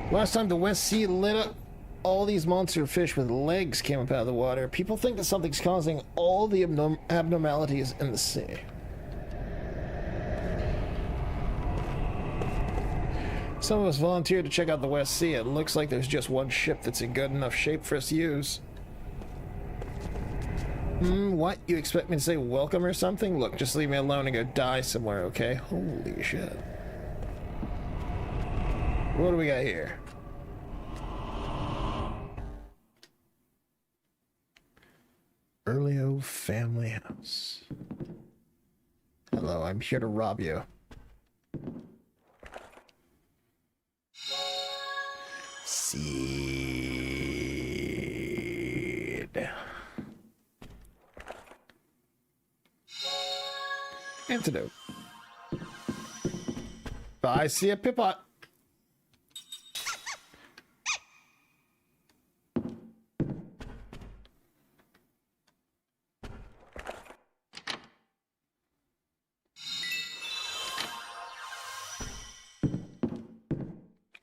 Last time the West Sea lit up, all these monster fish with legs came up out of the water. People think that something's causing all the abnormalities in the sea. Some of us volunteered to check out the West Sea. It looks like there's just one ship that's in good enough shape for us to use. What? You expect me to say welcome or something? Look, just leave me alone and go die somewhere, okay? Holy shit. What do we got here? Earlio family house. Hello, I'm here to rob you. Seed. Antidote. I see a pipot.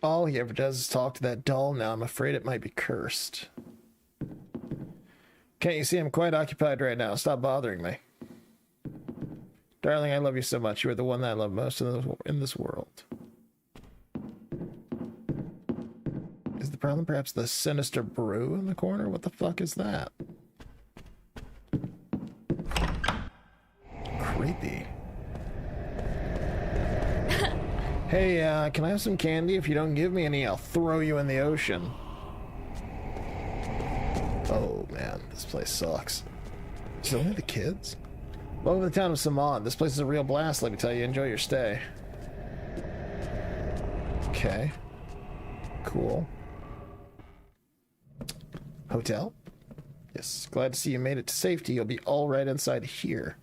All he ever does is talk to that doll now. I'm afraid it might be cursed. Can't you see I'm quite occupied right now? Stop bothering me. Darling, I love you so much. You are the one that I love most in this world. Is the problem perhaps the sinister brew in the corner? What the fuck is that? Creepy. Hey, can I have some candy? If you don't give me any, I'll throw you in the ocean. Oh, man. This place sucks. Is it only the kids? Welcome to the town of Samad. This place is a real blast, let me tell you. Enjoy your stay. Okay. Cool. Hotel? Yes. Glad to see you made it to safety. You'll be all right inside here.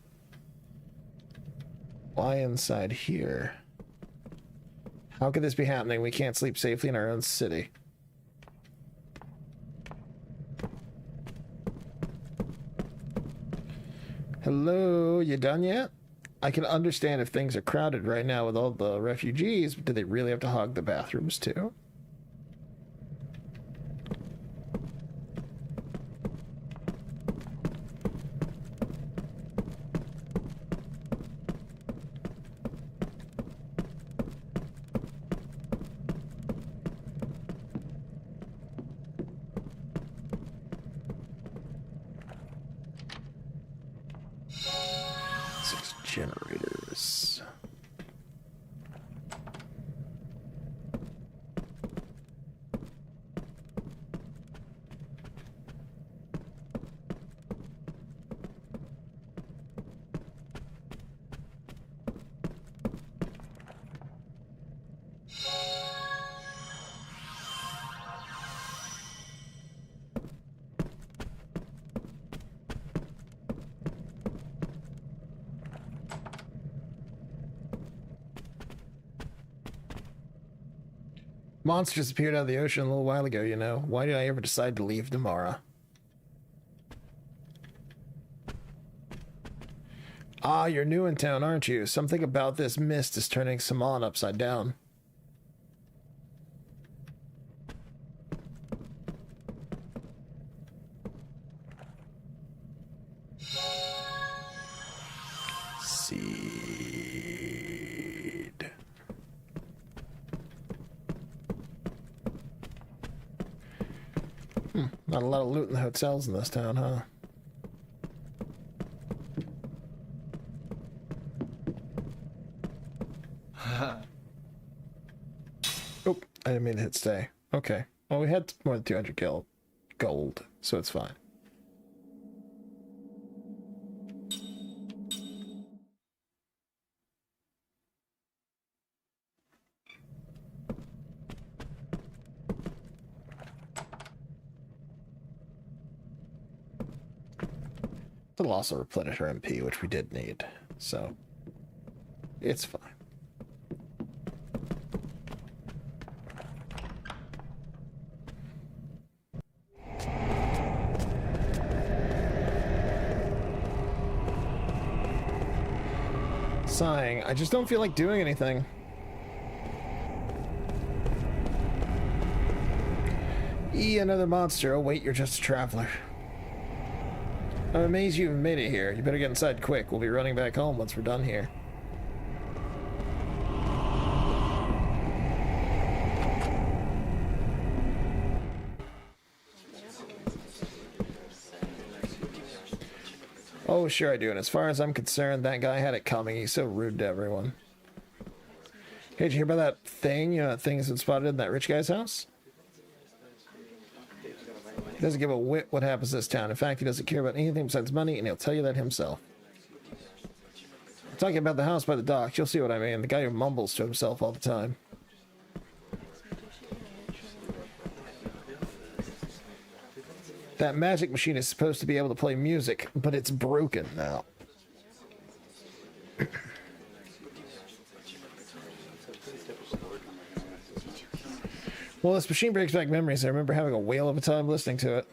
Why inside here? How could this be happening? We can't sleep safely in our own city. Hello, you done yet? I can understand if things are crowded right now with all the refugees, but do they really have to hog the bathrooms too? Generators. Monsters appeared out of the ocean a little while ago, you know. Why did I ever decide to leave Damara? Ah, you're new in town, aren't you? Something about this mist is turning Saman upside down. Not a lot of loot in the hotels in this town, huh? Oh, I didn't mean to hit stay. Okay. Well, we had more than 200 gold, so it's fine. It'll also replenish our MP, which we did need, so it's fine. Sighing. I just don't feel like doing anything. Another monster. Oh, wait, you're just a traveler. I'm amazed you even made it here. You better get inside quick. We'll be running back home once we're done here. Oh, sure I do. And as far as I'm concerned, that guy had it coming. He's so rude to everyone. Hey, did you hear about that thing? You know, that thing that's been spotted in that rich guy's house? He doesn't give a whit what happens in this town. In fact, he doesn't care about anything besides money, and he'll tell you that himself. I'm talking about the house by the docks. You'll see what I mean. The guy who mumbles to himself all the time. That magic machine is supposed to be able to play music, but it's broken now. Well, this machine brings back memories. I remember having a whale of a time listening to it.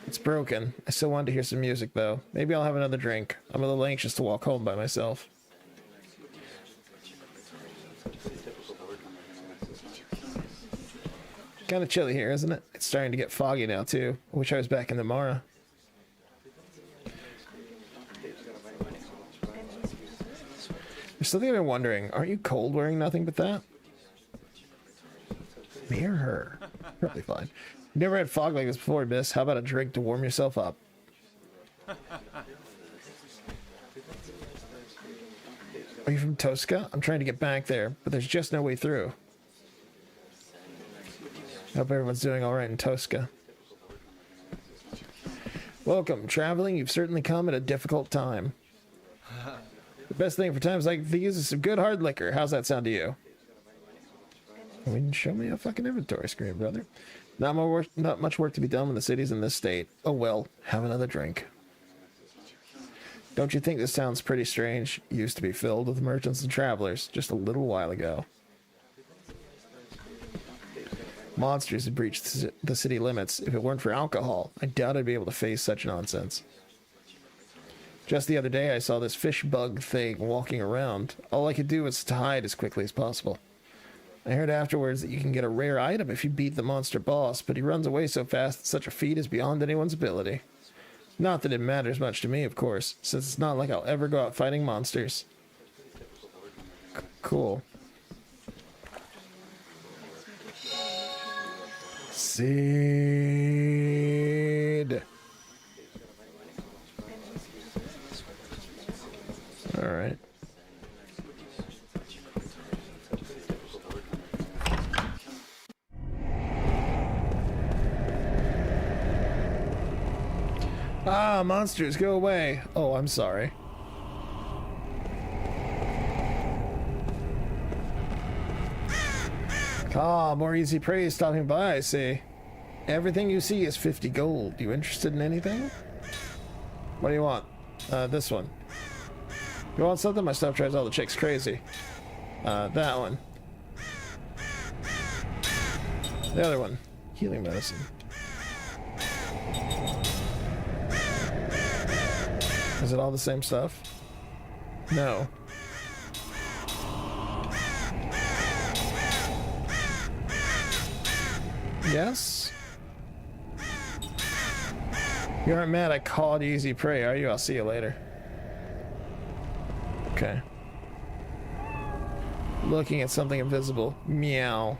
It's broken. I still wanted to hear some music, though. Maybe I'll have another drink. I'm a little anxious to walk home by myself. Kind of chilly here, isn't it? It's starting to get foggy now, too. I wish I was back in the Mara. There's something I've been wondering. Aren't you cold wearing nothing but that? Me or her? Probably fine. You never had fog like this before, miss. How about a drink to warm yourself up? Are you from Tosca? I'm trying to get back there, but there's just no way through. I hope everyone's doing alright in Tosca. Welcome. Traveling, you've certainly come at a difficult time. The best thing for times like these is some good hard liquor. How's that sound to you? I mean, show me a fucking inventory screen, brother. Not much work to be done when the city's in this state. Oh well, have another drink. Don't you think this sounds pretty strange? It used to be filled with merchants and travelers just a little while ago. Monsters had breached the city limits. If it weren't for alcohol, I doubt I'd be able to face such nonsense. Just the other day, I saw this fish bug thing walking around. All I could do was to hide as quickly as possible. I heard afterwards that you can get a rare item if you beat the monster boss, but he runs away so fast that such a feat is beyond anyone's ability. Not that it matters much to me, of course, since it's not like I'll ever go out fighting monsters. Cool. Seed. All right. Ah, monsters, go away. Oh, I'm sorry. Ah, more easy prey stopping by, I see. Everything you see is 50 gold. You interested in anything? What do you want? This one. You want something? My stuff drives all the chicks crazy. That one. The other one. Healing medicine. Is it all the same stuff? No. Yes? You aren't mad I called easy prey, are you? I'll see you later. Okay. Looking at something invisible. Meow.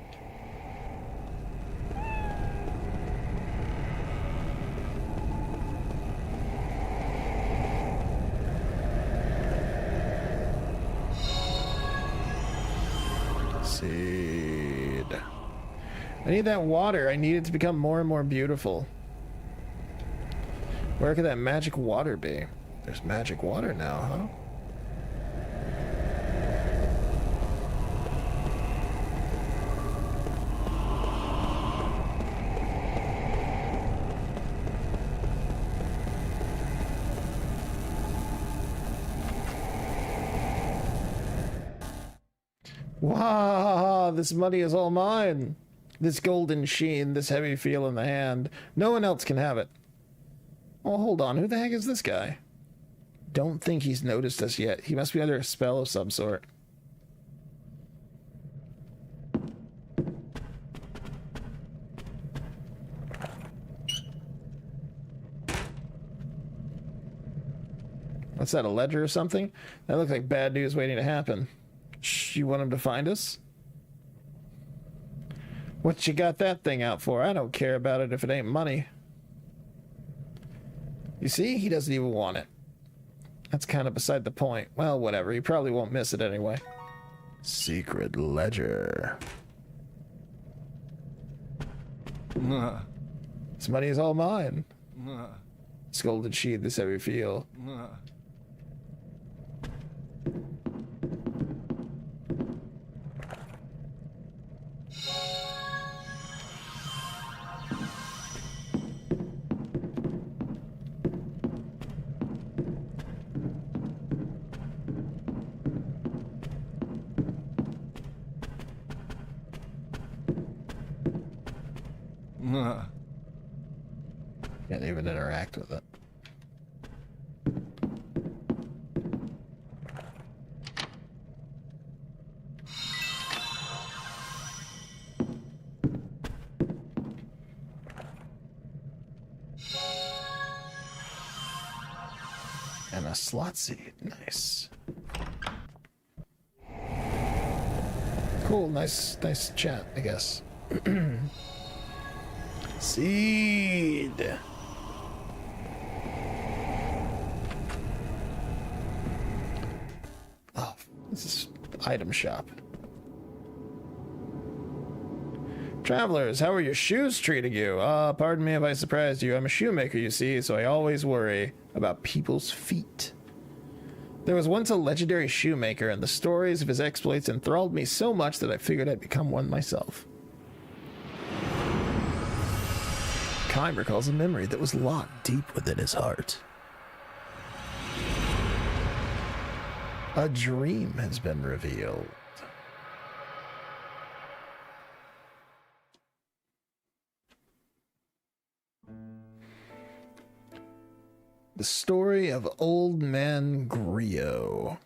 Seed. I need that water. I need it to become more and more beautiful. Where could that magic water be? There's magic water now, huh? Wow, this money is all mine. This golden sheen, this heavy feel in the hand. No one else can have it. Oh, hold on. Who the heck is this guy? Don't think he's noticed us yet. He must be under a spell of some sort. What's that, a ledger or something? That looks like bad news waiting to happen. Shh, you want him to find us? What you got that thing out for? I don't care about it if it ain't money. You see, he doesn't even want it. That's kind of beside the point. Well, whatever. He probably won't miss it anyway. Secret ledger. This money is all mine. Scolded she this heavy feel. Can't even interact with it. And a slot seat. Nice. Cool. Nice chat, I guess. Seed. Oh, this is item shop. Travelers, how are your shoes treating you? Pardon me if I surprised you. I'm a shoemaker, you see, so I always worry about people's feet. There was once a legendary shoemaker, and the stories of his exploits enthralled me so much that I figured I'd become one myself. Kime recalls a memory that was locked deep within his heart. A dream has been revealed. The story of Old Man Griot.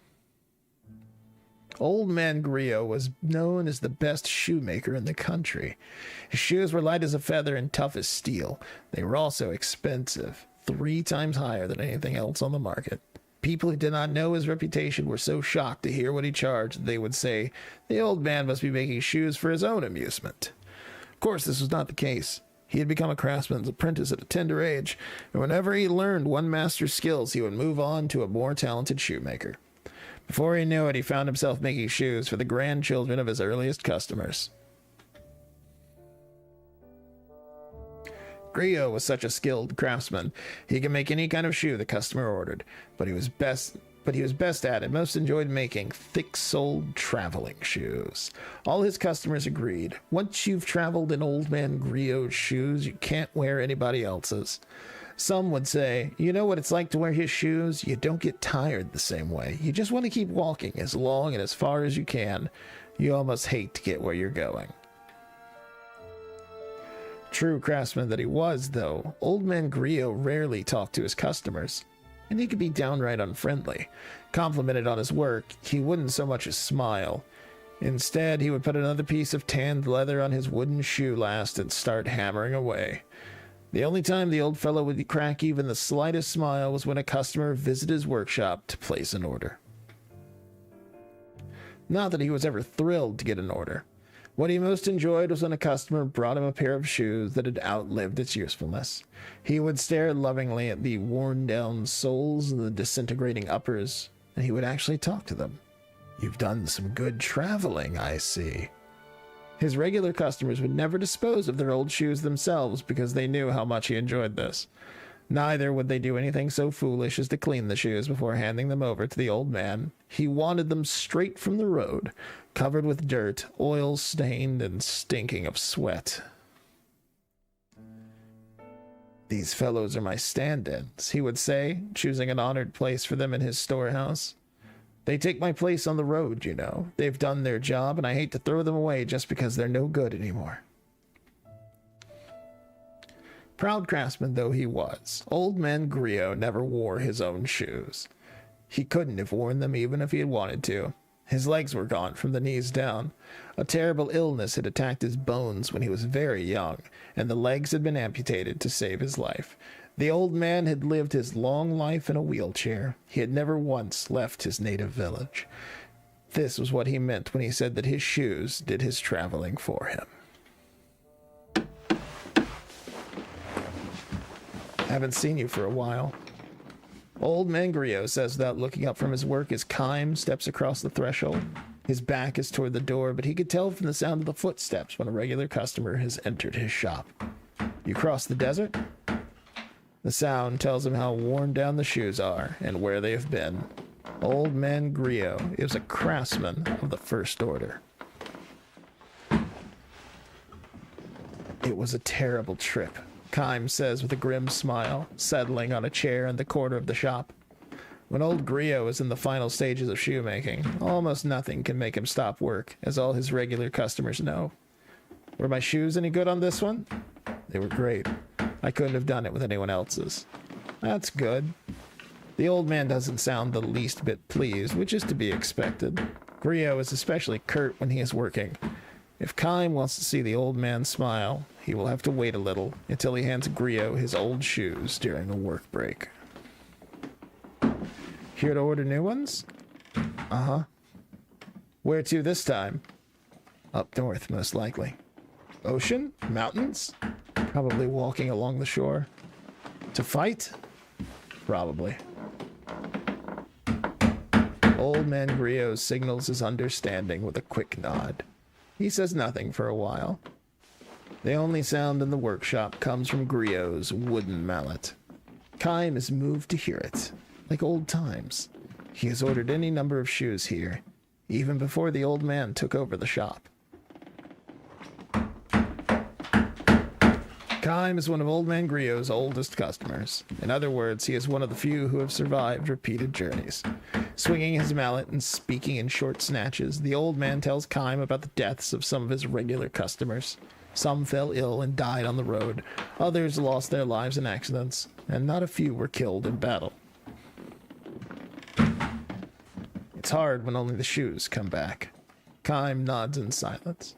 Old Man Griot was known as the best shoemaker in the country. His shoes were light as a feather and tough as steel. They were also expensive, 3 times higher than anything else on the market. People who did not know his reputation were so shocked to hear what he charged that they would say, the old man must be making shoes for his own amusement. Of course, this was not the case. He had become a craftsman's apprentice at a tender age, and whenever he learned one master's skills, he would move on to a more talented shoemaker. Before he knew it, he found himself making shoes for the grandchildren of his earliest customers. Griot was such a skilled craftsman, he could make any kind of shoe the customer ordered, but he was best at and most enjoyed making thick-soled traveling shoes. All his customers agreed. Once you've traveled in Old Man Griot's shoes, you can't wear anybody else's. Some would say, you know what it's like to wear his shoes? You don't get tired the same way. You just want to keep walking as long and as far as you can. You almost hate to get where you're going. True craftsman that he was, though, Old Man Griot rarely talked to his customers, and he could be downright unfriendly. Complimented on his work, he wouldn't so much as smile. Instead, he would put another piece of tanned leather on his wooden shoe last and start hammering away. The only time the old fellow would crack even the slightest smile was when a customer visited his workshop to place an order. Not that he was ever thrilled to get an order. What he most enjoyed was when a customer brought him a pair of shoes that had outlived its usefulness. He would stare lovingly at the worn-down soles and the disintegrating uppers, and he would actually talk to them. You've done some good traveling, I see. His regular customers would never dispose of their old shoes themselves because they knew how much he enjoyed this. Neither would they do anything so foolish as to clean the shoes before handing them over to the old man. He wanted them straight from the road, covered with dirt, oil-stained, and stinking of sweat. These fellows are my stand-ins, he would say, choosing an honored place for them in his storehouse. They take my place on the road, you know. They've done their job, and I hate to throw them away just because they're no good anymore. Proud craftsman though he was, Old Man Griot never wore his own shoes. He couldn't have worn them even if he had wanted to. His legs were gone from the knees down. A terrible illness had attacked his bones when he was very young, and the legs had been amputated to save his life. The old man had lived his long life in a wheelchair. He had never once left his native village. This was what he meant when he said that his shoes did his traveling for him. Haven't seen you for a while. Old man Griot says without looking up from his work as Kime steps across the threshold. His back is toward the door, but he could tell from the sound of the footsteps when a regular customer has entered his shop. You cross the desert? The sound tells him how worn down the shoes are and where they have been. Old man Griot is a craftsman of the first order. It was a terrible trip, Kime says with a grim smile, settling on a chair in the corner of the shop. When old Griot is in the final stages of shoemaking, almost nothing can make him stop work, as all his regular customers know. Were my shoes any good on this one? They were great. I couldn't have done it with anyone else's. That's good. The old man doesn't sound the least bit pleased, which is to be expected. Griot is especially curt when he is working. If Kime wants to see the old man smile, he will have to wait a little until he hands Griot his old shoes during a work break. Here to order new ones? Uh-huh. Where to this time? Up north, most likely. Ocean? Mountains? Probably walking along the shore. To fight? Probably. Old man Griot signals his understanding with a quick nod. He says nothing for a while. The only sound in the workshop comes from Griot's wooden mallet. Kime is moved to hear it, like old times. He has ordered any number of shoes here, even before the old man took over the shop. Kime is one of old man Griot's oldest customers. In other words, he is one of the few who have survived repeated journeys. Swinging his mallet and speaking in short snatches, the old man tells Kime about the deaths of some of his regular customers. Some fell ill and died on the road. Others lost their lives in accidents, and not a few were killed in battle. It's hard when only the shoes come back. Kime nods in silence.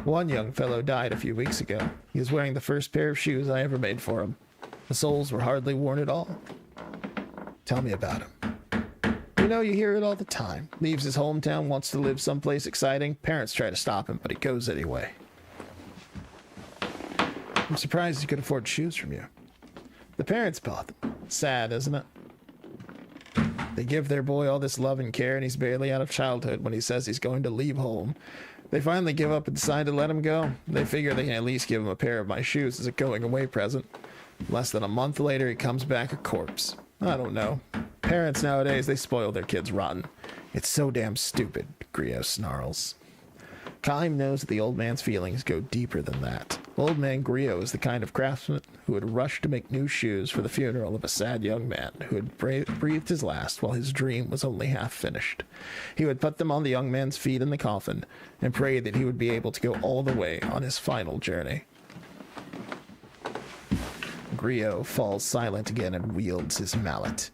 One young fellow died a few weeks ago. He was wearing the first pair of shoes I ever made for him. The soles were hardly worn at all. Tell me about him. You know, you hear it all the time. Leaves his hometown, wants to live someplace exciting. Parents try to stop him, but he goes anyway. I'm surprised he could afford shoes from you. The parents bought them. Sad, isn't it? They give their boy all this love and care, and he's barely out of childhood when he says he's going to leave home. They finally give up and decide to let him go. They figure they can at least give him a pair of my shoes as a going-away present. Less than a month later, he comes back a corpse. I don't know. Parents nowadays, they spoil their kids rotten. It's so damn stupid, Griot snarls. Kime knows that the old man's feelings go deeper than that. Old man Griot is the kind of craftsman who would rush to make new shoes for the funeral of a sad young man who had breathed his last while his dream was only half finished. He would put them on the young man's feet in the coffin and pray that he would be able to go all the way on his final journey. Griot falls silent again and wields his mallet.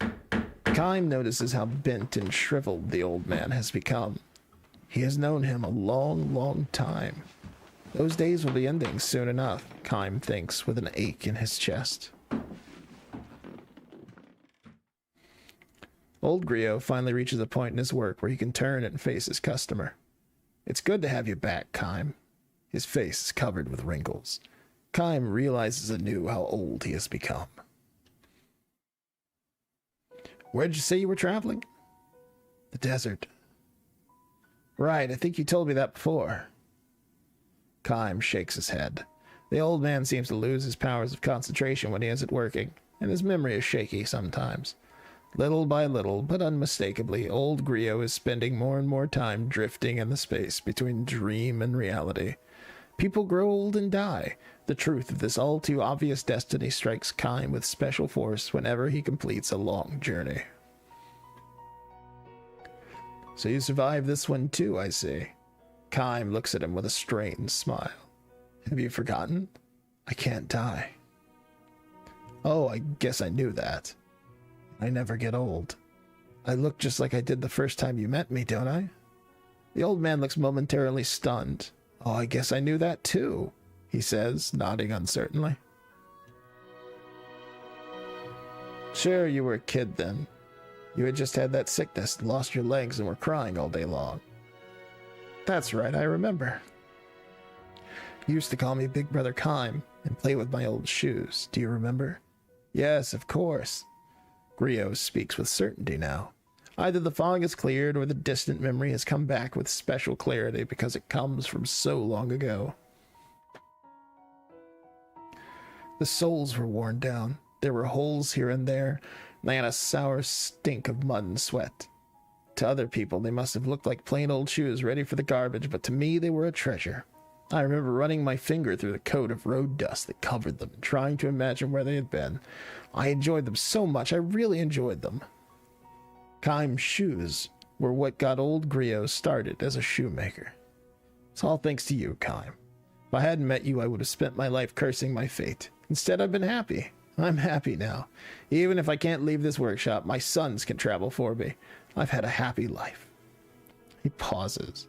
Kime notices how bent and shriveled the old man has become. He has known him a long, long time. Those days will be ending soon enough, Kime thinks with an ache in his chest. Old Griot finally reaches a point in his work where he can turn and face his customer. It's good to have you back, Kime. His face is covered with wrinkles. Kime realizes anew how old he has become. Where'd you say you were traveling? The desert. Right, I think you told me that before. Kime shakes his head. The old man seems to lose his powers of concentration when he isn't working, and his memory is shaky sometimes. Little by little, but unmistakably, old Griot is spending more and more time drifting in the space between dream and reality. People grow old and die. The truth of this all-too-obvious destiny strikes Kime with special force whenever he completes a long journey. So you survived this one too, I see. Kime looks at him with a strained smile. Have you forgotten? I can't die. Oh, I guess I knew that. I never get old. I look just like I did the first time you met me, don't I? The old man looks momentarily stunned. Oh, I guess I knew that too, he says, nodding uncertainly. Sure, you were a kid then. You had just had that sickness, lost your legs, and were crying all day long. That's right, I remember. You used to call me Big Brother Kime and play with my old shoes. Do you remember? Yes, of course. Griot speaks with certainty now. Either the fog has cleared or the distant memory has come back with special clarity because it comes from so long ago. The soles were worn down. There were holes here and there. They had a sour stink of mud and sweat. To other people, they must have looked like plain old shoes ready for the garbage, but to me, they were a treasure. I remember running my finger through the coat of road dust that covered them and trying to imagine where they had been. I enjoyed them so much. I really enjoyed them. Kime's shoes were what got old Griot started as a shoemaker. It's all thanks to you, Kime. If I hadn't met you, I would have spent my life cursing my fate. Instead, I've been happy. I'm happy now. Even if I can't leave this workshop, my sons can travel for me. I've had a happy life. He pauses.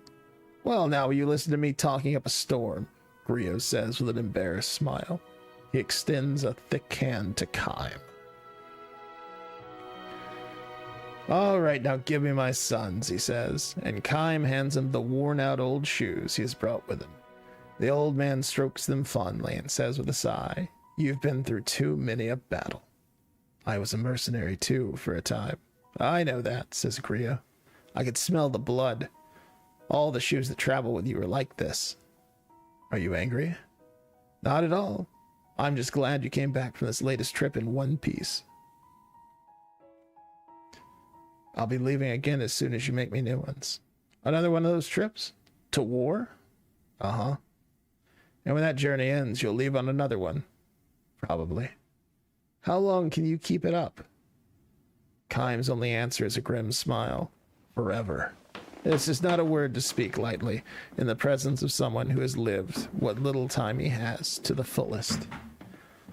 Well, now will you listen to me talking up a storm? Griot says with an embarrassed smile. He extends a thick hand to Kime. All right, now give me my sons, he says, and Kime hands him the worn-out old shoes he has brought with him. The old man strokes them fondly and says with a sigh, You've been through too many a battle. I was a mercenary, too, for a time. I know that, says Griot. I could smell the blood. All the shoes that travel with you are like this. Are you angry? Not at all. I'm just glad you came back from this latest trip in one piece. I'll be leaving again as soon as you make me new ones. Another one of those trips? To war? Uh-huh. And when that journey ends, you'll leave on another one. Probably. How long can you keep it up? Kime's only answer is a grim smile. Forever. This is not a word to speak lightly in the presence of someone who has lived what little time he has to the fullest.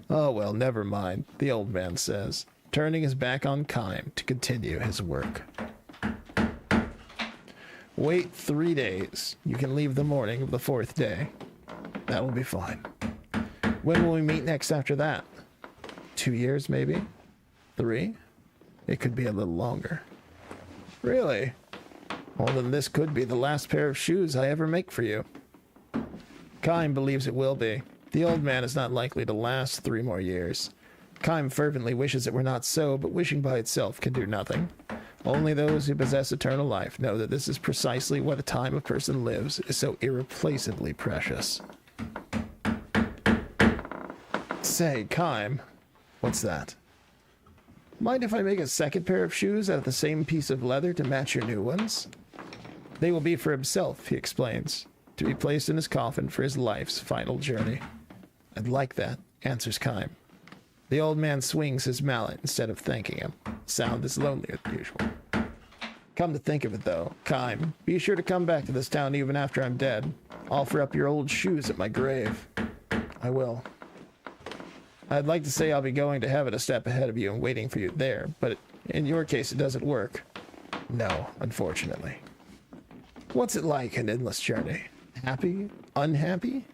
Oh well, never mind, the old man says, turning his back on Kime to continue his work. Wait 3 days. You can leave the morning of the 4th day. That will be fine. When will we meet next after that? 2 years, maybe? 3? It could be a little longer. Really? Well, then this could be the last pair of shoes I ever make for you. Kime believes it will be. The old man is not likely to last 3 more years. Kime fervently wishes it were not so, but wishing by itself can do nothing. Only those who possess eternal life know that this is precisely what a time a person lives is so irreplaceably precious. Say, Kime, what's that? Mind if I make a second pair of shoes out of the same piece of leather to match your new ones? They will be for himself, he explains, to be placed in his coffin for his life's final journey. I'd like that, answers Kime. The old man swings his mallet instead of thanking him. Sound is lonelier than usual. Come to think of it, though, Kime, be sure to come back to this town even after I'm dead. Offer up your old shoes at my grave. I will. I'd like to say I'll be going to heaven a step ahead of you and waiting for you there, but in your case it doesn't work. No, unfortunately. What's it like, an endless journey? Happy? Unhappy?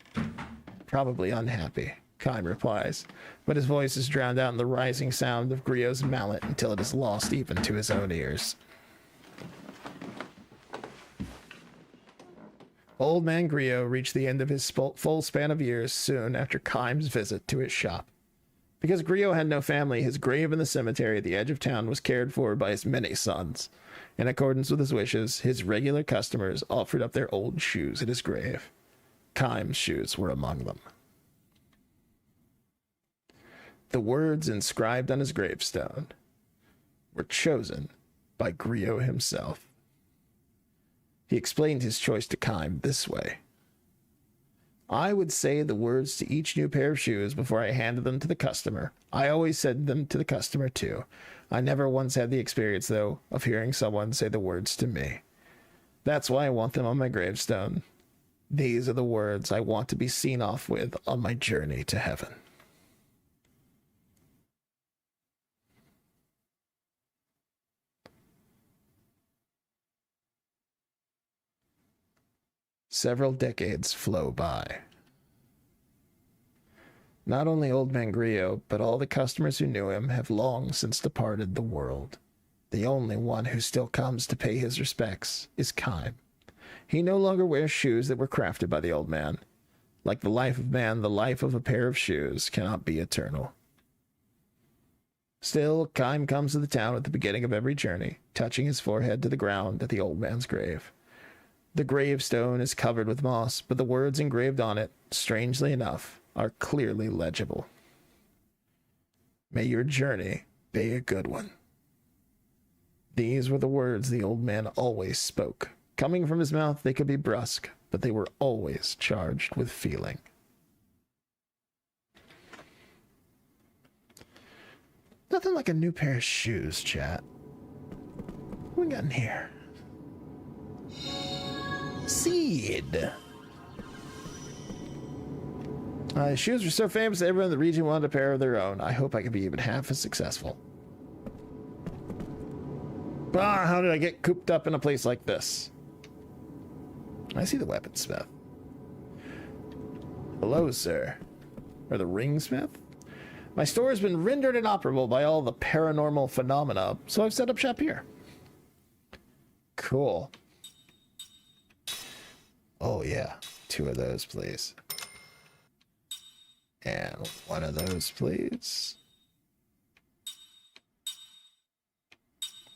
Probably unhappy, Kime replies, but his voice is drowned out in the rising sound of Griot's mallet until it is lost even to his own ears. Old man Griot reached the end of his full span of years soon after Kime's visit to his shop. Because Griot had no family, his grave in the cemetery at the edge of town was cared for by his many sons. In accordance with his wishes, his regular customers offered up their old shoes at his grave. Kime's shoes were among them. The words inscribed on his gravestone were chosen by Griot himself. He explained his choice to Kime this way. I would say the words to each new pair of shoes before I handed them to the customer. I always said them to the customer, too. I never once had the experience, though, of hearing someone say the words to me. That's why I want them on my gravestone. These are the words I want to be seen off with on my journey to heaven. Several decades flow by. Not only old man Griot, but all the customers who knew him have long since departed the world. The only one who still comes to pay his respects is Kime. He no longer wears shoes that were crafted by the old man. Like the life of man, the life of a pair of shoes cannot be eternal. Still, Kime comes to the town at the beginning of every journey, touching his forehead to the ground at the old man's grave. The gravestone is covered with moss, but the words engraved on it, strangely enough, are clearly legible. May your journey be a good one. These were the words the old man always spoke. Coming from his mouth, they could be brusque, but they were always charged with feeling. Nothing like a new pair of shoes, chat. What we got in here? Seed. The shoes were so famous that everyone in the region wanted a pair of their own. I hope I can be even half as successful. Ah, how did I get cooped up in a place like this? I see the weaponsmith. Hello, sir. Or the ringsmith? My store has been rendered inoperable by all the paranormal phenomena, so I've set up shop here. Cool. Oh, yeah. 2 of those, please. And 1 of those, please.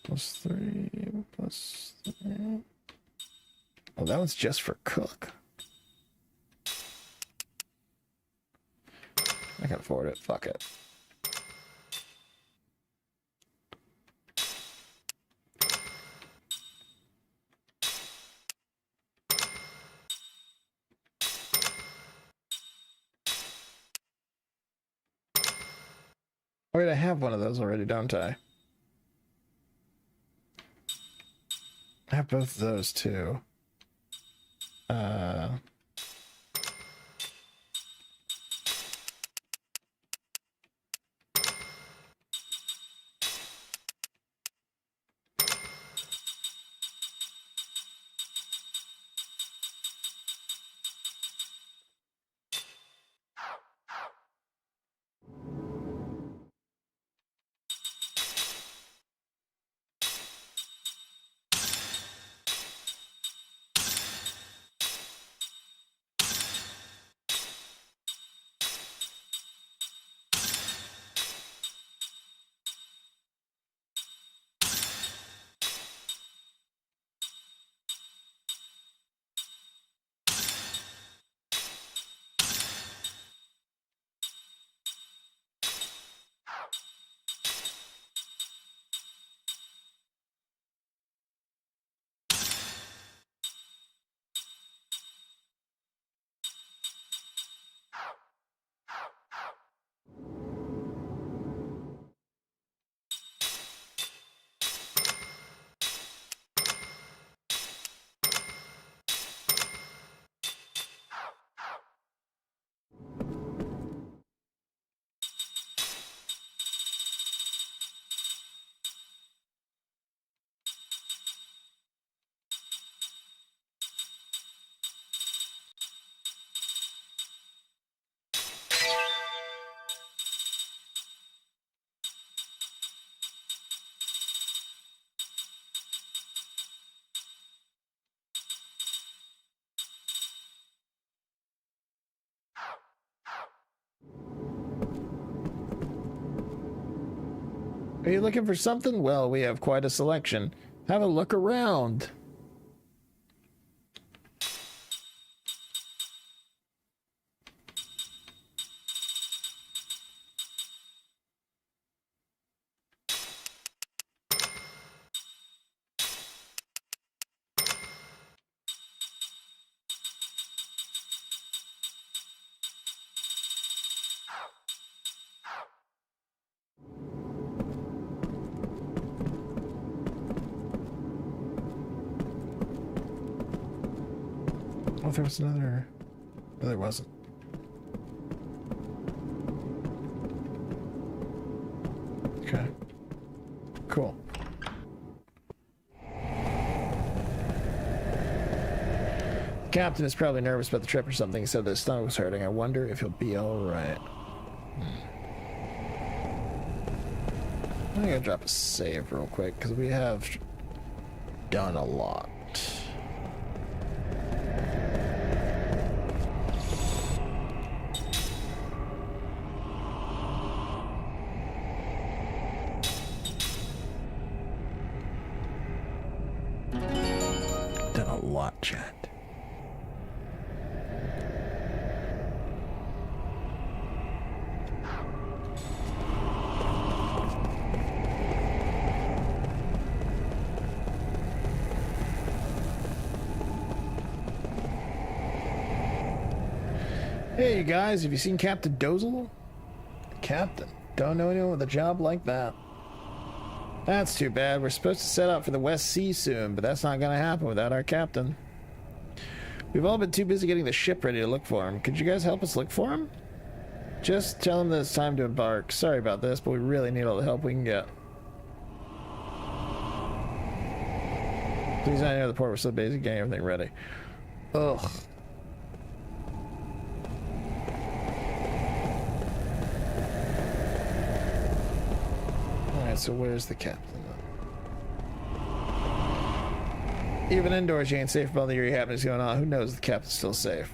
+3, +3. Oh, that one's just for cook. I can afford it. Fuck it. Oh, wait, I have one of those already, don't I? I have both of those, too. Are you looking for something? Well, we have quite a selection. Have a look around. Oh, there was another... No, there wasn't. Okay. Cool. Captain is probably nervous about the trip or something. He said that his stomach was hurting. I wonder if he'll be alright. I'm gonna drop a save real quick because we have done a lot. Done a lot, chat. Hey, you guys, have you seen Captain Dozel? Captain. Don't know anyone with a job like that. That's too bad. We're supposed to set out for the West Sea soon, but that's not going to happen without our captain. We've all been too busy getting the ship ready to look for him. Could you guys help us look for him? Just tell him that it's time to embark. Sorry about this, but we really need all the help we can get. Please not near the port. We're so busy getting everything ready. Ugh. So where's the captain? Even indoors, you ain't safe from all the eerie happenings going on. Who knows if the captain's still safe?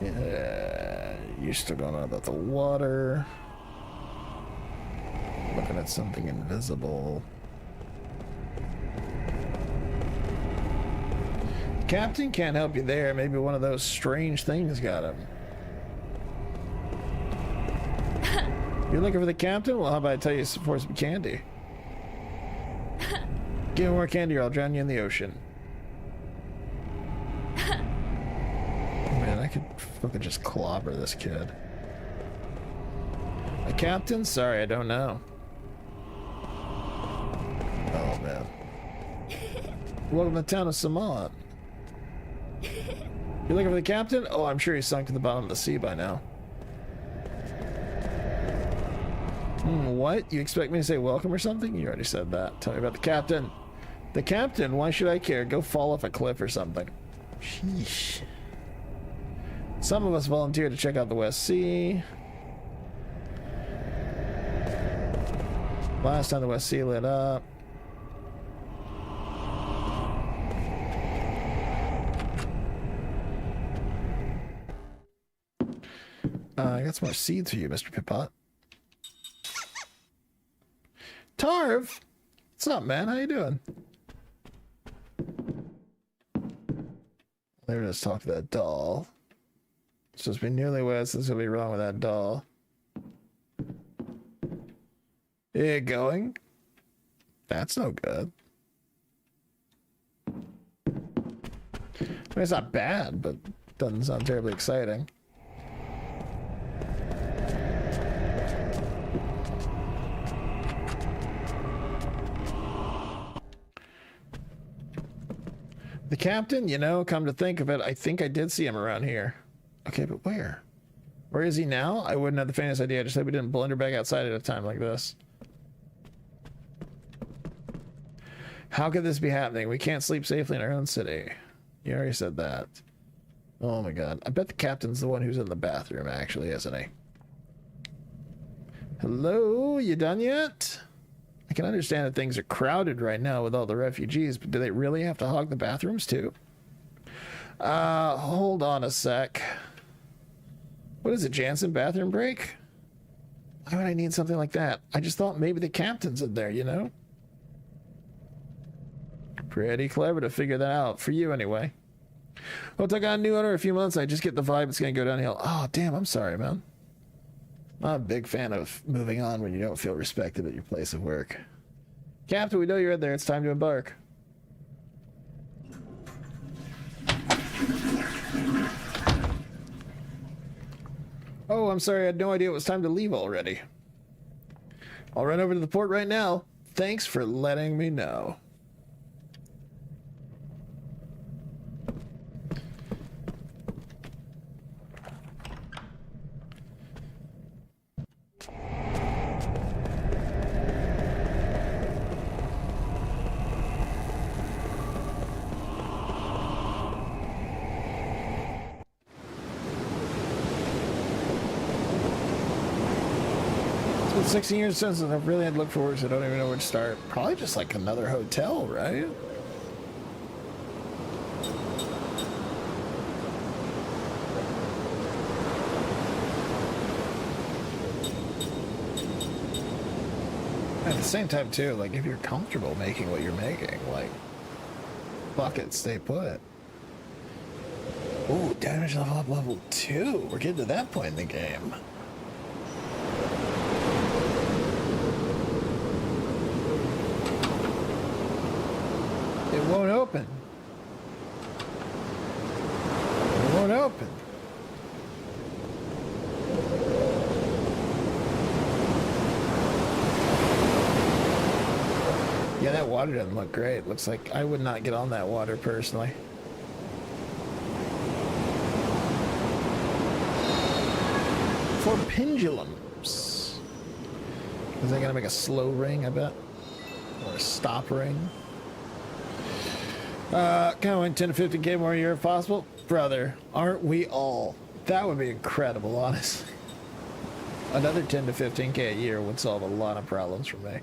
Yeah, you're still going on about the water. Looking at something invisible. Captain can't help you there. Maybe one of those strange things got him. You're looking for the captain? Well, how about I tell you for some candy? Give me more candy or I'll drown you in the ocean. Man, I could fucking just clobber this kid. A captain? Sorry, I don't know. Oh, man. Welcome to the town of Samad. You're looking for the captain? Oh, I'm sure he's sunk to the bottom of the sea by now. What? You expect me to say welcome or something? You already said that. Tell me about the captain. The captain? Why should I care? Go fall off a cliff or something. Sheesh. Some of us volunteered to check out the West Sea. Last time the West Sea lit up. I got some more seeds for you, Mr. Pipot. Tarv! What's up, man? How you doing? Let me just talk to that doll. It's supposed to be newlyweds, so there's gonna be wrong with that doll. Yeah, going? That's no good. I mean, it's not bad, but doesn't sound terribly exciting. The captain, you know, come to think of it, I think I did see him around here. Okay, but where? Where is he now? I wouldn't have the faintest idea. I just hope we didn't blunder back outside at a time like this. How could this be happening? We can't sleep safely in our own city. You already said that. Oh my god. I bet the captain's the one who's in the bathroom, actually, isn't he? Hello? You done yet? I can understand that things are crowded right now with all the refugees, but do they really have to hog the bathrooms too? Hold on a sec. What is it, Jansen? Bathroom break? Why would I need something like that? I just thought maybe the captain's in there, you know? Pretty clever to figure that out. For you, anyway. Oh, I got a new owner in a few months. I just get the vibe it's going to go downhill. Oh, damn, I'm sorry, man. I'm a big fan of moving on when you don't feel respected at your place of work. Captain, we know you're in there. It's time to embark. Oh, I'm sorry. I had no idea it was time to leave already. I'll run over to the port right now. Thanks for letting me know. Well, 16 years since I've really had to look for work, so I don't even know where to start. Probably just like another hotel, right? At the same time, too, like, if you're comfortable making what you're making, like, fuck it, stay put. Ooh, damage level up level 2. We're getting to that point in the game. It won't open. It won't open. Yeah, that water doesn't look great. Looks like I would not get on that water personally. For pendulums. Is that gonna make a slow ring, I bet? Or a stop ring? Kind of like 10 to 15k more a year if possible. Brother, aren't we all? That would be incredible, honestly. Another 10 to 15k a year would solve a lot of problems for me.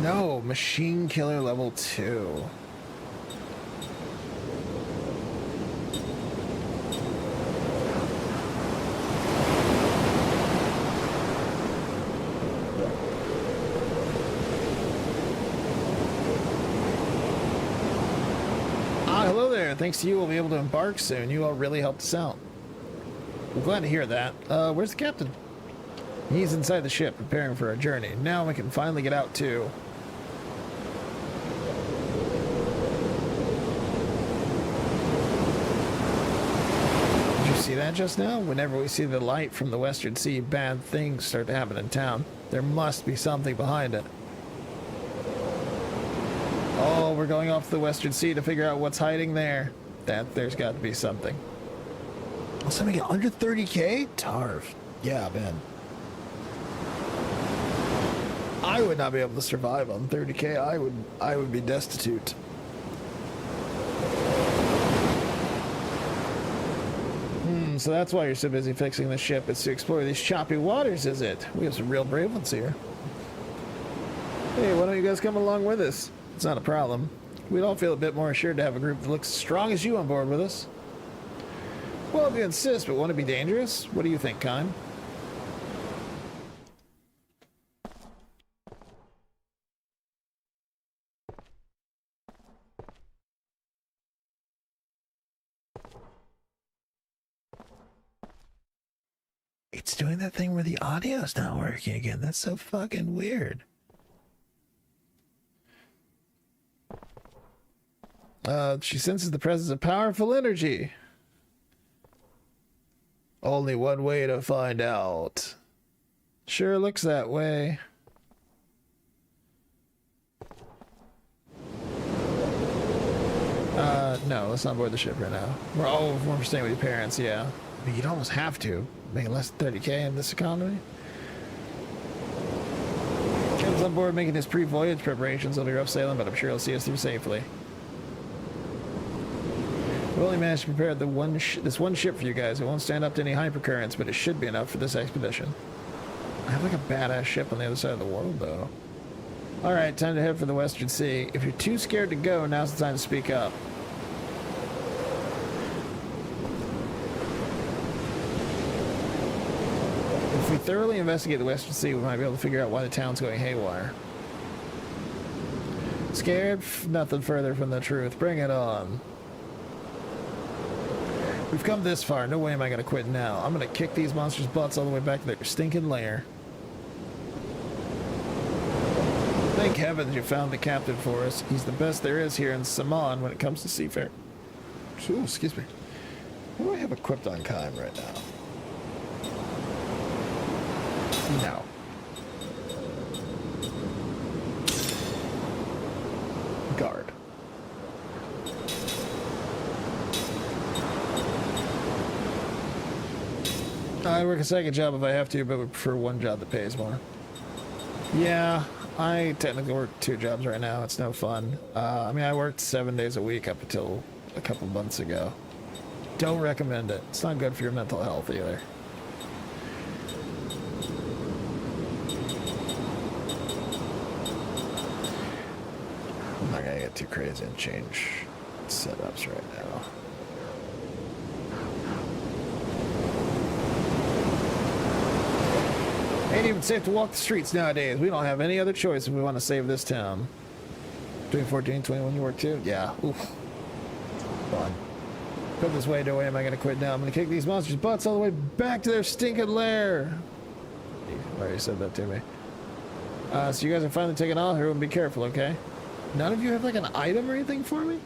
No, machine killer level 2. Hello there. Thanks to you, we'll be able to embark soon. You all really helped us out. We're glad to hear that. Where's the captain? He's inside the ship, preparing for our journey. Now we can finally get out, too. Did you see that just now? Whenever we see the light from the Western Sea, bad things start to happen in town. There must be something behind it. Oh, we're going off the Western Sea to figure out what's hiding there. There's got to be something. Also, we get under 30k? Tarv. Yeah, man. I would not be able to survive on 30k. I would be destitute. So that's why you're so busy fixing the ship. It's to explore these choppy waters, is it? We have some real brave ones here. Hey, why don't you guys come along with us? It's not a problem. We'd all feel a bit more assured to have a group that looks as strong as you on board with us. Well, if you insist, but won't it be dangerous? What do you think, Kime? It's doing that thing where the audio's not working again. That's so fucking weird. She senses the presence of powerful energy. Only one way to find out. Sure looks that way. No, let's not board the ship right now. We're staying with your parents, yeah. I mean, you'd almost have to. Making less than 30k in this economy. Captain's on board making his pre-voyage preparations. He'll be rough sailing, but I'm sure he'll see us through safely. We only managed to prepare this one ship for you guys. It won't stand up to any hypercurrents, but it should be enough for this expedition. I have like a badass ship on the other side of the world, though. Alright, time to head for the Western Sea. If you're too scared to go, now's the time to speak up. If we thoroughly investigate the Western Sea, we might be able to figure out why the town's going haywire. Scared? Nothing further from the truth. Bring it on. We've come this far. No way am I going to quit now. I'm going to kick these monsters' butts all the way back to their stinking lair. Thank heavens you found the captain for us. He's the best there is here in Saman when it comes to seafaring. Ooh, excuse me. What do I have equipped on Kime right now? No. Guard. I'd work a second job if I have to, but would prefer one job that pays more. Yeah, I technically work 2 jobs right now. It's no fun. I mean, I worked 7 days a week up until a couple months ago. Don't recommend it. It's not good for your mental health either. I'm not gonna get too crazy and change setups right now. Ain't even safe to walk the streets nowadays. We don't have any other choice if we want to save this town. Between 14 and 21 you work too? Yeah. Oof. Fun. Put this way, no way am I going to quit now. I'm going to kick these monsters' butts all the way back to their stinking lair. You already said that to me. So you guys are finally taking off. Everyone be careful, okay? None of you have like an item or anything for me?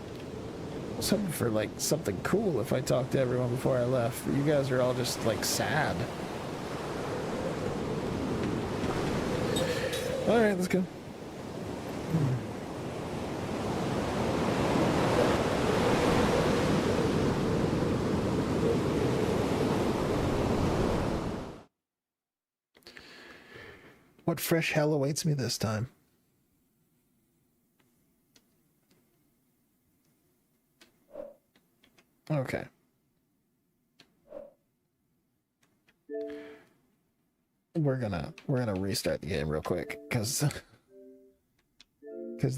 Something for like something cool if I talked to everyone before I left. You guys are all just like sad. Alright, let's go. What fresh hell awaits me this time? Okay. We're gonna restart the game real quick because the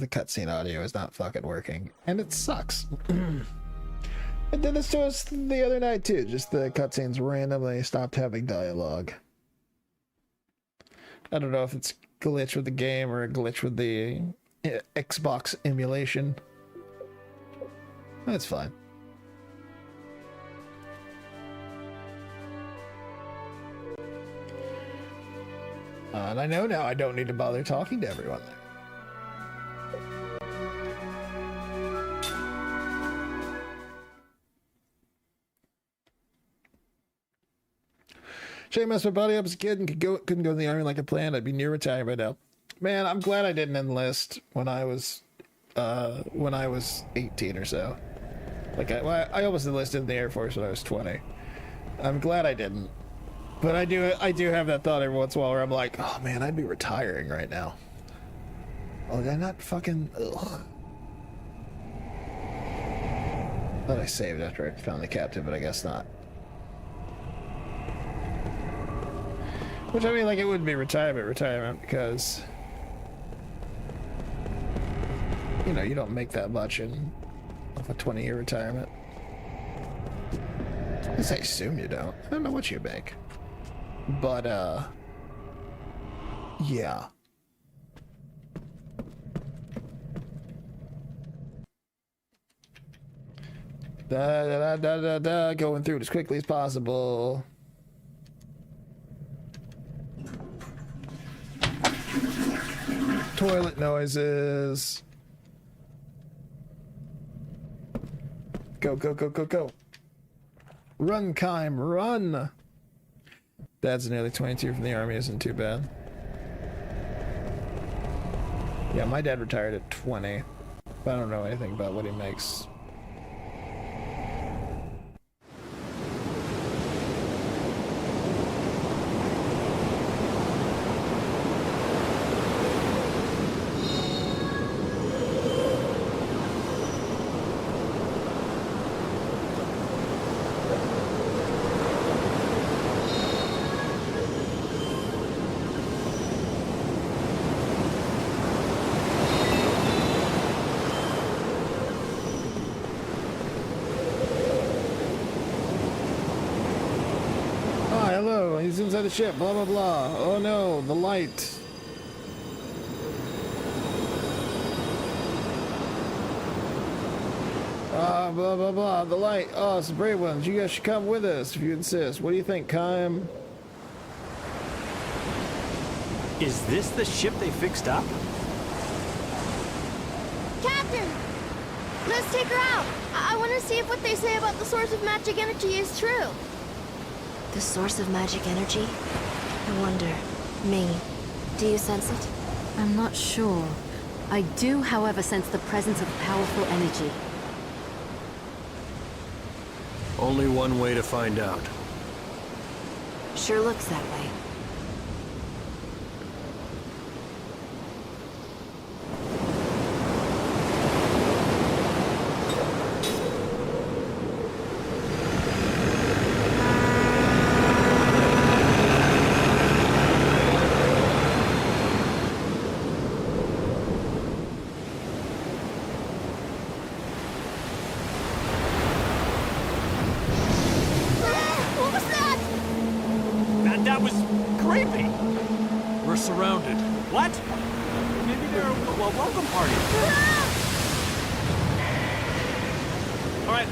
cutscene audio is not fucking working and it sucks. It did this to us the other night too. Just the cutscenes randomly stopped having dialogue. I don't know if it's a glitch with the game or a glitch with the Xbox emulation. That's fine. And I know now I don't need to bother talking to everyone there. Shame I messed my body up as a kid and couldn't go in the army like I planned. I'd be near retirement by now. Man, I'm glad I didn't enlist when I was 18 or so. Like I almost enlisted in the Air Force when I was 20. I'm glad I didn't. But I do have that thought every once in a while where I'm like, oh man, I'd be retiring right now. Oh, did I not fucking... Ugh. Thought I saved after I found the captain, but I guess not. Which, I mean, like, it wouldn't be retirement, because... You know, you don't make that much in a 20-year retirement. At least I assume you don't. I don't know what you make. But, yeah. Going through it as quickly as possible. Toilet noises. Go, go, go, go, go. Run, Kime, run! Dad's nearly 22 from the army, isn't too bad. Yeah, my dad retired at 20, but I don't know anything about what he makes. He's inside the ship, blah, blah, blah. Oh no, the light. Blah, blah, blah, the light. Oh, it's the brave ones. You guys should come with us if you insist. What do you think, Kime? Is this the ship they fixed up? Captain! Let's take her out. I want to see if what they say about the source of magic energy is true. The source of magic energy? I wonder. Ming, do you sense it? I'm not sure. I do, however, sense the presence of powerful energy. Only one way to find out. Sure looks that way. What? Maybe they're a welcome party. All right,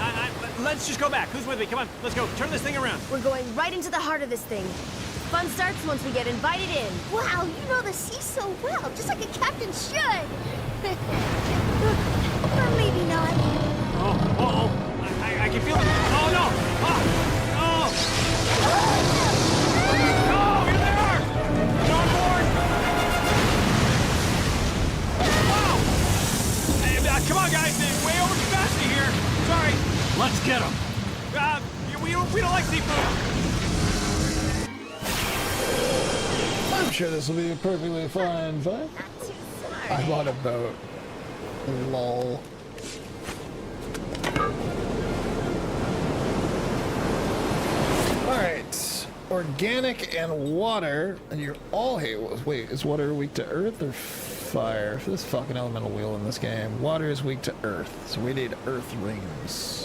let's just go back. Who's with me? Come on, let's go. Turn this thing around. We're going right into the heart of this thing. Fun starts once we get invited in. Wow, you know the sea so well, just like a captain should. Or maybe not. Oh. I can feel it. Oh, no. Oh. No, here they are. They're on board. Wow. Hey, come on, guys. They're way over capacity here. Sorry. Let's get them. We don't like seafood. I'm sure this will be a perfectly fine fight. Not too smart. I bought a boat. Lol. Alright. Organic and water. And you're all hate. Wait, is water weak to earth or fire? This fucking elemental wheel in this game. Water is weak to earth. So we need earth rings.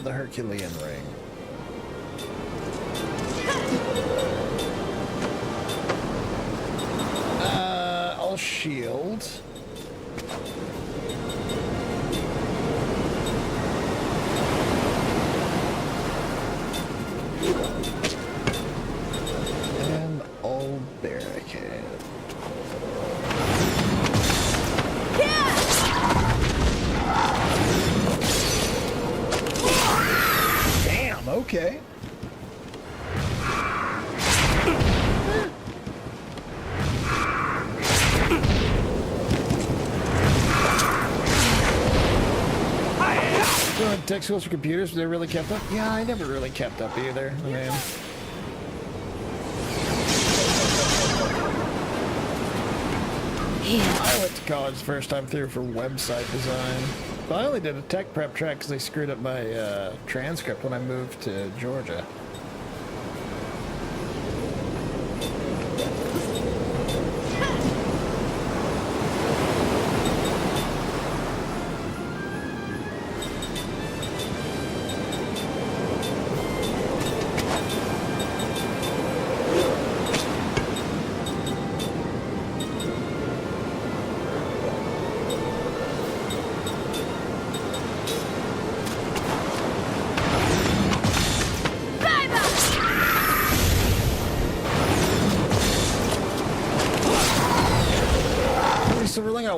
The Herculean ring. I'll shield. And I'll barricade. Okay. Tech schools for computers, were they really kept up? Yeah, I never really kept up either. I mean, I went to college the first time through for website design. But I only did a tech prep track because they screwed up my transcript when I moved to Georgia.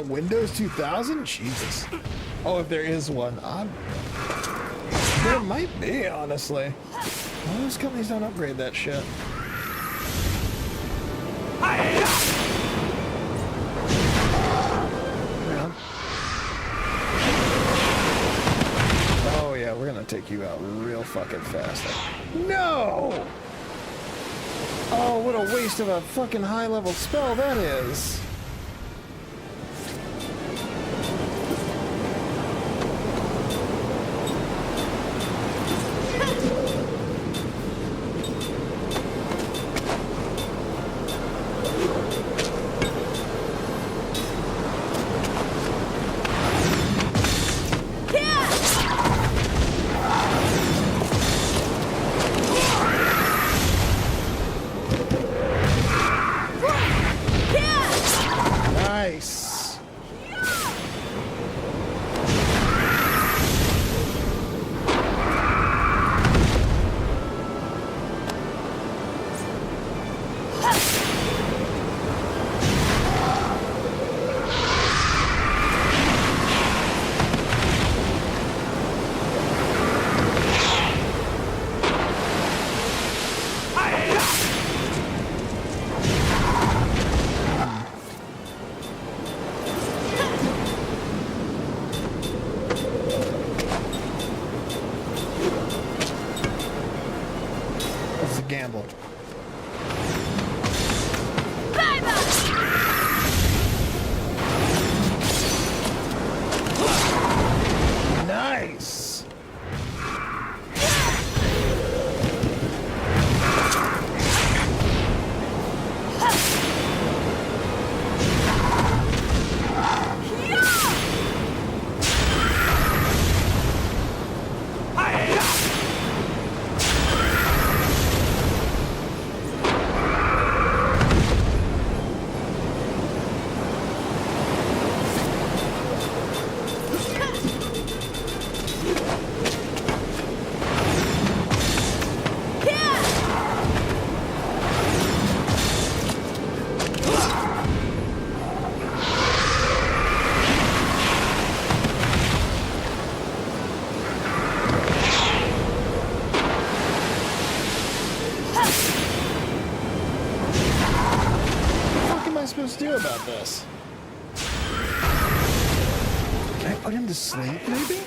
Windows 2000? Jesus. Oh, if there is one. There might be, honestly. Well, those companies don't upgrade that shit. Yeah. Oh yeah, we're gonna take you out real fucking fast. No! Oh, what a waste of a fucking high-level spell that is. Gamble. do about this? Can I put him to sleep, maybe?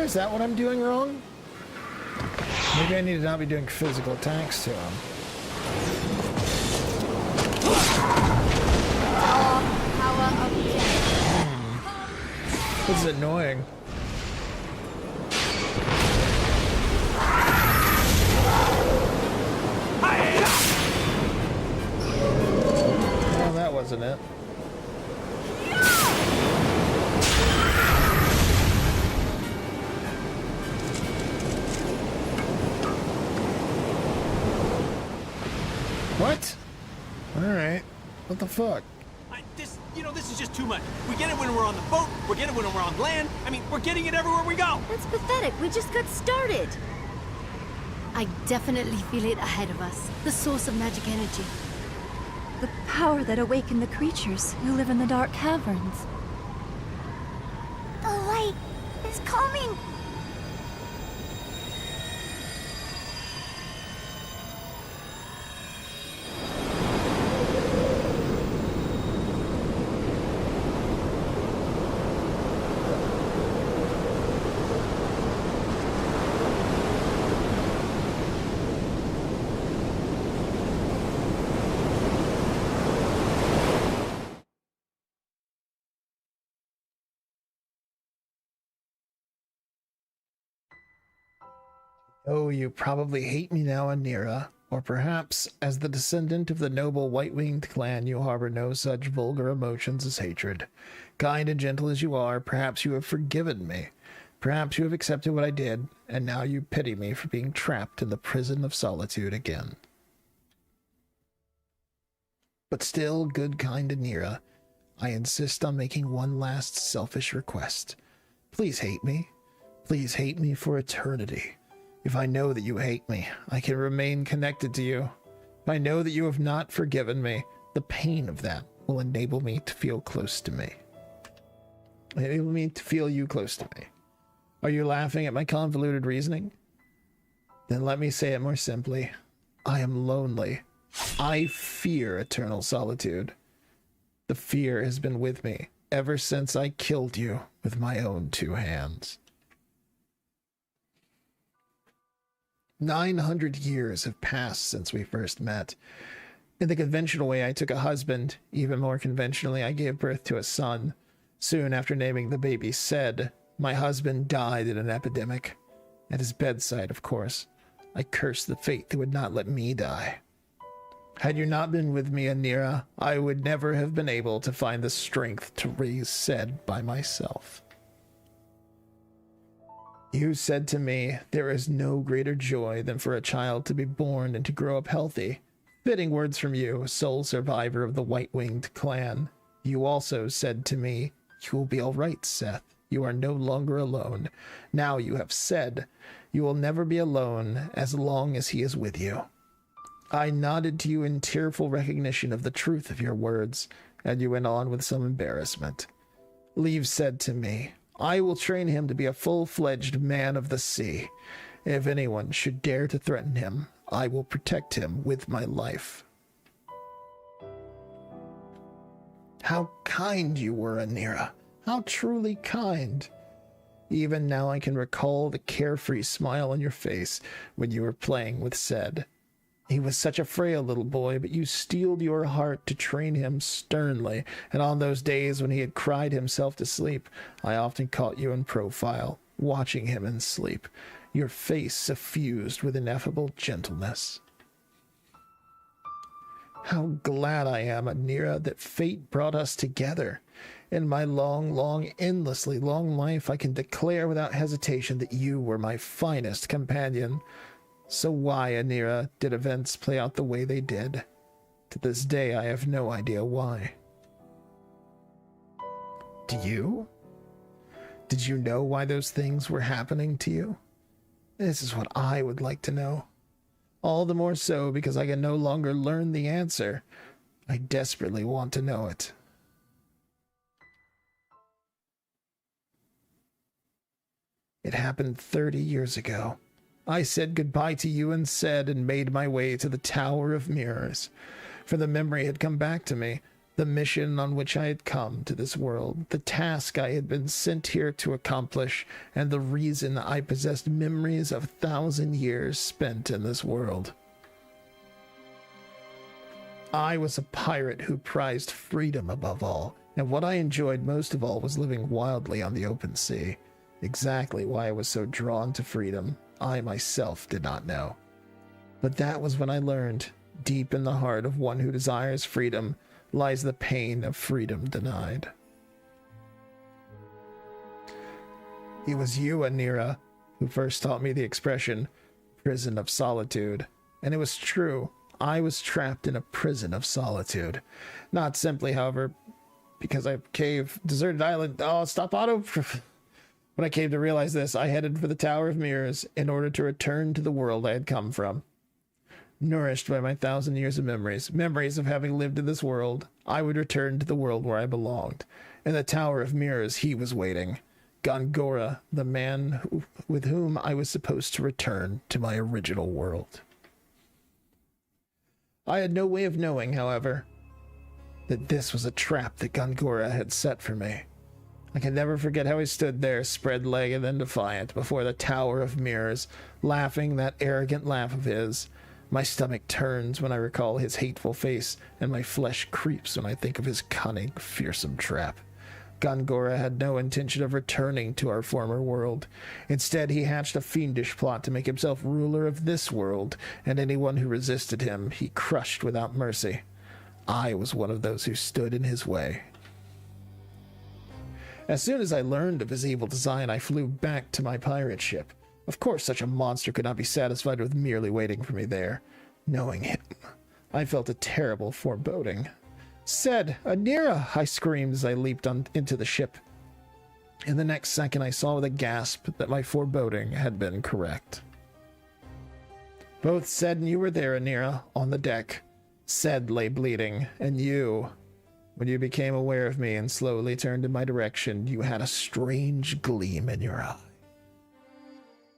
Is that what I'm doing wrong? Maybe I need to not be doing physical attacks to him. This is annoying. Well, that wasn't it. What? Alright. What the fuck? This is just too much. We get it when we're on the boat, we get it when we're on land. I mean, we're getting it everywhere we go. That's pathetic. We just got started. I definitely feel it ahead of us. The source of magic energy. The power that awakened the creatures who live in the dark caverns. The light is coming. Oh, you probably hate me now, Anira. Or perhaps, as the descendant of the noble white-winged clan, you harbor no such vulgar emotions as hatred. Kind and gentle as you are, perhaps you have forgiven me. Perhaps you have accepted what I did, and now you pity me for being trapped in the prison of solitude again. But still, good, kind Anira, I insist on making one last selfish request. Please hate me. Please hate me for eternity. If I know that you hate me, I can remain connected to you. If I know that you have not forgiven me, the pain of that will enable me to feel close to me. Enable me to feel you close to me. Are you laughing at my convoluted reasoning? Then let me say it more simply. I am lonely. I fear eternal solitude. The fear has been with me ever since I killed you with my own 2 hands. 900 years have passed since we first met. In the conventional way, I took a husband. Even more conventionally, I gave birth to a son. Soon after naming the baby Sed, my husband died in an epidemic. At his bedside, of course. I cursed the fate that would not let me die. Had you not been with me, Anira, I would never have been able to find the strength to raise Sed by myself. You said to me, there is no greater joy than for a child to be born and to grow up healthy. Fitting words from you, sole survivor of the White-Winged clan. You also said to me, you will be all right, Seth. You are no longer alone. Now you have said, you will never be alone as long as he is with you. I nodded to you in tearful recognition of the truth of your words, and you went on with some embarrassment. Leave said to me, I will train him to be a full-fledged man of the sea. If anyone should dare to threaten him, I will protect him with my life. How kind you were, Anira. How truly kind. Even now I can recall the carefree smile on your face when you were playing with Sed. He was such a frail little boy, but you steeled your heart to train him sternly, and on those days when he had cried himself to sleep, I often caught you in profile, watching him in sleep, your face suffused with ineffable gentleness. How glad I am, Anira, that fate brought us together. In my long, endlessly long life, I can declare without hesitation that you were my finest companion. So why, Anira, did events play out the way they did? To this day, I have no idea why. Do you? Did you know why those things were happening to you? This is what I would like to know. All the more so because I can no longer learn the answer. I desperately want to know it. It happened 30 years ago. I said goodbye to you and Sed and made my way to the Tower of Mirrors. For the memory had come back to me, the mission on which I had come to this world, the task I had been sent here to accomplish, and the reason I possessed memories of 1,000 years spent in this world. I was a pirate who prized freedom above all, and what I enjoyed most of all was living wildly on the open sea. Exactly why I was so drawn to freedom, I myself did not know. But that was when I learned, deep in the heart of one who desires freedom, lies the pain of freedom denied. It was you, Anira, who first taught me the expression, prison of solitude. And it was true, I was trapped in a prison of solitude. Not simply, however, because I cave, deserted island, stop auto. When I came to realize this, I headed for the Tower of Mirrors in order to return to the world I had come from. Nourished by my 1,000 years of memories of having lived in this world, I would return to the world where I belonged. In the Tower of Mirrors, he was waiting. Gongora, the man with whom I was supposed to return to my original world. I had no way of knowing, however, that this was a trap that Gongora had set for me. I can never forget how he stood there, spread-legged and defiant, before the Tower of Mirrors, laughing that arrogant laugh of his. My stomach turns when I recall his hateful face, and my flesh creeps when I think of his cunning, fearsome trap. Gongora had no intention of returning to our former world. Instead, he hatched a fiendish plot to make himself ruler of this world, and anyone who resisted him he crushed without mercy. I was one of those who stood in his way. As soon as I learned of his evil design, I flew back to my pirate ship. Of course, such a monster could not be satisfied with merely waiting for me there. Knowing him, I felt a terrible foreboding. Sed, Anira! I screamed as I leaped into the ship. In the next second, I saw with a gasp that my foreboding had been correct. Both Sed and you were there, Anira, on the deck. Sed lay bleeding, and you... When you became aware of me and slowly turned in my direction, you had a strange gleam in your eye.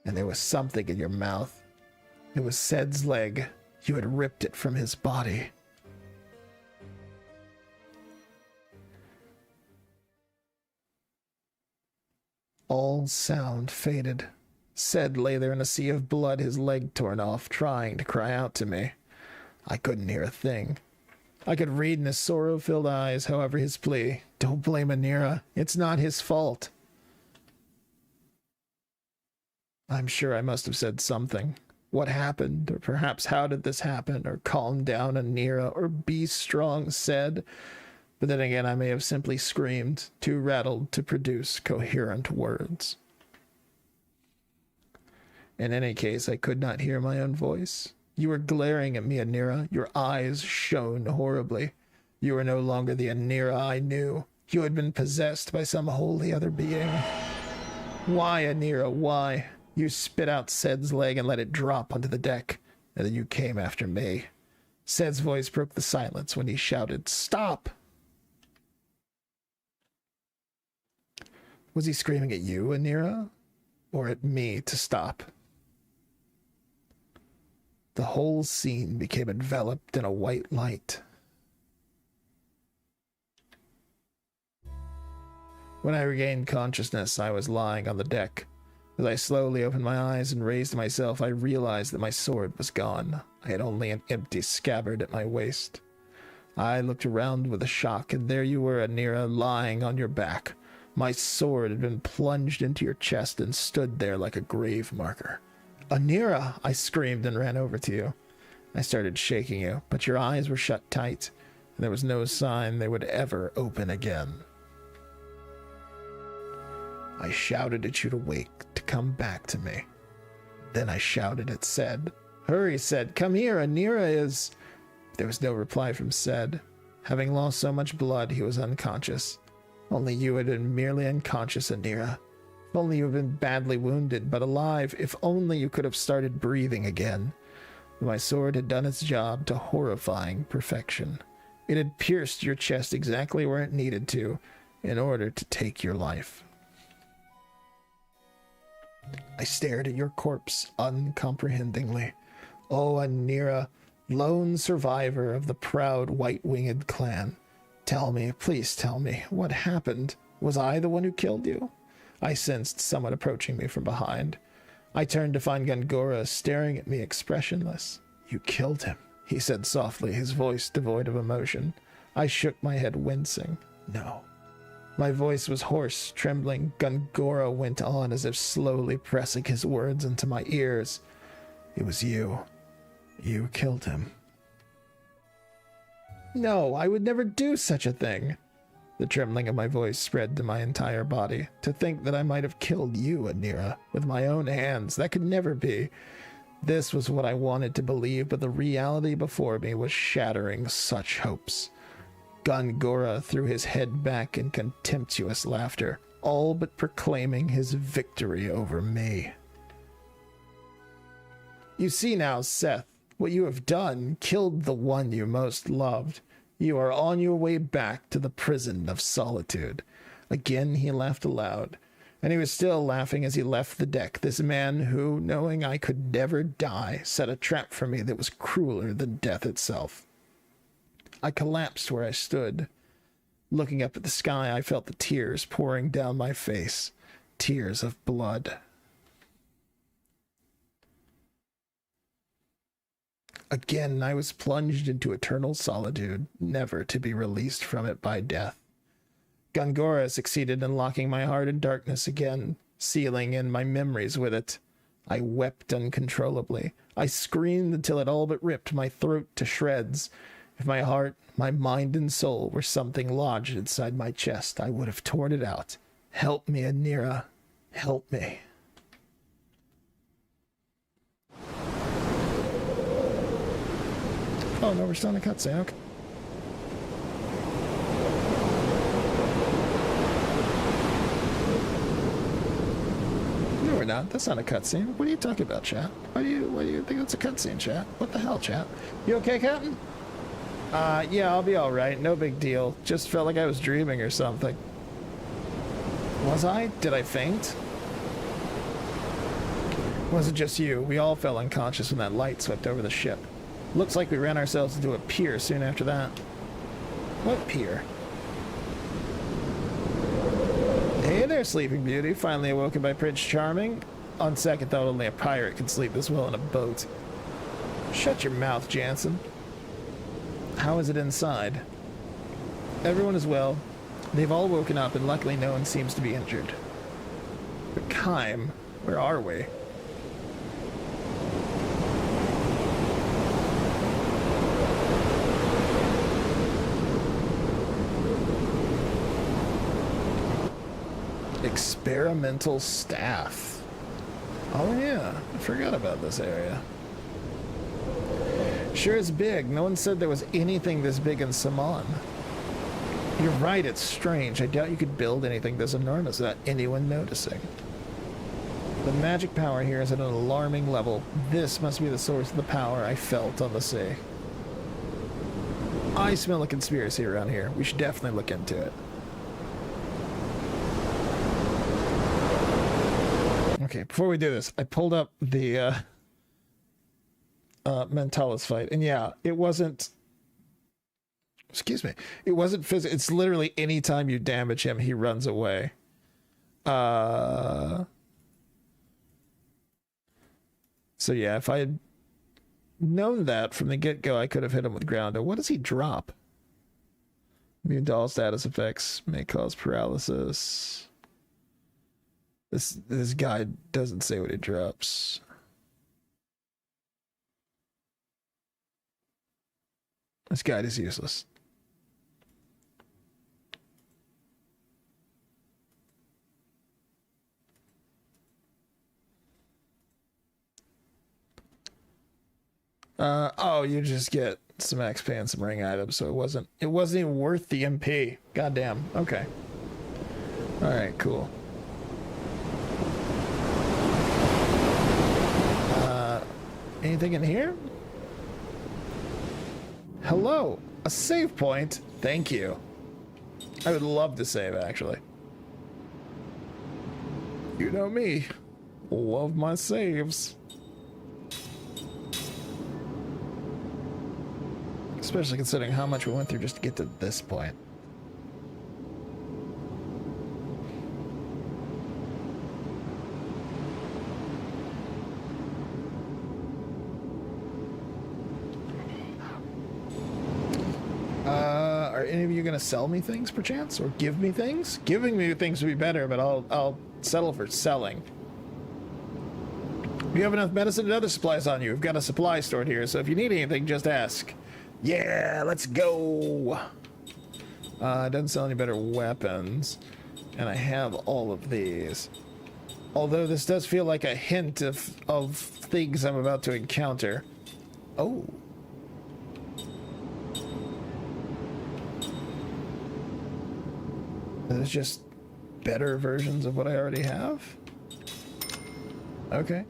And there was something in your mouth. It was Sed's leg. You had ripped it from his body. All sound faded. Sed lay there in a sea of blood, his leg torn off, trying to cry out to me. I couldn't hear a thing. I could read in his sorrow-filled eyes, however, his plea. Don't blame Anira. It's not his fault. I'm sure I must have said something. What happened, or perhaps how did this happen, or calm down, Anira, or be strong, said. But then again, I may have simply screamed, too rattled to produce coherent words. In any case, I could not hear my own voice. You were glaring at me, Anira. Your eyes shone horribly. You were no longer the Anira I knew. You had been possessed by some wholly other being. Why, Anira, why? You spit out Sed's leg and let it drop onto the deck, and then you came after me. Sed's voice broke the silence when he shouted, "Stop!" Was he screaming at you, Anira, or at me to stop? The whole scene became enveloped in a white light. When I regained consciousness, I was lying on the deck. As I slowly opened my eyes and raised myself, I realized that my sword was gone. I had only an empty scabbard at my waist. I looked around with a shock, and there you were, Anira, lying on your back. My sword had been plunged into your chest and stood there like a grave marker. Anira! I screamed and ran over to you. I started shaking you, but your eyes were shut tight, and there was no sign they would ever open again. I shouted at you to wake, to come back to me. Then I shouted at Sed. Hurry, Sed, come here, Anira is... There was no reply from Sed. Having lost so much blood, he was unconscious. Only you had been merely unconscious, Anira. If only you had been badly wounded, but alive. If only you could have started breathing again. My sword had done its job to horrifying perfection. It had pierced your chest exactly where it needed to, in order to take your life. I stared at your corpse uncomprehendingly. Oh, Anira, lone survivor of the proud white-winged clan. Tell me, please tell me, what happened? Was I the one who killed you? I sensed someone approaching me from behind. I turned to find Gungora staring at me expressionless. You killed him, he said softly, his voice devoid of emotion. I shook my head, wincing. No. My voice was hoarse, trembling. Gungora went on as if slowly pressing his words into my ears. It was you. You killed him. No, I would never do such a thing. The trembling of my voice spread to my entire body. To think that I might have killed you, Anira, with my own hands, that could never be. This was what I wanted to believe, but the reality before me was shattering such hopes. Gungora threw his head back in contemptuous laughter, all but proclaiming his victory over me. You see now, Seth, what you have done, killed the one you most loved. You are on your way back to the prison of solitude. Again he laughed aloud, and he was still laughing as he left the deck, this man who, knowing I could never die, set a trap for me that was crueler than death itself. I collapsed where I stood. Looking up at the sky, I felt the tears pouring down my face, tears of blood. Again, I was plunged into eternal solitude, never to be released from it by death. Gungora succeeded in locking my heart in darkness again, sealing in my memories with it. I wept uncontrollably. I screamed until it all but ripped my throat to shreds. If my heart, my mind, and soul were something lodged inside my chest, I would have torn it out. Help me, Anira. Help me. Oh, no, we're still in a cutscene. Okay. No, we're not. That's not a cutscene. What are you talking about, chat? Why do you think that's a cutscene, chat? What the hell, chat? You okay, Captain? Yeah, I'll be alright. No big deal. Just felt like I was dreaming or something. Was I? Did I faint? Was it just you? We all fell unconscious when that light swept over the ship. Looks like we ran ourselves into a pier soon after that. What pier? Hey there, Sleeping Beauty. Finally awoken by Prince Charming. On second thought, only a pirate could sleep this well in a boat. Shut your mouth, Jansen. How is it inside? Everyone is well. They've all woken up, and luckily no one seems to be injured. But Kime, where are we? Experimental staff. Oh yeah, I forgot about this area. Sure is big. No one said there was anything this big in Saman. You're right, it's strange. I doubt you could build anything this enormous without anyone noticing. The magic power here is at an alarming level. This must be the source of the power I felt on the sea. I smell a conspiracy around here. We should definitely look into it. Okay, before we do this, I pulled up the Mentalis fight, and yeah, it wasn't... Excuse me. It wasn't physical. It's literally any time you damage him, he runs away. So yeah, if I had known that from the get-go, I could have hit him with Groundo. What does he drop? Immune to all status effects may cause paralysis. This guy doesn't say what he drops. This guide is useless. Oh, you just get some XP and some ring items, so it wasn't even worth the MP. Goddamn. Okay. Alright, cool. Anything in here? Hello, a save point. Thank you. I would love to save, actually. You know me. Love my saves. Especially considering how much we went through just to get to this point. Are any of you going to sell me things, perchance? Or give me things? Giving me things would be better, but I'll settle for selling. You have enough medicine and other supplies on you. We've got a supply stored here, so if you need anything, just ask. Yeah, let's go. It doesn't sell any better weapons. And I have all of these. Although this does feel like a hint of things I'm about to encounter. Oh. There's just better versions of what I already have? Okay.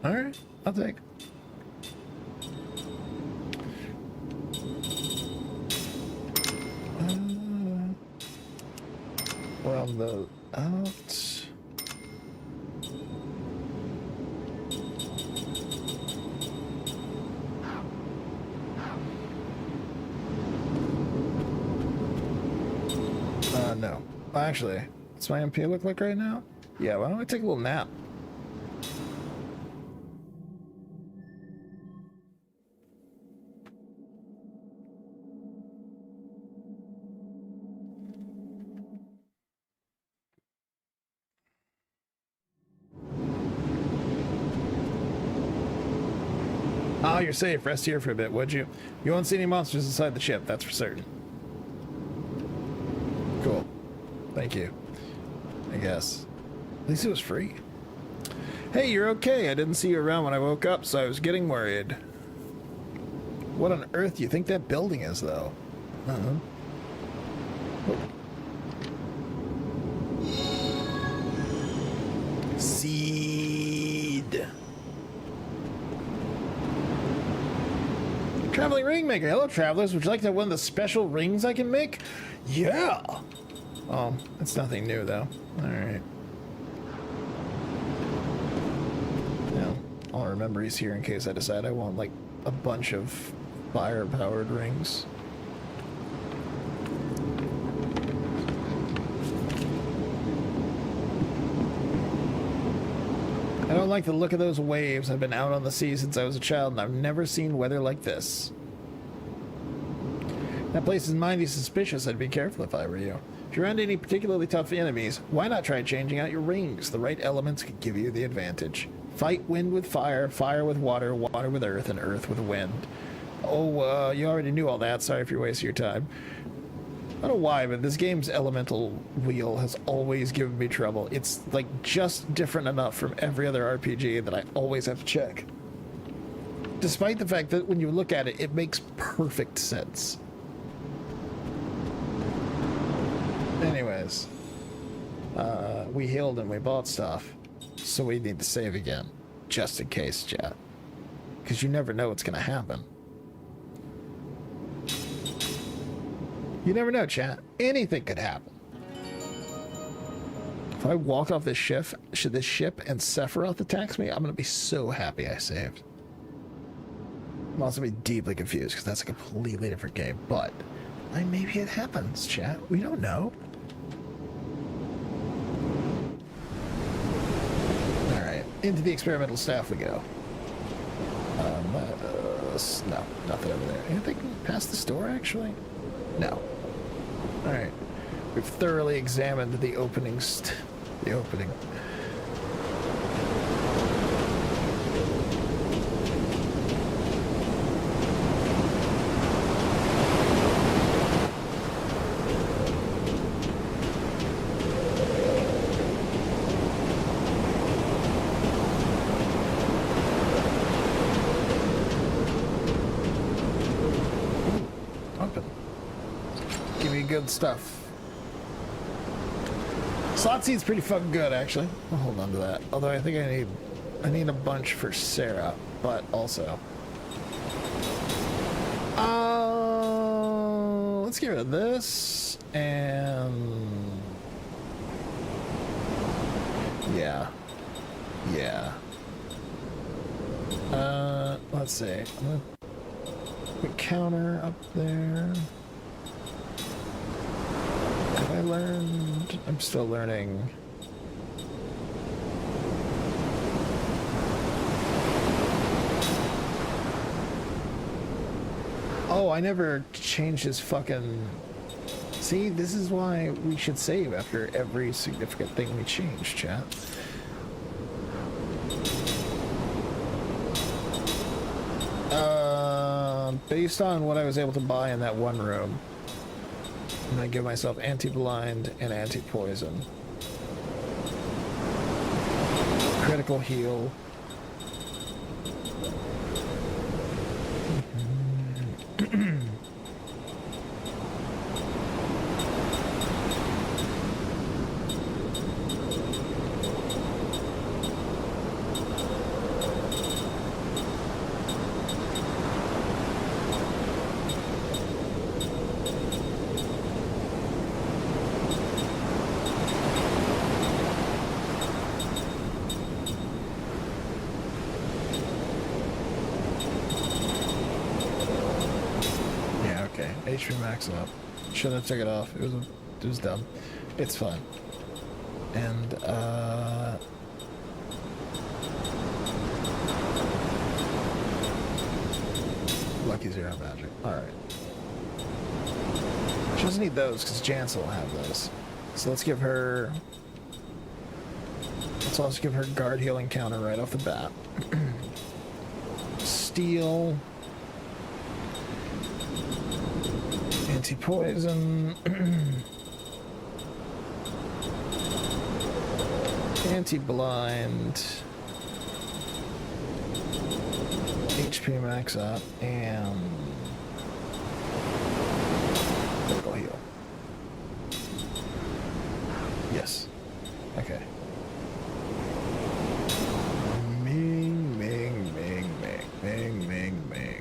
Alright, I'll take. Well, the out. No. Actually, what's my MP look like right now? Yeah, why don't I take a little nap? Oh, you're safe. Rest here for a bit, would you? You won't see any monsters inside the ship, that's for certain. Cool. Thank you. I guess. At least it was free. Hey, you're okay. I didn't see you around when I woke up, so I was getting worried. What on earth do you think that building is, though? Uh-huh. Oh. Seed. Traveling ring maker. Hello, travelers. Would you like to have one of the special rings I can make? Yeah. Oh, that's nothing new, though. All right. Now, I'll remember he's here in case I decide I want, like, a bunch of fire-powered rings. I don't like the look of those waves. I've been out on the sea since I was a child, and I've never seen weather like this. That place is mighty suspicious. I'd be careful if I were you. If you're around any particularly tough enemies, why not try changing out your rings? The right elements could give you the advantage. Fight wind with fire, fire with water, water with earth, and earth with wind. Oh, you already knew all that. Sorry if you're wasting your time. I don't know why, but this game's elemental wheel has always given me trouble. It's like just different enough from every other RPG that I always have to check. Despite the fact that when you look at it, it makes perfect sense. Anyways, we healed and we bought stuff, so we need to save again, just in case, chat. Because you never know what's going to happen. You never know, chat. Anything could happen. If I walk off this ship, and Sephiroth attacks me, I'm going to be so happy I saved. I'm also be deeply confused because that's a completely different game, but maybe it happens, chat. We don't know. Alright, into the experimental staff we go. No, nothing over there. Anything past this door, actually? No. Alright. We've thoroughly examined the opening. Good stuff. Slot seed's pretty fucking good, actually. I'll hold on to that. Although I think I need a bunch for Sarah, but also. Let's get rid of this and yeah. Let's see. I'm gonna put counter up there. I learned. I'm still learning. Oh, I never changed his fucking... See, this is why we should save after every significant thing we change, chat. Based on what I was able to buy in that one room, I'm gonna give myself anti-blind and anti-poison. Critical heal. HP max up. Shouldn't have took it off. It was dumb. It's fine. And lucky zero magic. Alright. She doesn't need those because Jansen will have those. So let's give her... Let's also give her guard healing counter right off the bat. Steel... Anti-poison, anti-blind, HP max up, and critical heal. Yes. Okay. Ming, ming, ming, ming, ming, ming, ming.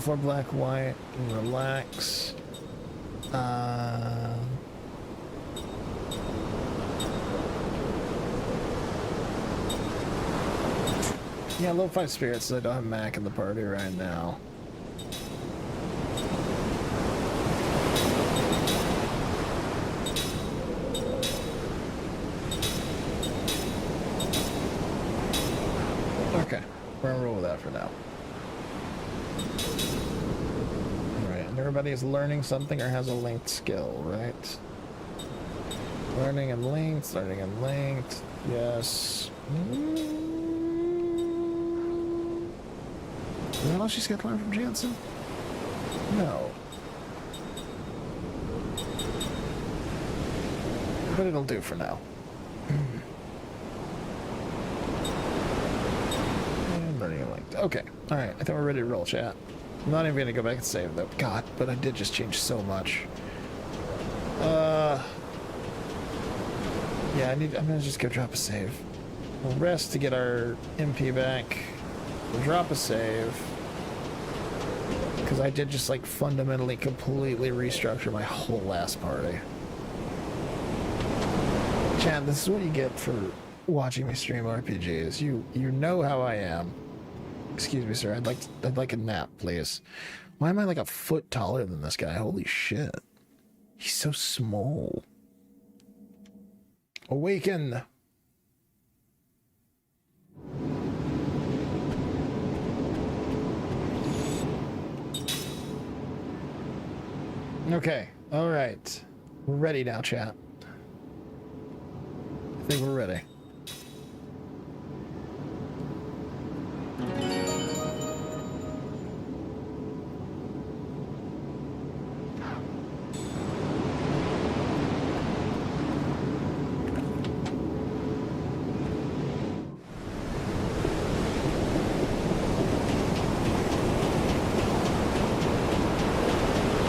before black, white, and relax. Yeah, low 5 spirits. I don't have Mac in the party right now. Okay, we're gonna roll with that for now. Alright, and everybody is learning something or has a linked skill, right? Learning and linked, learning and linked. Yes. What else she's got to learn from Jansen? No. But it'll do for now. And learning and linked. Okay. Alright, I think we're ready to roll, chat. I'm not even going to go back and save though. God, but I did just change so much. Yeah, I'm going to just go drop a save. We'll rest to get our MP back. We'll drop a save. Because I did just like fundamentally completely restructure my whole last party. Chad, this is what you get for watching me stream RPGs. You know how I am. Excuse me, sir. I'd like a nap, please. Why am I like a foot taller than this guy? Holy shit. He's so small. Awaken. Okay, alright. We're ready now, chat. I think we're ready.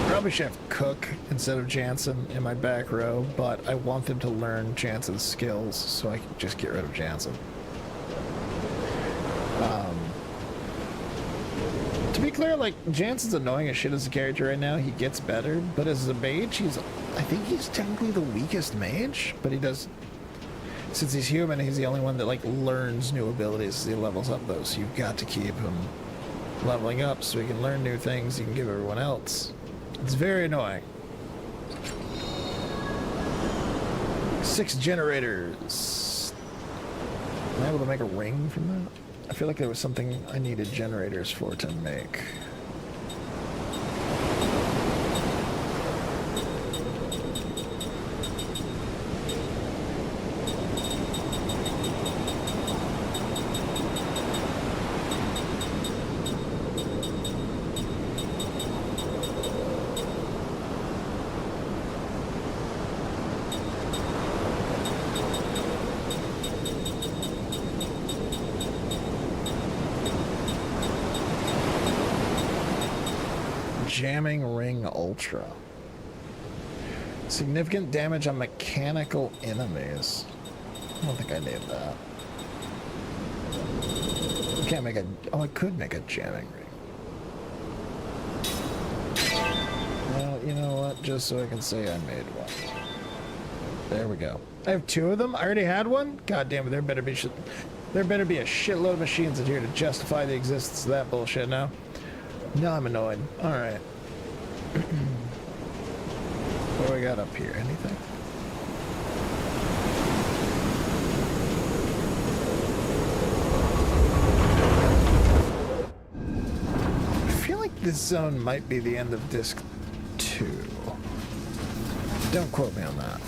Probably should have Cook instead of Jansen in my back row, but I want them to learn Jansen's skills so I can just get rid of Jansen. To be clear, like, Jansen's annoying as shit as a character right now. He gets better, but as a mage, I think he's technically the weakest mage, but he does, since he's human, he's the only one that, like, learns new abilities as he levels up those. So you've got to keep him leveling up so he can learn new things he can give everyone else. It's very annoying. 6 generators. Am I able to make a ring from that? I feel like there was something I needed generators for to make. Jamming Ring Ultra. Significant damage on mechanical enemies. I don't think I need that. I can't make a... Oh, I could make a jamming ring. Well, you know what? Just so I can say I made one. There we go. I have 2 of them? I already had one? God damn it, there better be a shitload of machines in here to justify the existence of that bullshit now. Now I'm annoyed. Alright. What do we got up here? Anything? I feel like this zone might be the end of disc 2. Don't quote me on that.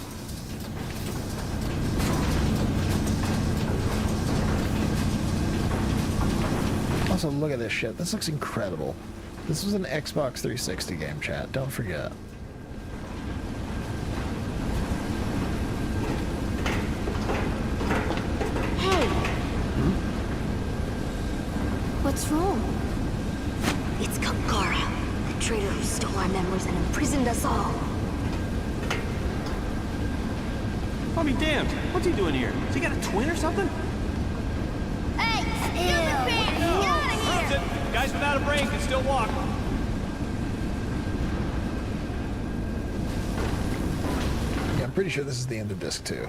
Also, look at this shit. This looks incredible. This was an Xbox 360 game, chat. Don't forget. Hey! What's wrong? It's Kakara, the traitor who stole our memories and imprisoned us all. I'll be damned. What's he doing here? Has he got a twin or something? Hey, stupid pants! Get out of here! Guys without a brain can still walk. pretty sure this is the end of disc 2.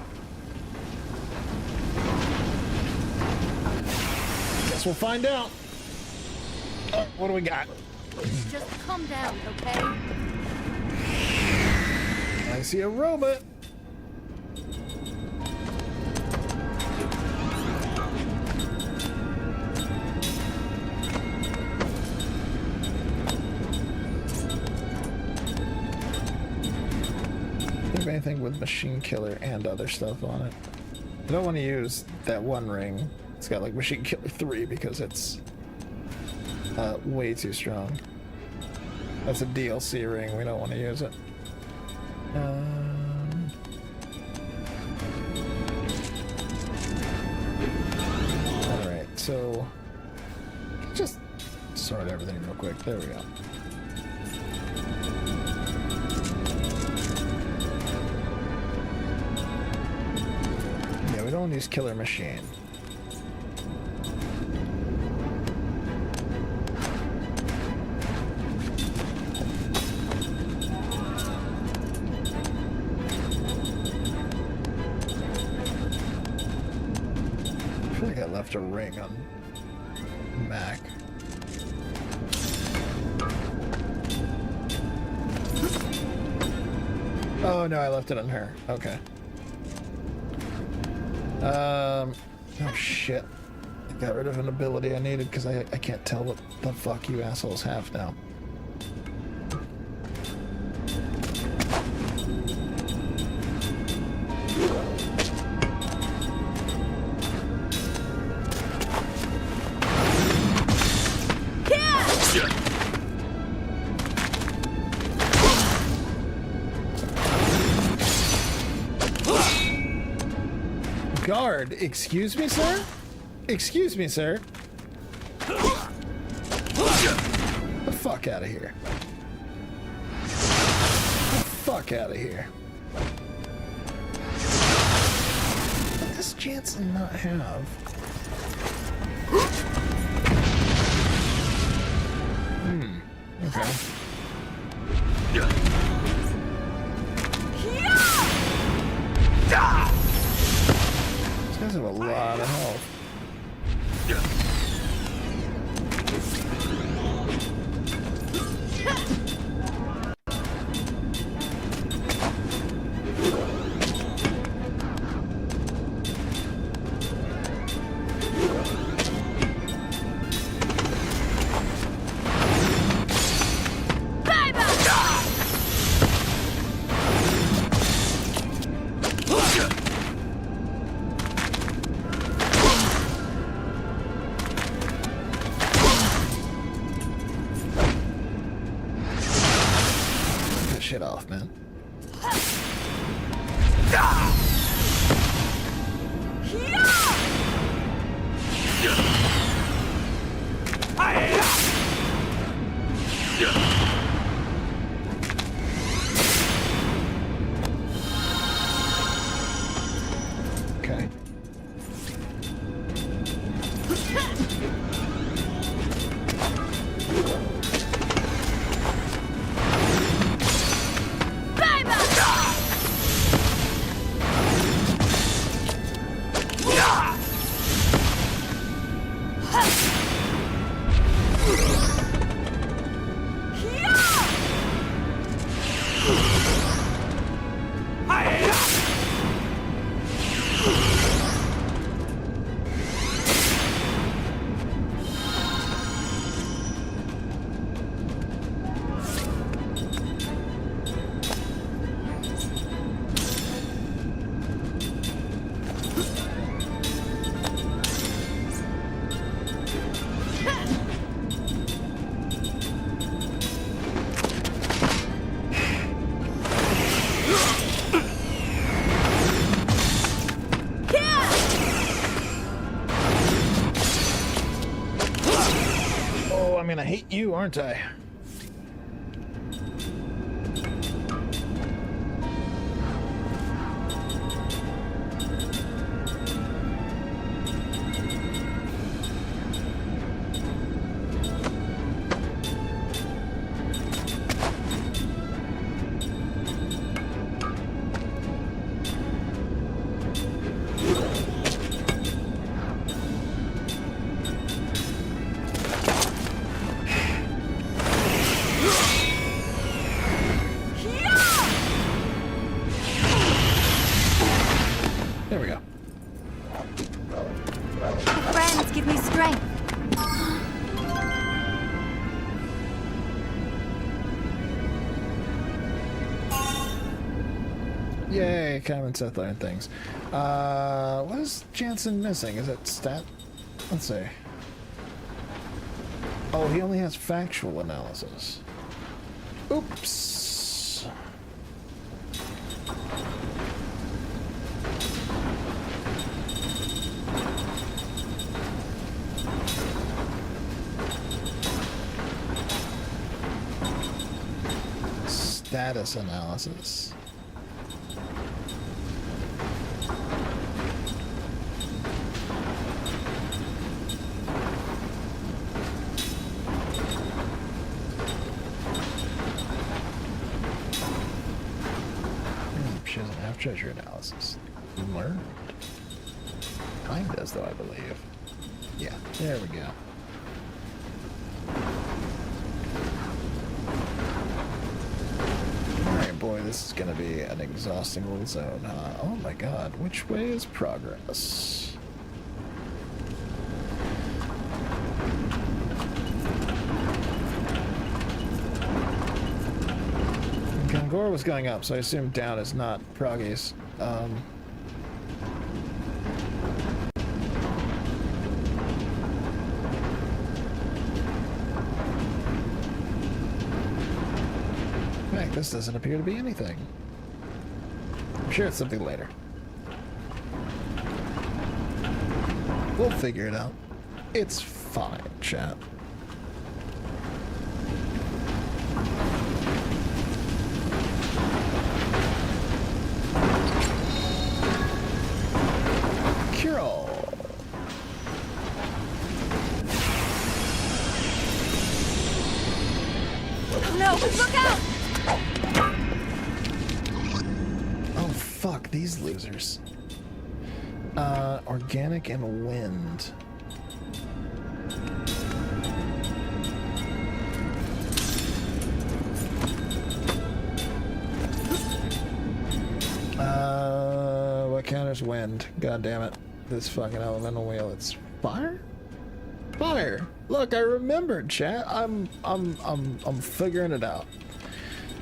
Guess we'll find out. Oh, what do we got? Just calm down, okay? I see a robot. Anything with machine killer and other stuff on it. I don't want to use that one ring. It's got like machine killer 3 because it's way too strong. That's a DLC ring. We don't want to use it. Alright, so just sort everything real quick. There we go. We don't use killer machine. I feel like I left a ring on Mac. Oh no, I left it on her. Okay. Oh shit. I got rid of an ability I needed because I can't tell what the fuck you assholes have now. Guard, excuse me, sir? Excuse me, sir. The fuck out of here. The fuck out of here. What does Jansen not have? Okay. These guys have a lot of health. Shit off, man. Okay. I'm gonna hate you, aren't I? There we go. Friends give me strength. Yay, Cameron Seth learned things. What is Jansen missing? Is it stat? Let's see. Oh, he only has factual analysis. Oops. Status analysis. She doesn't have treasure analysis. Learned. Mine does, though, I believe. Yeah, there we go. Alright, boy, this is gonna be an exhausting little zone, huh? Oh my god, which way is progress? Gangor was going up, so I assume down is not progress. Heck, this doesn't appear to be anything. I'm sure it's something later. We'll figure it out. It's fine, chat. Cure all. No, look out! Oh, fuck, these losers. Organic and wind. What counters wind? God damn it. This fucking elemental wheel, it's fire? Fire! Look, I remembered, chat. I'm figuring it out.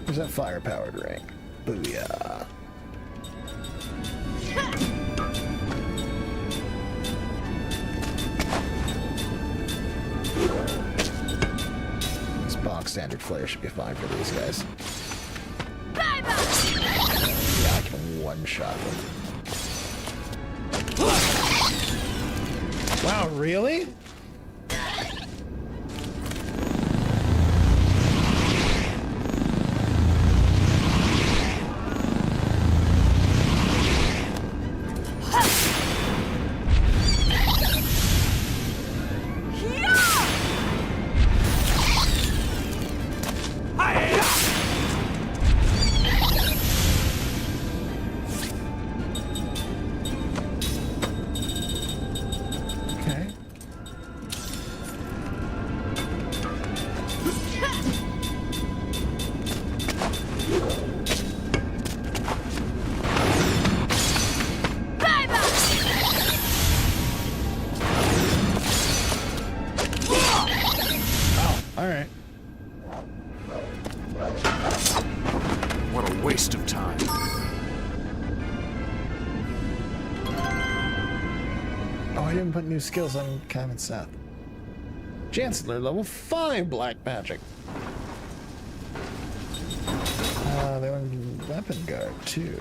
There's that fire-powered ring. Booyah. This box standard flare should be fine for these guys. Yeah, I can one-shot them. Wow, really? Alright. What a waste of time. Oh, I didn't put new skills on Cam and Seth. Chancellor level 5 black magic. They learned weapon guard too.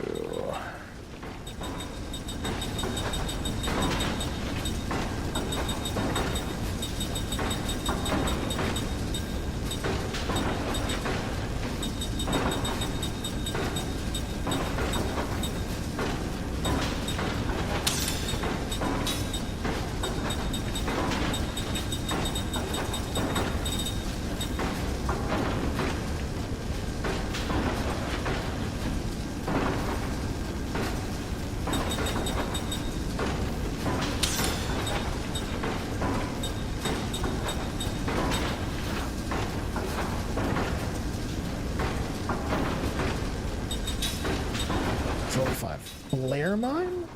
Level 5. Flare mine?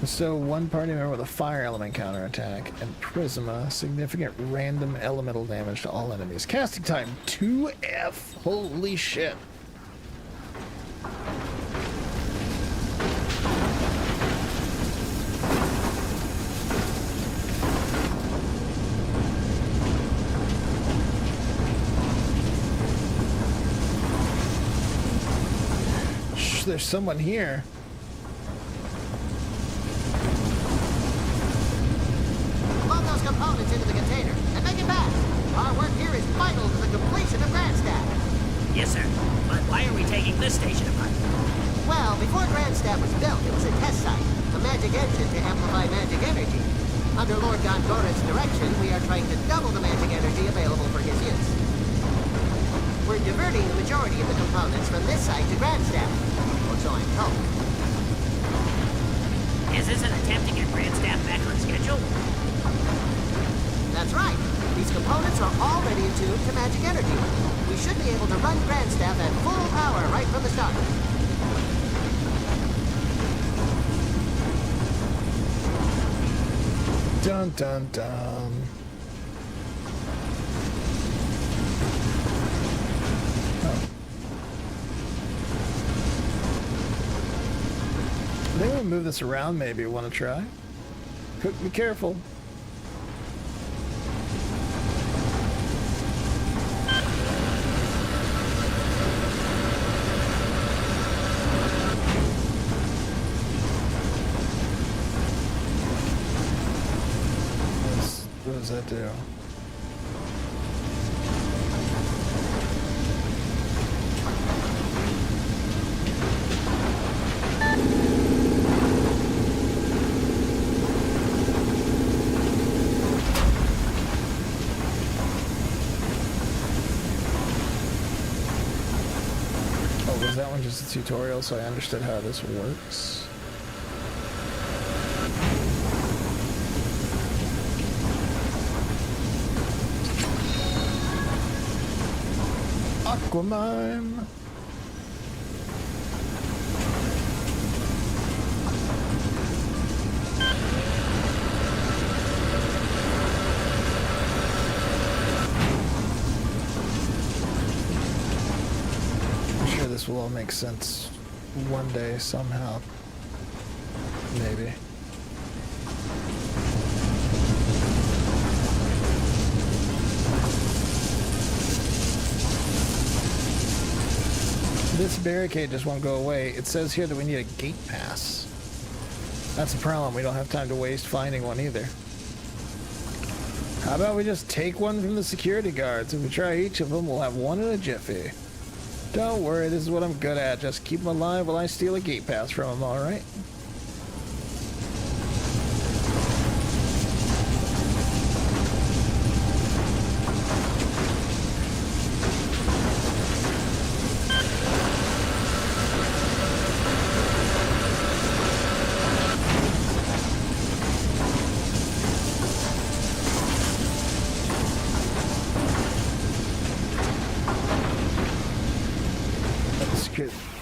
So one party member with a fire element counterattack, and Prisma, significant random elemental damage to all enemies. Casting time 2F. Holy shit. Shh, there's someone here. Components into the container and make it back. Our work here is vital to the completion of Grandstaff. Yes, sir. But why are we taking this station apart? Well, before Grandstaff was built, it was a test site, a magic engine to amplify magic energy. Under Lord Gondora's direction, we are trying to double the magic energy available for his use. We're diverting the majority of the components from this site to Grandstaff, or so I'm told. Is this an attempt to get Grandstaff back on schedule? That's right. These components are already attuned to magic energy. We should be able to run Grandstaff at full power right from the start. Dun dun dun. Oh. I think we'll move this around maybe. Want to try? Be careful. What does that do? Oh, was that one just a tutorial so I understood how this works? Aquamime. I'm sure this will all make sense one day somehow. Maybe. This barricade just won't go away. It says here that we need a gate pass. That's a problem. We don't have time to waste finding one either. How about we just take one from the security guards? If we try each of them, we'll have one in a jiffy. Don't worry, this is what I'm good at. Just keep them alive while I steal a gate pass from them, alright?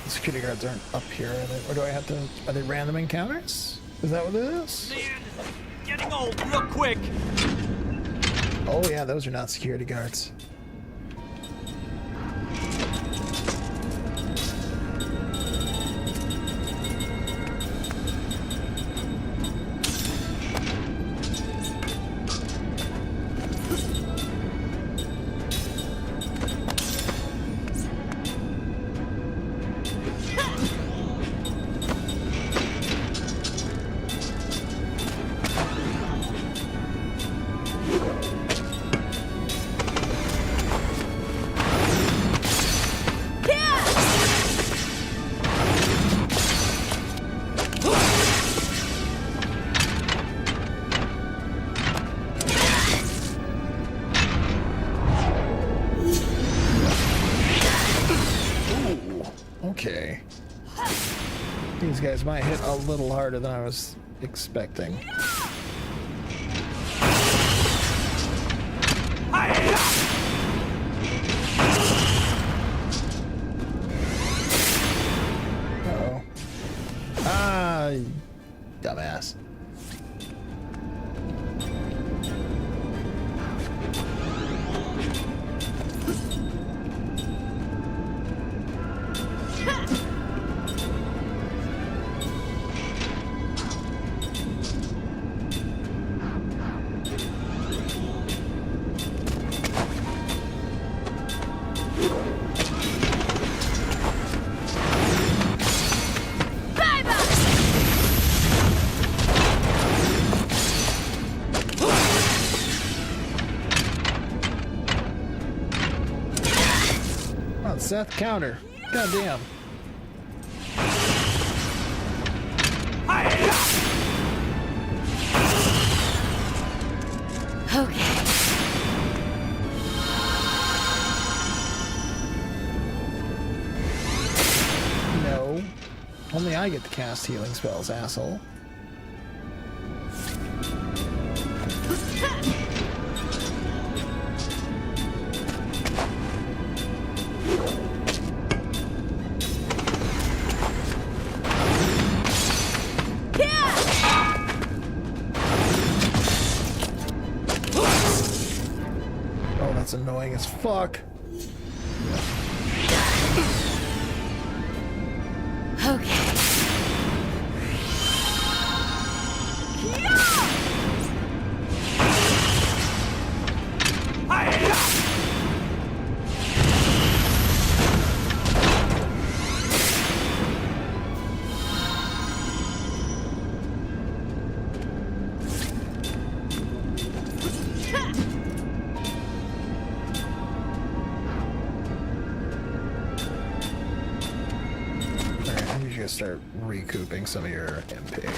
Security guards aren't up here, are they? Or do I have to... Are they random encounters? Is that what it is? Man, getting old real quick. Oh yeah, those are not security guards. Okay. These guys might hit a little harder than I was expecting. Uh-oh. Ah, Dumbass. Seth, counter. Goddamn. Okay. No. Only I get to cast healing spells, asshole. Annoying as fuck. Okay. Start recouping some of your MP.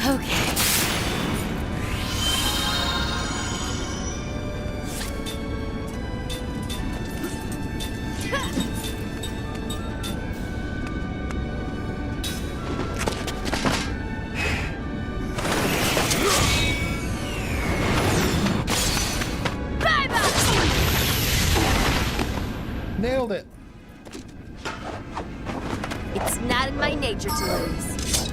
Okay. Nailed it. It's not in my nature to lose.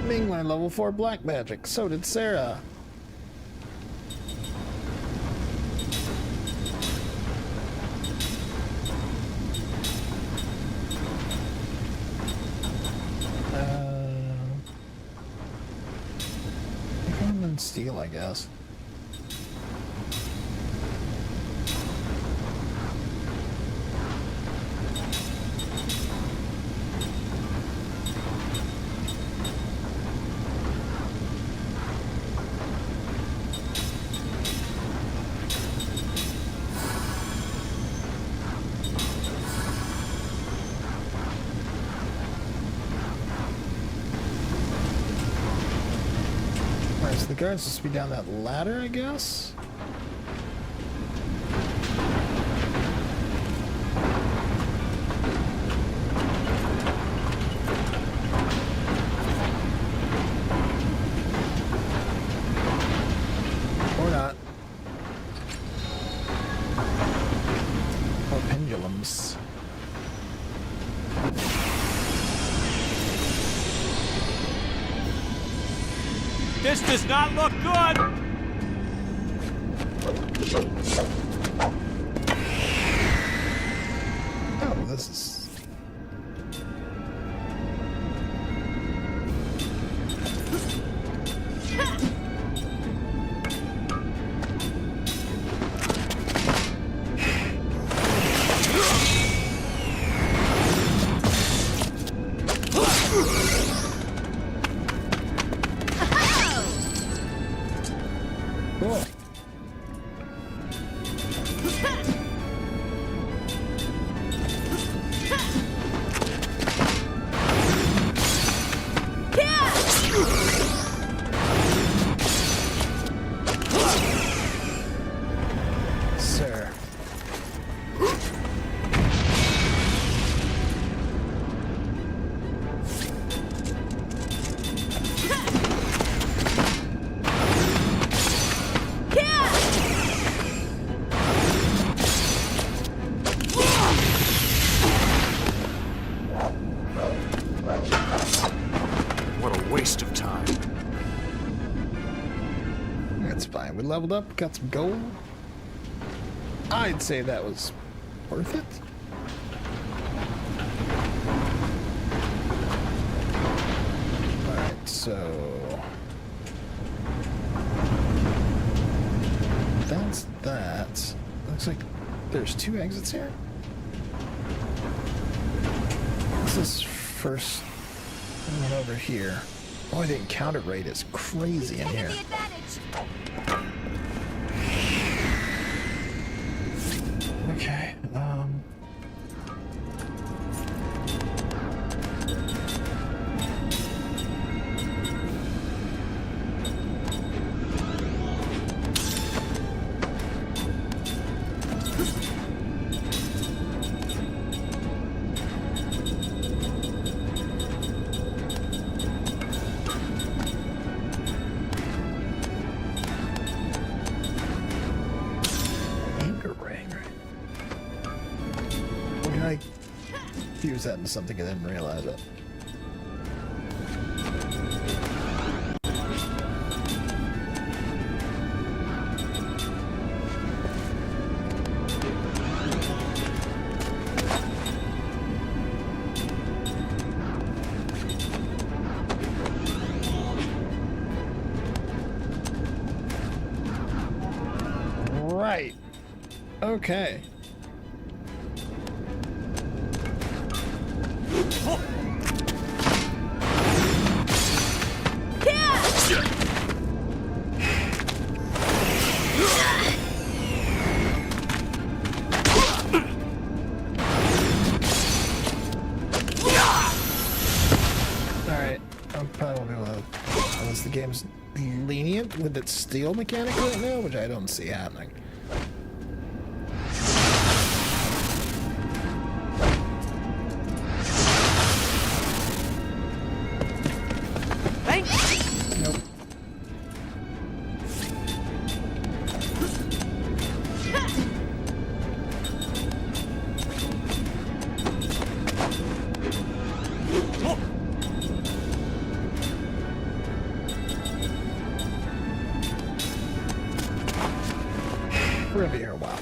Ming learned level 4 black magic. So did Sarah. Common steel, I guess. The guard's supposed to be down that ladder, I guess? Or not. Or pendulums. This does not look good! Oh, this is... Cool. waste of time. That's fine. We leveled up, got some gold. I'd say that was worth it. Alright, so that's that. Looks like there's 2 exits here. What's this first one over here? Boy, the encounter rate is crazy in here. Okay, fuse that into something and then realize it. Right. Okay. Unless the game's lenient with its steal mechanic right now, which I don't see happening. Nope. We're gonna be here a while.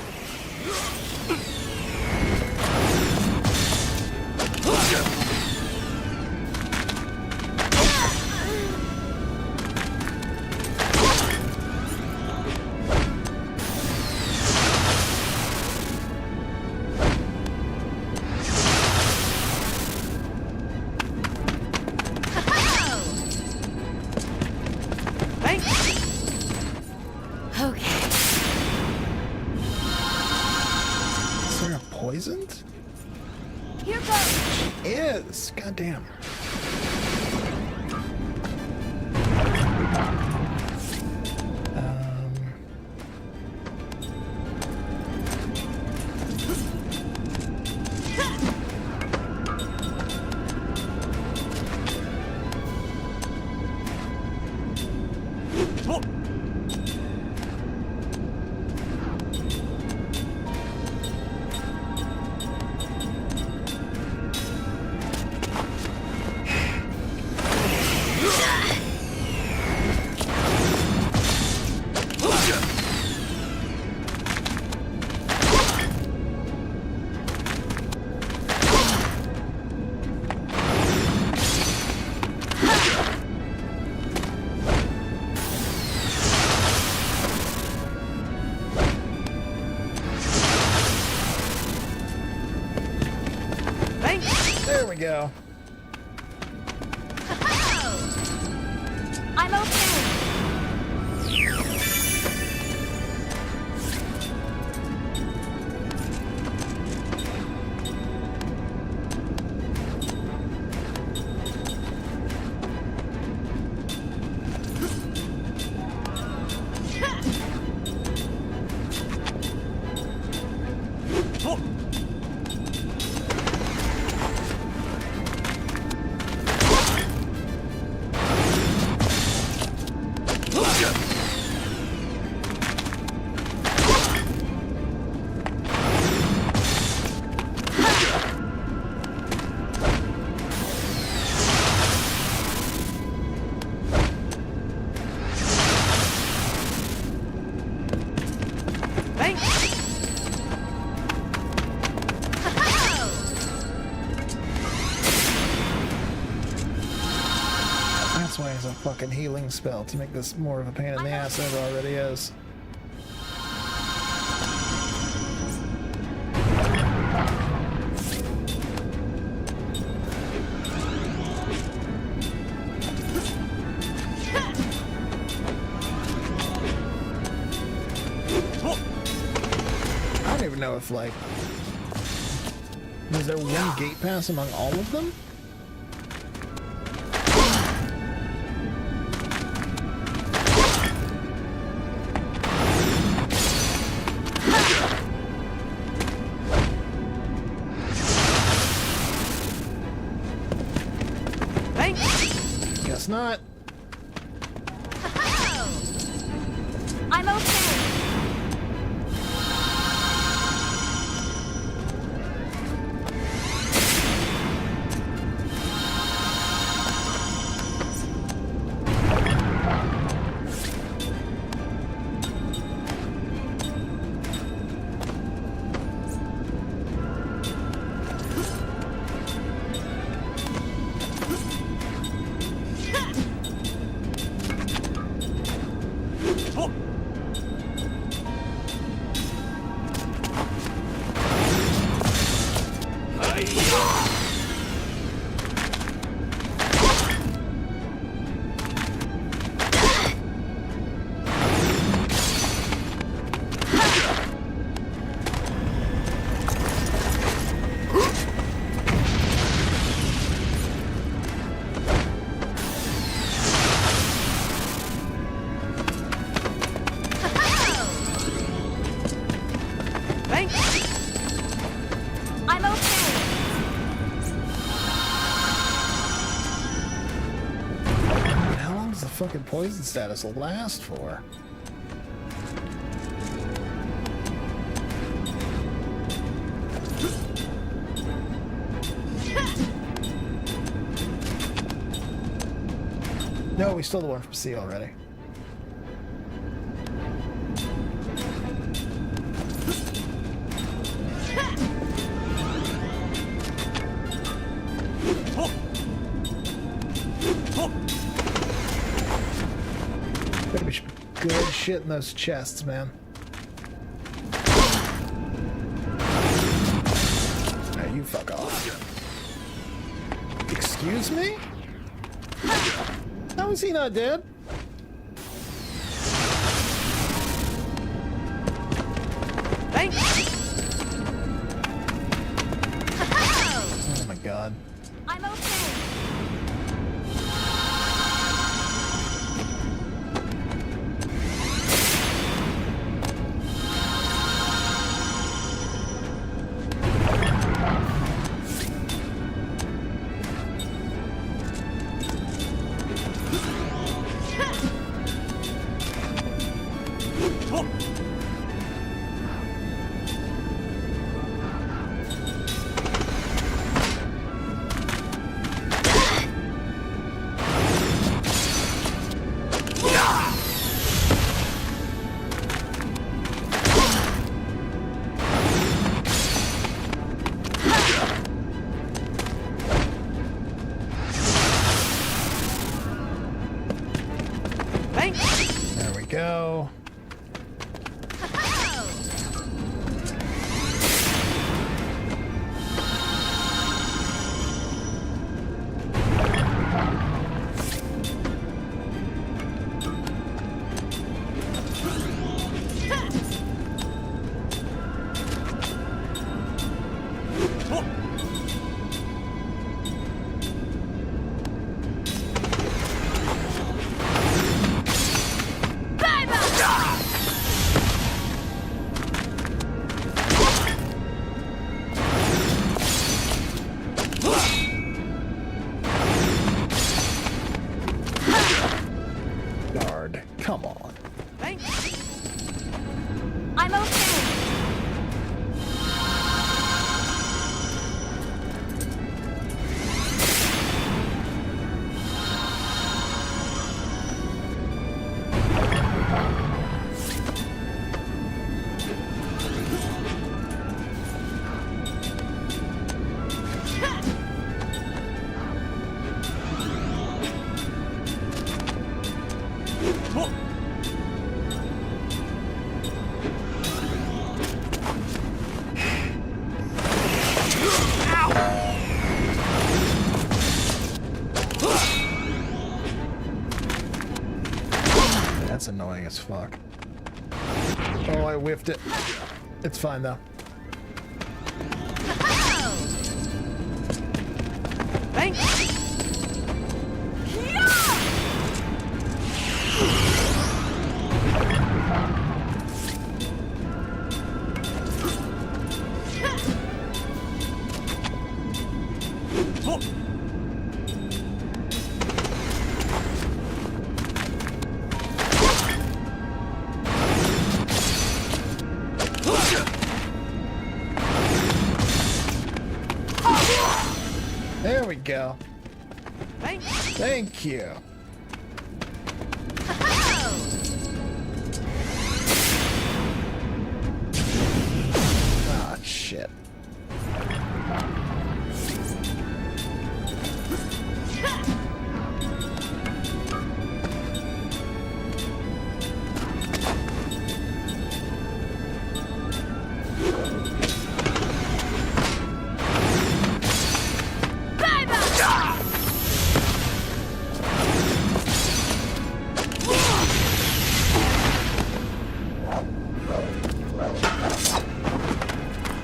Poisoned? Here goes. Is. Goddamn. why it's a fucking healing spell, to make this more of a pain in the ass than it already is. I don't even know if, like... Is there one gate pass among all of them? Guess not. I'm okay. I'm okay. How long does the fucking poison status last for? No, we stole the one from C already. Better be good shit in those chests, man. Now you fuck off. Excuse me? How is he not dead? Thanks. Oh my god. I'm okay. There we go. Bye-bye! That's annoying as fuck. Oh, I whiffed it. It's fine though. There we go. Thank you. Ah, shit.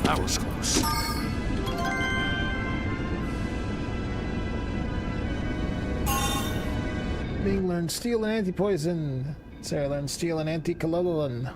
That was close. Being learned steel and anti-poison. Sarah learned steel and anti-colloidal.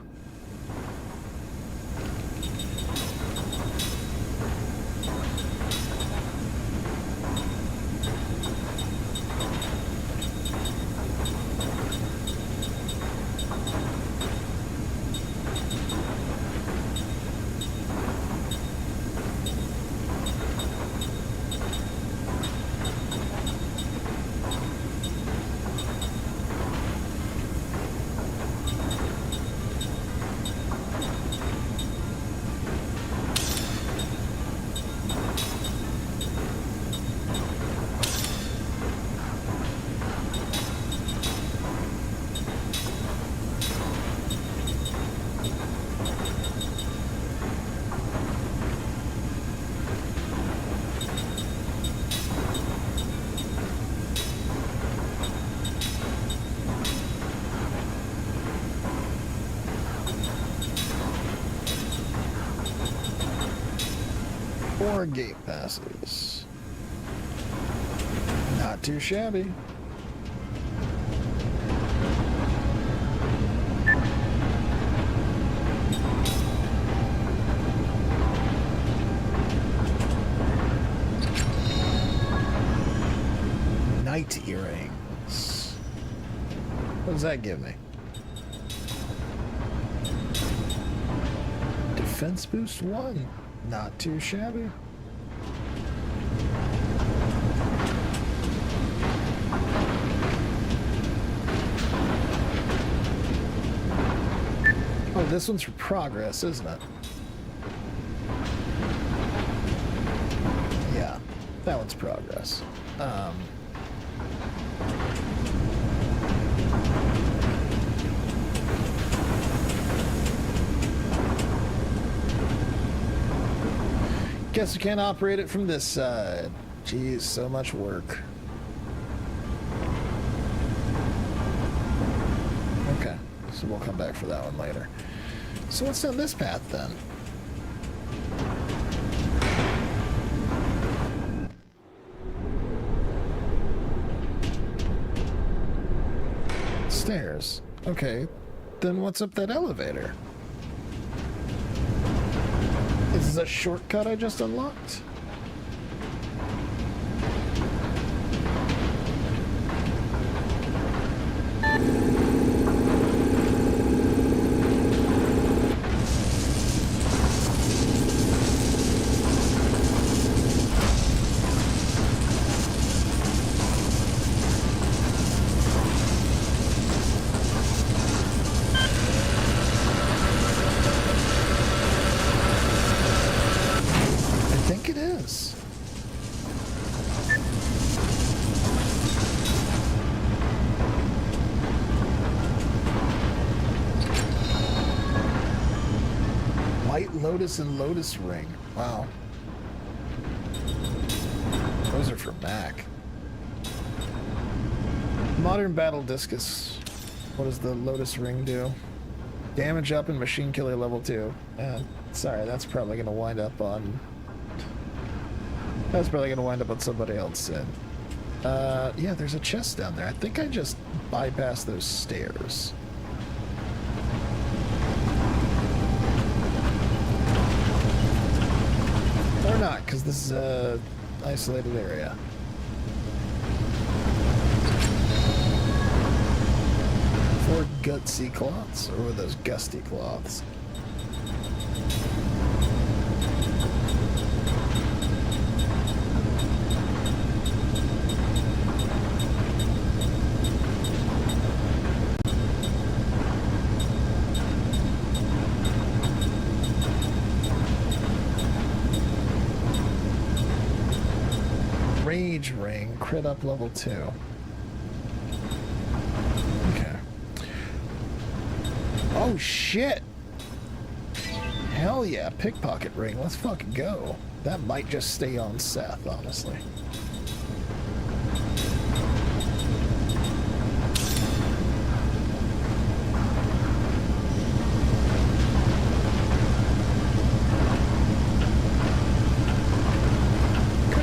Four gate passes. Not too shabby. Night earrings. What does that give me? Defense boost 1. Not too shabby. Oh, this one's for progress, isn't it? Yeah, that one's progress. Guess we can't operate it from this side. Jeez, so much work. Okay, so we'll come back for that one later. So what's down this path then? Stairs. Okay, then what's up that elevator? Is this a shortcut I just unlocked? I think it is. Lotus and Lotus Ring. Wow. Those are for Mac. Modern Battle Discus. What does the Lotus Ring do? Damage up in Machine Killer level 2. Sorry, that's probably gonna wind up on... That's probably gonna wind up on somebody else. Yeah, there's a chest down there. I think I just bypassed those stairs. Or not, because this is a isolated area. Four gutsy cloths, or were those gusty cloths? Rage Ring, crit up level 2. Okay. Oh shit! Hell yeah, Pickpocket Ring, let's fucking go. That might just stay on Seth, honestly.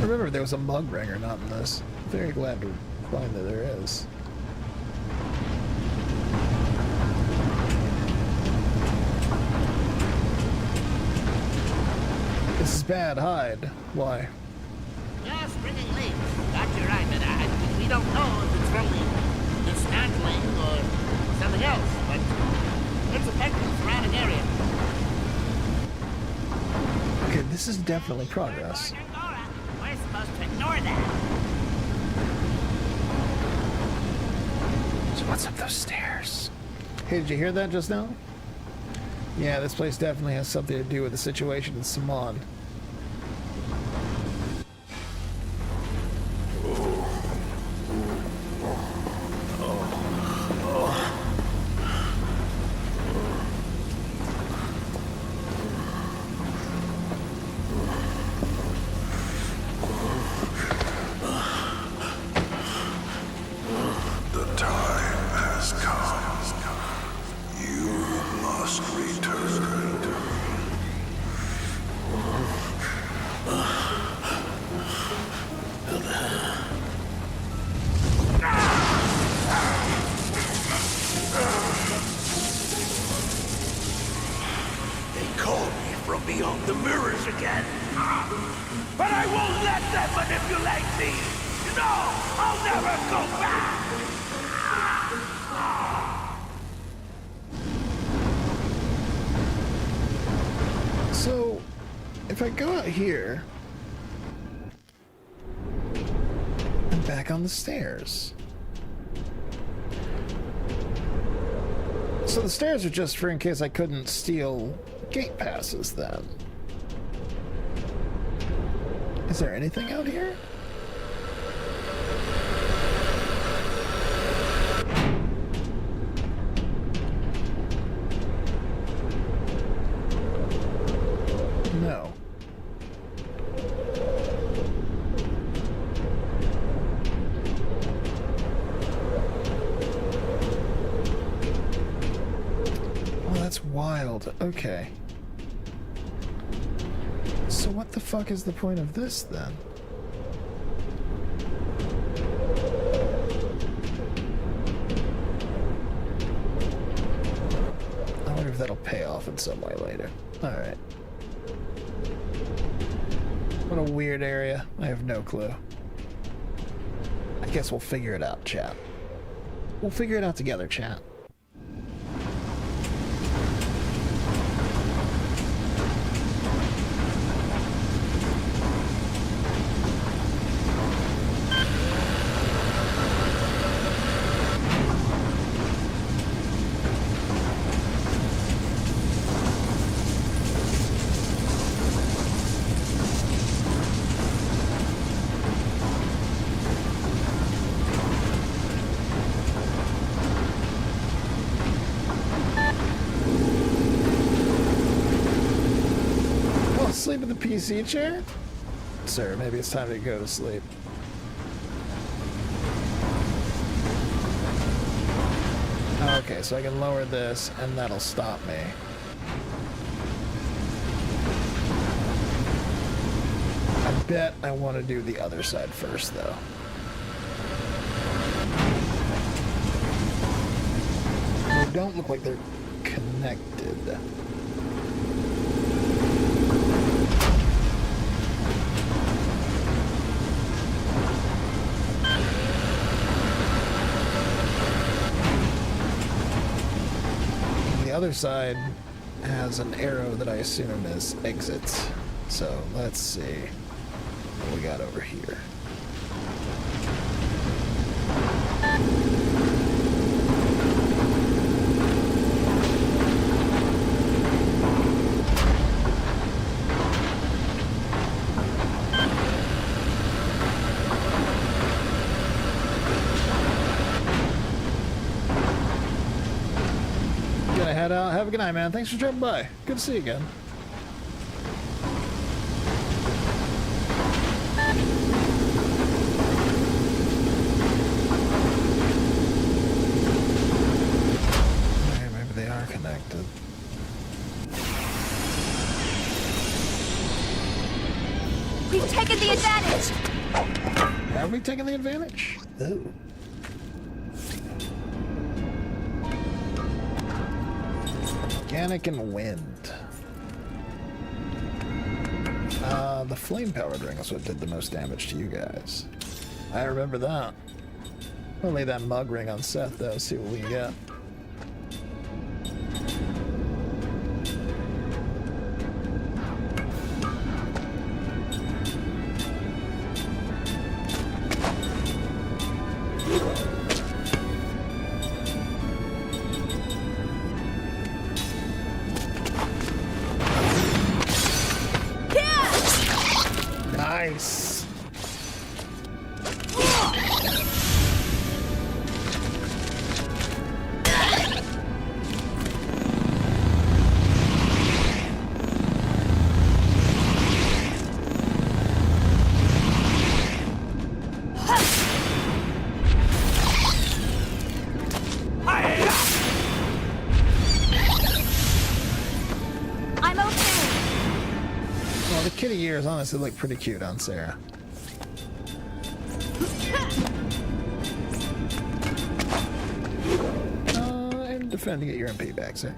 Remember there was a mug ring or not in this. Very glad to find that there is. This is bad. Hide. Why? Just bringing leads. Got you right, but we don't know if it's from the dismantling or something else, but it's affecting the surrounding area. Okay, this is definitely progress. We're supposed to ignore that. So what's up those stairs? Hey, did you hear that just now? Yeah, this place definitely has something to do with the situation in Saman. If I go out here, I'm back on the stairs. So the stairs are just for in case I couldn't steal gate passes then. Is there anything out here? No. That's wild. Okay. So what the fuck is the point of this then? I wonder if that'll pay off in some way later. Alright. What a weird area. I have no clue. I guess we'll figure it out, chat. We'll figure it out together, chat. sleep in the PC chair? Sir, maybe it's time to go to sleep. Okay, so I can lower this, and that'll stop me. I bet I want to do the other side first, though. They don't look like they're connected. The other side has an arrow that I assume is exits. So let's see what we got over here. Gonna head out. Have a good night, man. Thanks for dropping by. Good to see you again. Okay, maybe they are connected. We've taken the advantage! Have we taken the advantage? Ooh. Organic and wind. The flame-powered ring is what did the most damage to you guys. I remember that. We'll lay that mug ring on Seth, though, see what we can get. Nice. I'm okay. Well, the kitty ears honestly look pretty cute on Sarah. And defend to get your MP back, sir.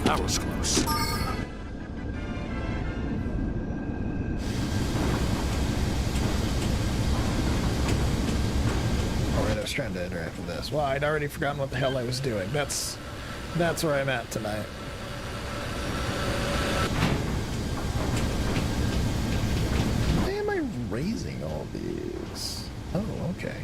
That was close. Alright, I was trying to interact with this. Well, I'd already forgotten what the hell I was doing. That's where I'm at tonight. Why am I raising all these? Oh, okay.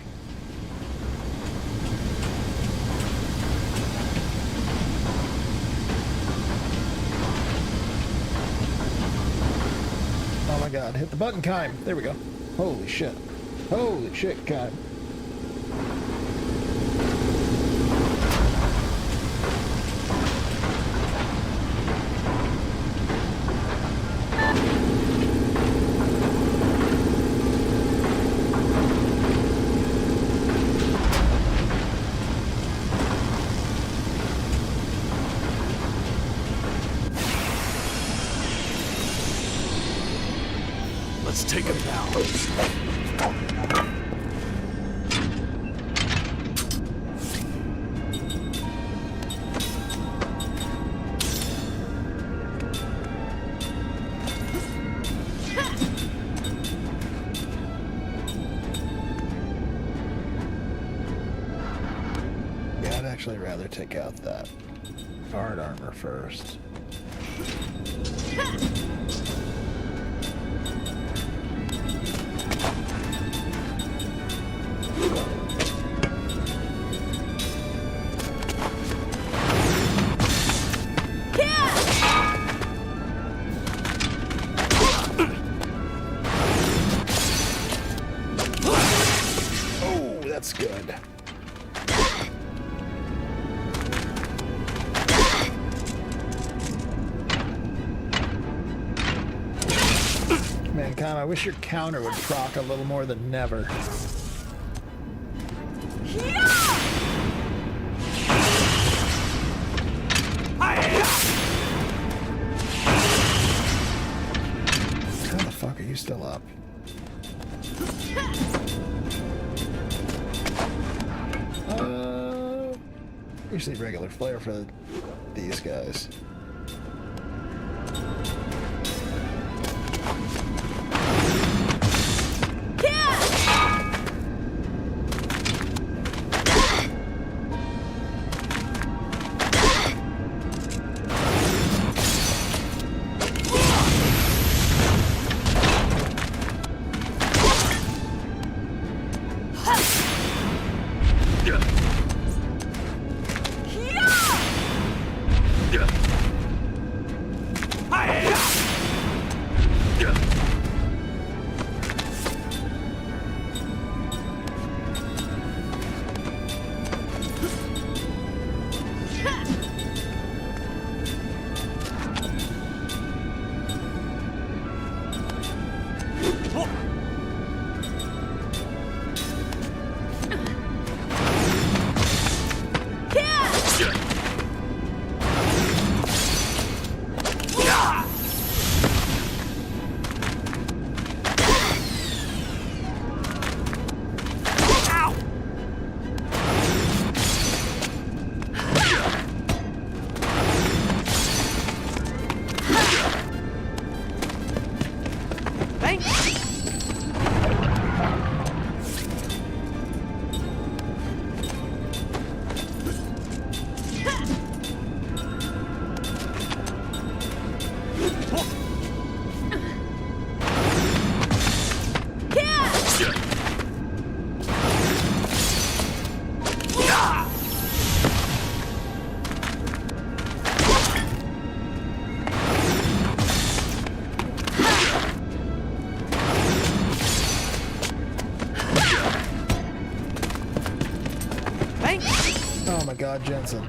Oh my god, hit the button, Kime. There we go. Holy shit. Holy shit, Kime. Let's take him down. actually rather take out that guard armor first. Oh, that's good. Man, Con, I wish your counter would proc a little more than never. How the fuck are you still up? Usually regular flare for these guys. Oh my god, Jansen.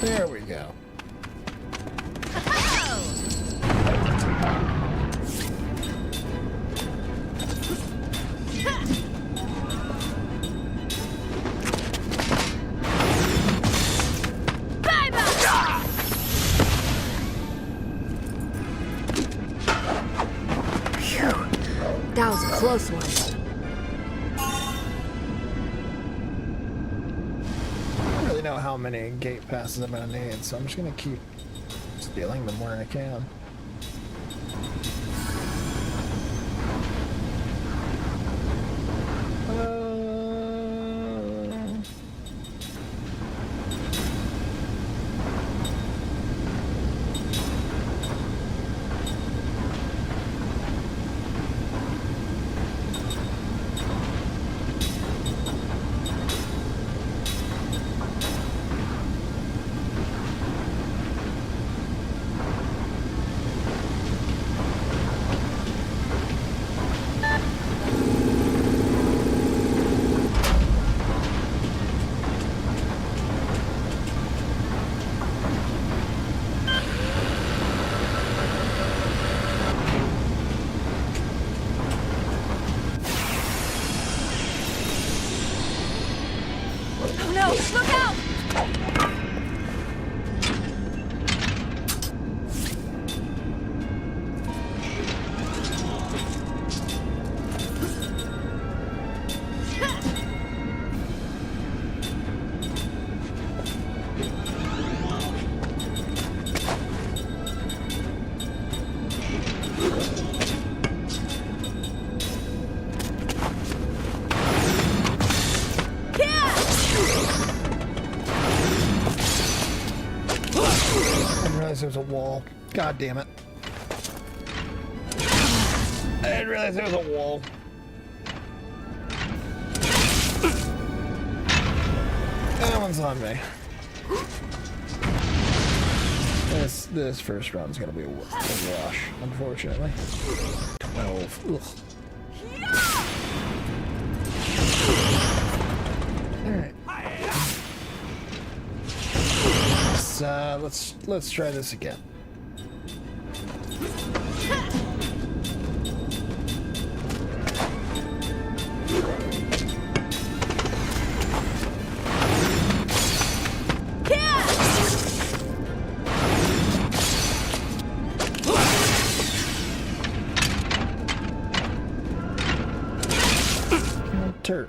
There we go. That was a close one. I don't really know how many gate passes I'm gonna need, so I'm just gonna keep stealing them where I can. I didn't realize there was a wall. God damn it. I didn't realize there was a wall. That one's on me. This first round's gonna be a wash, unfortunately. 12. Ugh. Alright. Let's try this again. Turd.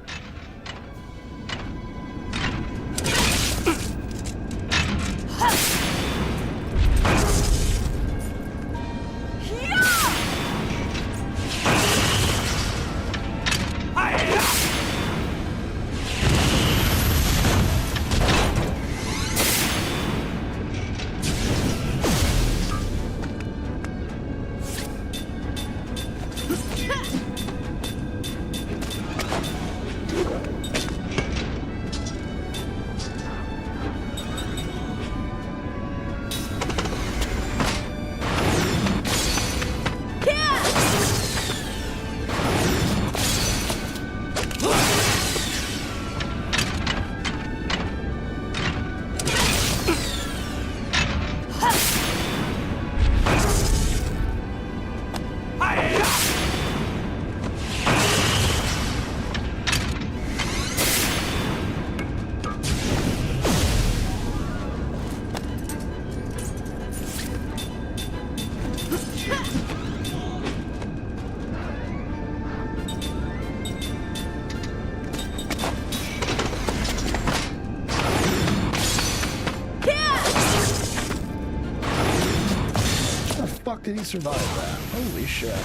Did he survive that? Holy shit.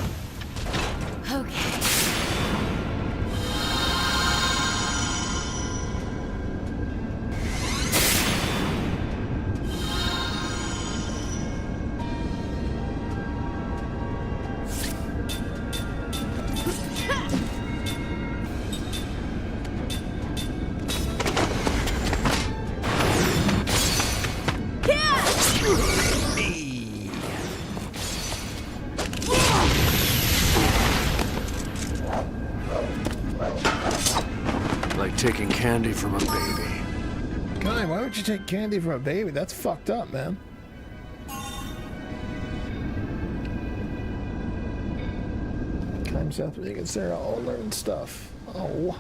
Okay. Taking candy from a baby. God, why would you take candy from a baby? That's fucked up, man. Climb south, you can Sarah all learn stuff. Oh.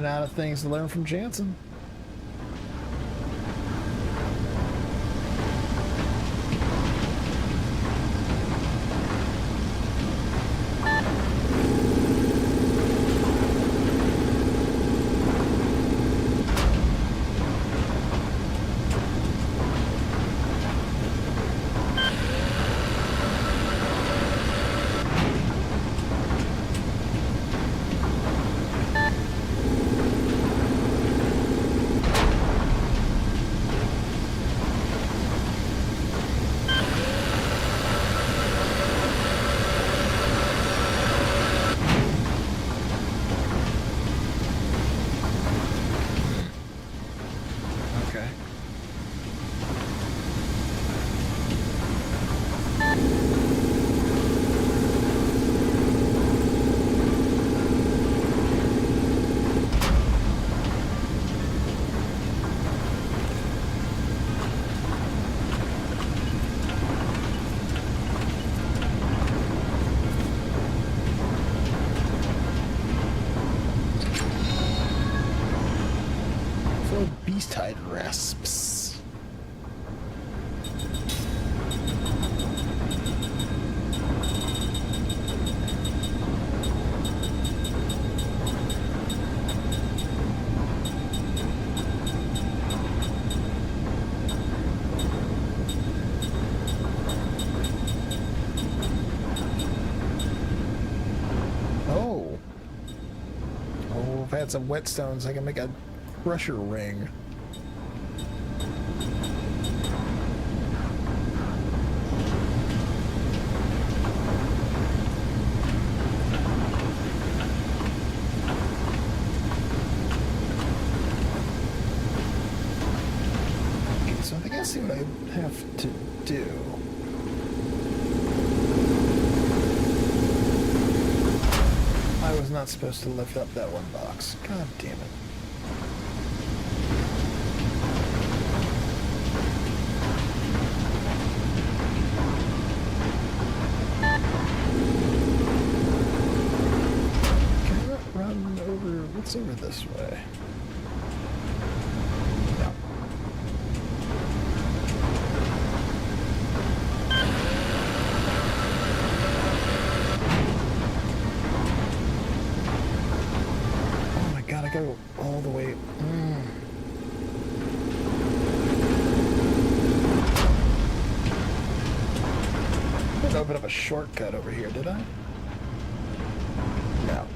Out of things to learn from Jansen. Beast-hide rasps. If I had some whetstones, I can make a crusher ring. Okay, so I think I see what I have to do. I was not supposed to lift up that one box. God damn it. Can I not run over? What's over this way? No. Go all the way. I didn't open up a shortcut over here, did I? No.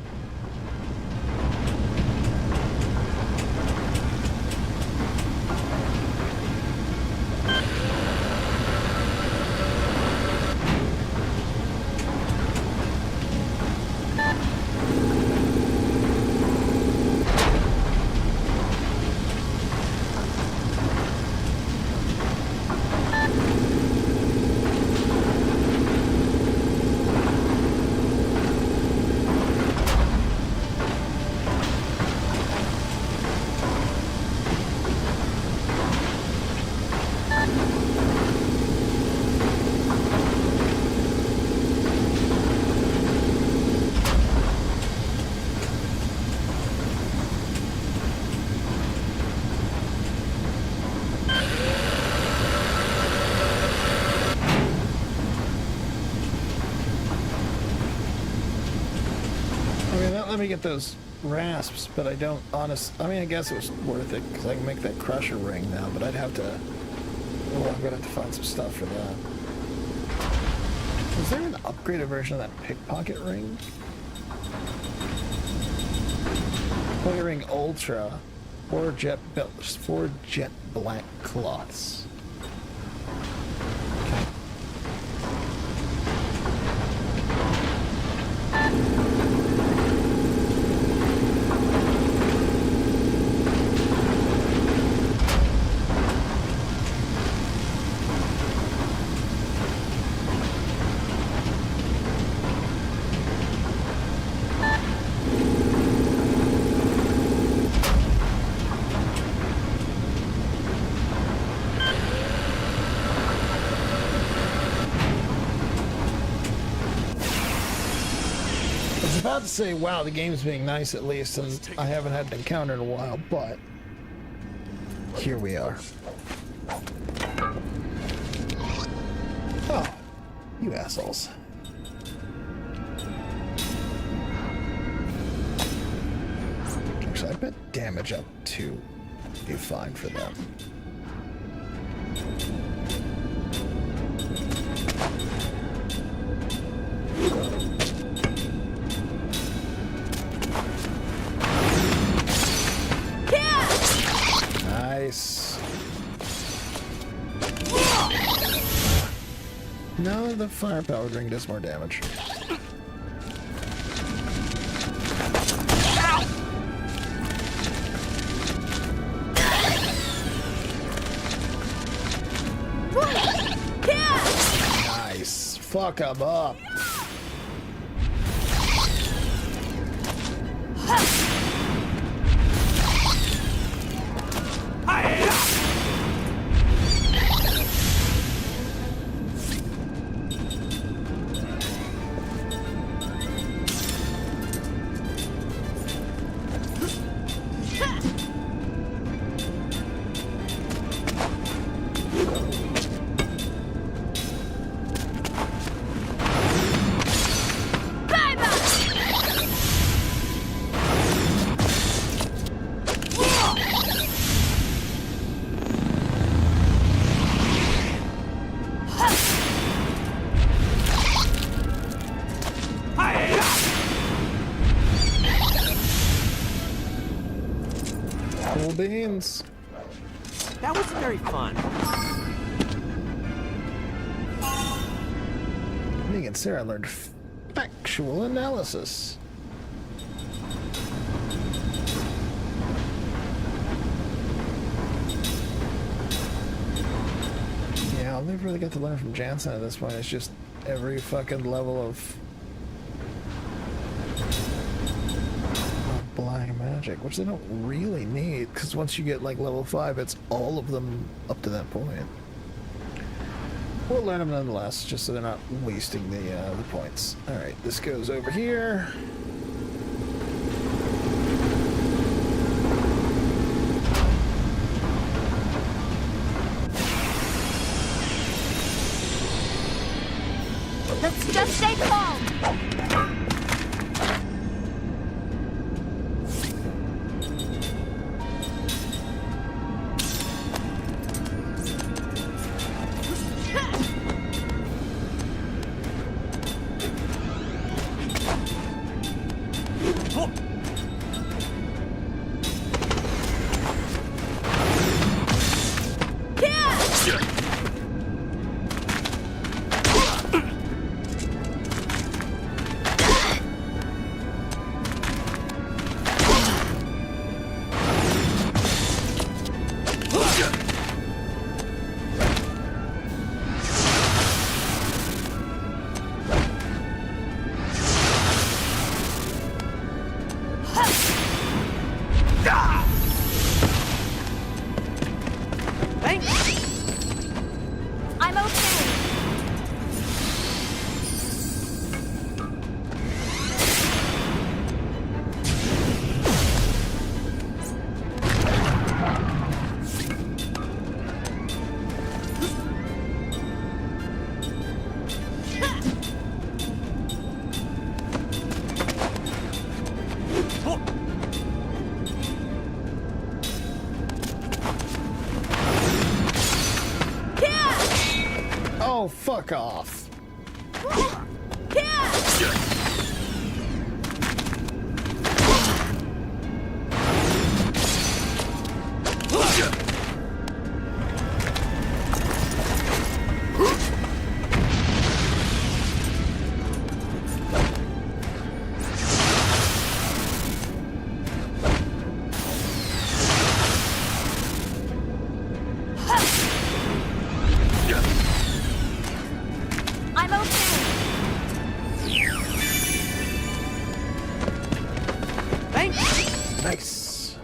Let me get those rasps, but I don't I mean, I guess it was worth it because I can make that crusher ring now, but I'd have to, oh, I'm gonna have to find some stuff for that. Is there an upgraded version of that pickpocket ring? Pickpocket ring Ultra, 4 jet black cloths. About to say, wow, the game's being nice at least, and I haven't had an encounter in a while, but here we are. Oh, you assholes. Actually, I bet damage up to be fine for them. No, the firepower ring does more damage. Nice. Fuck 'em up. Cool beans. That wasn't very fun. Me and Sarah learned factual analysis. Yeah, all they've really got to learn from Jansen at this point is just every fucking level of black magic, which they don't really need, because once you get like level 5, it's all of them up to that point. We'll learn them nonetheless, just so they're not wasting the points. Alright, this goes over here. Let's just stay calm. I'm okay. Oh, fuck off. I'm okay. Thanks.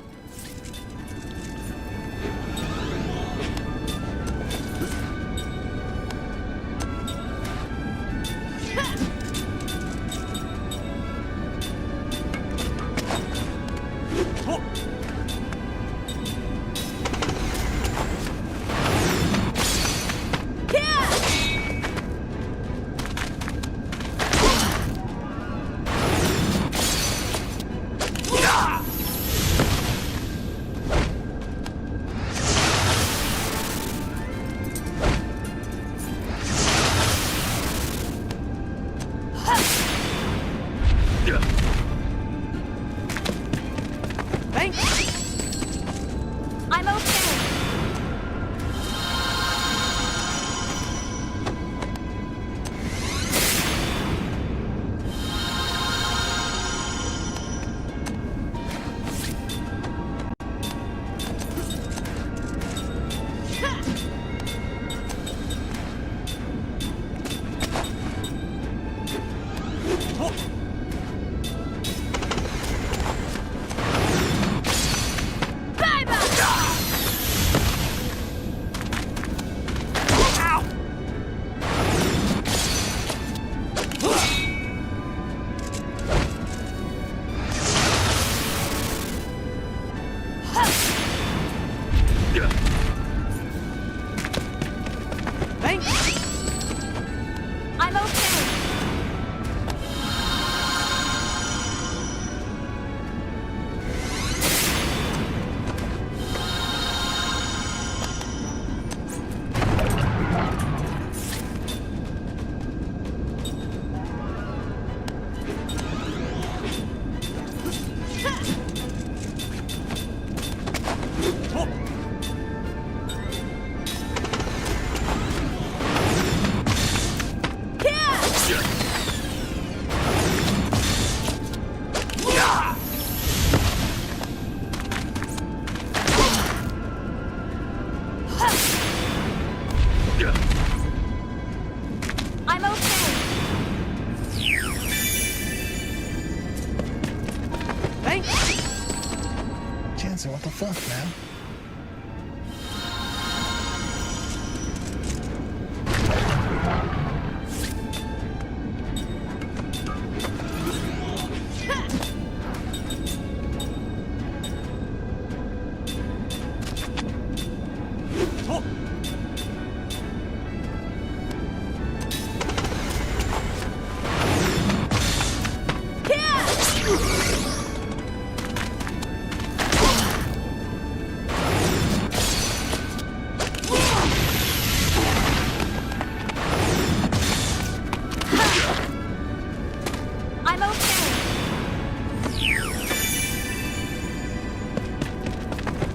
Nice. I'm okay. I'm okay. Jansen, what the fuck, man? I'm okay.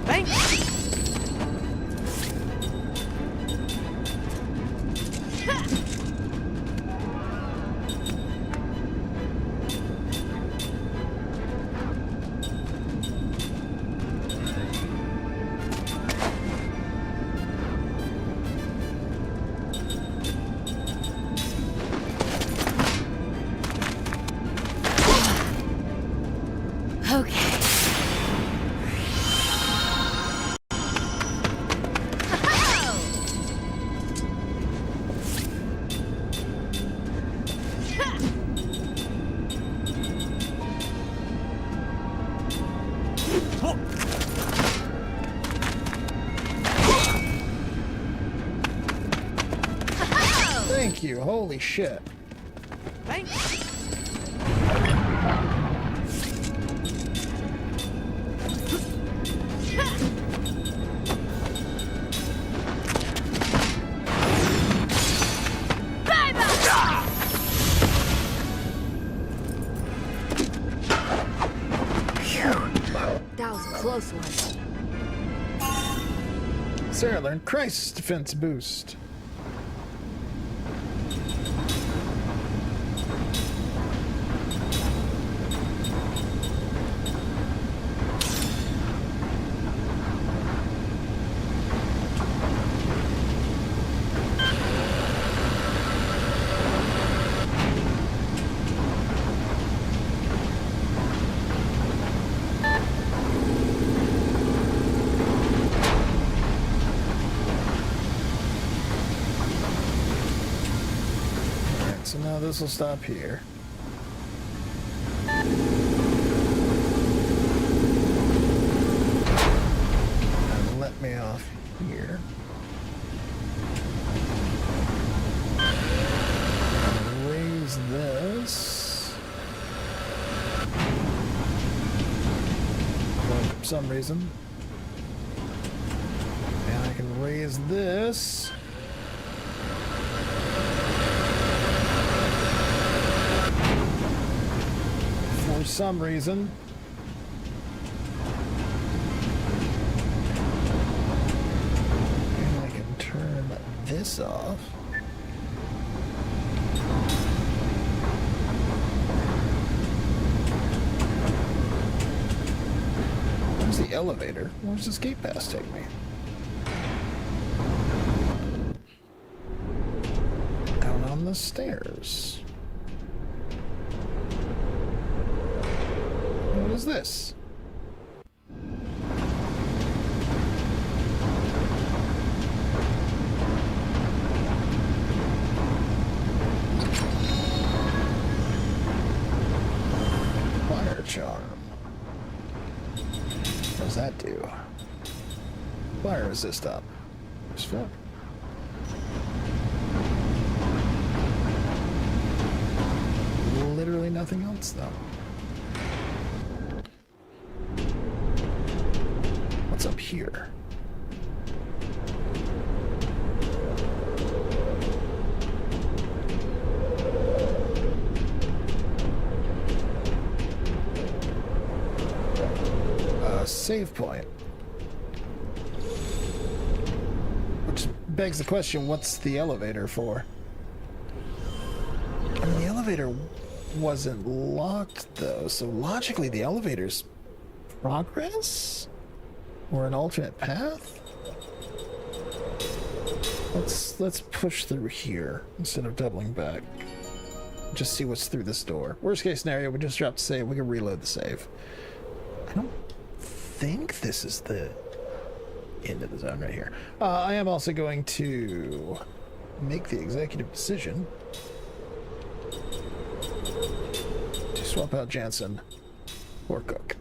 Thanks. Okay. Thank you. Holy shit. Thanks. That was a close one. Sarah learned crisis defense boost. So now this will stop here. And let me off here. And raise this. For some reason. And I can raise this. For some reason. And I can turn this off. Where's the elevator? Where's this gate pass take me? Down on the stairs. What is this? Fire charm. What does that do? Fire resist up. As fuck. Literally nothing else though. What's up here? Save point. Which begs the question, what's the elevator for? I mean, the elevator wasn't locked though, so logically the elevator's progress? Or an alternate path? Let's push through here instead of doubling back. Just see what's through this door. Worst case scenario, we just drop the save. We can reload the save. I don't think this is the end of the zone right here. I am also going to make the executive decision to swap out Jansen for Cook.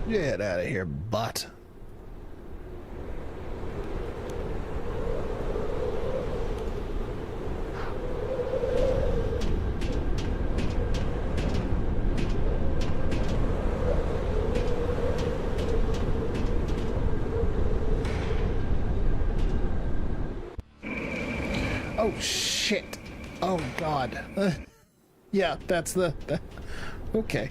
Get out of here, butt. Oh, shit. Oh, God. Yeah, that's the... okay.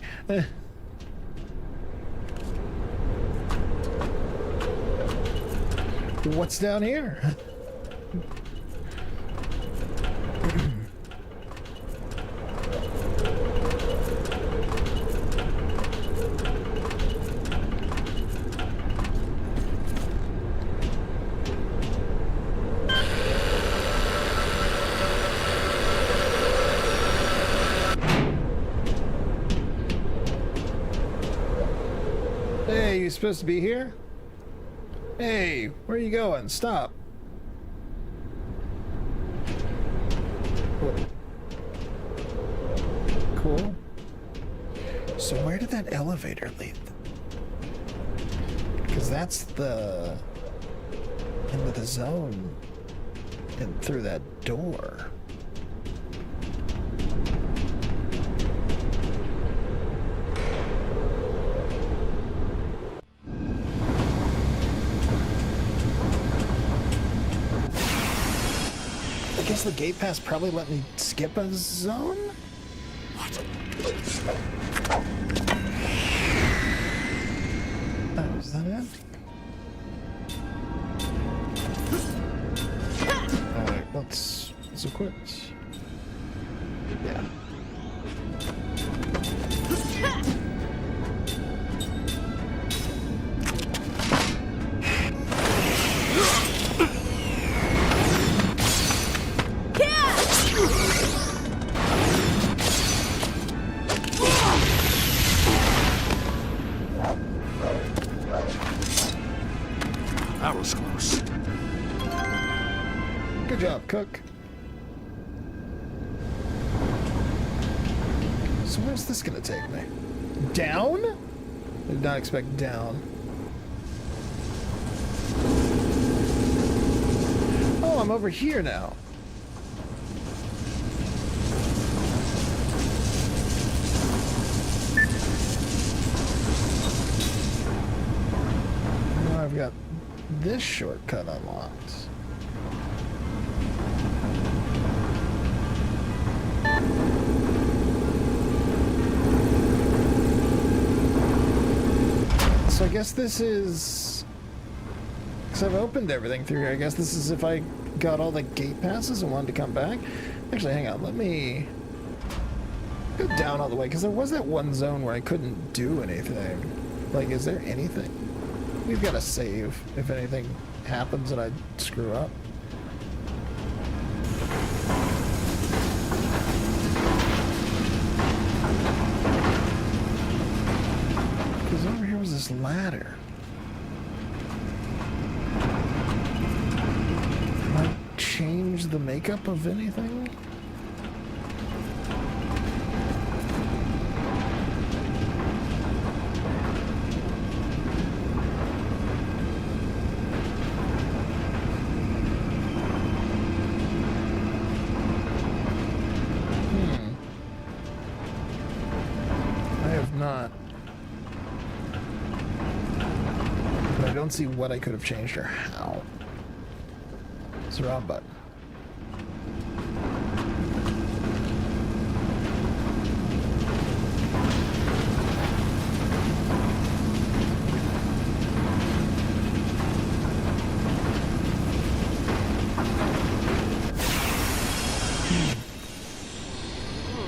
What's down here? Hey, you supposed to be here? Hey, where are you going? Stop. What? Cool. So where did that elevator lead? Because that's the end of the zone and through that door. I guess the gate pass probably let me skip a zone? What? Oh, is that it? Alright, let's equip. Yeah. That was close. Good job, Cook. So where's this gonna take me? Down? I did not expect down. Oh, I'm over here now. Now I've got this shortcut unlocked. So I guess this is... because I've opened everything through here. I guess this is if I got all the gate passes and wanted to come back. Actually, hang on. Let me Go down all the way, because there was that one zone where I couldn't do anything. Like, is there anything? We've got to save if anything happens and I screw up. Because over here was this ladder. Can I change the makeup of anything? Not. But I don't see what I could have changed or how. It's the wrong button.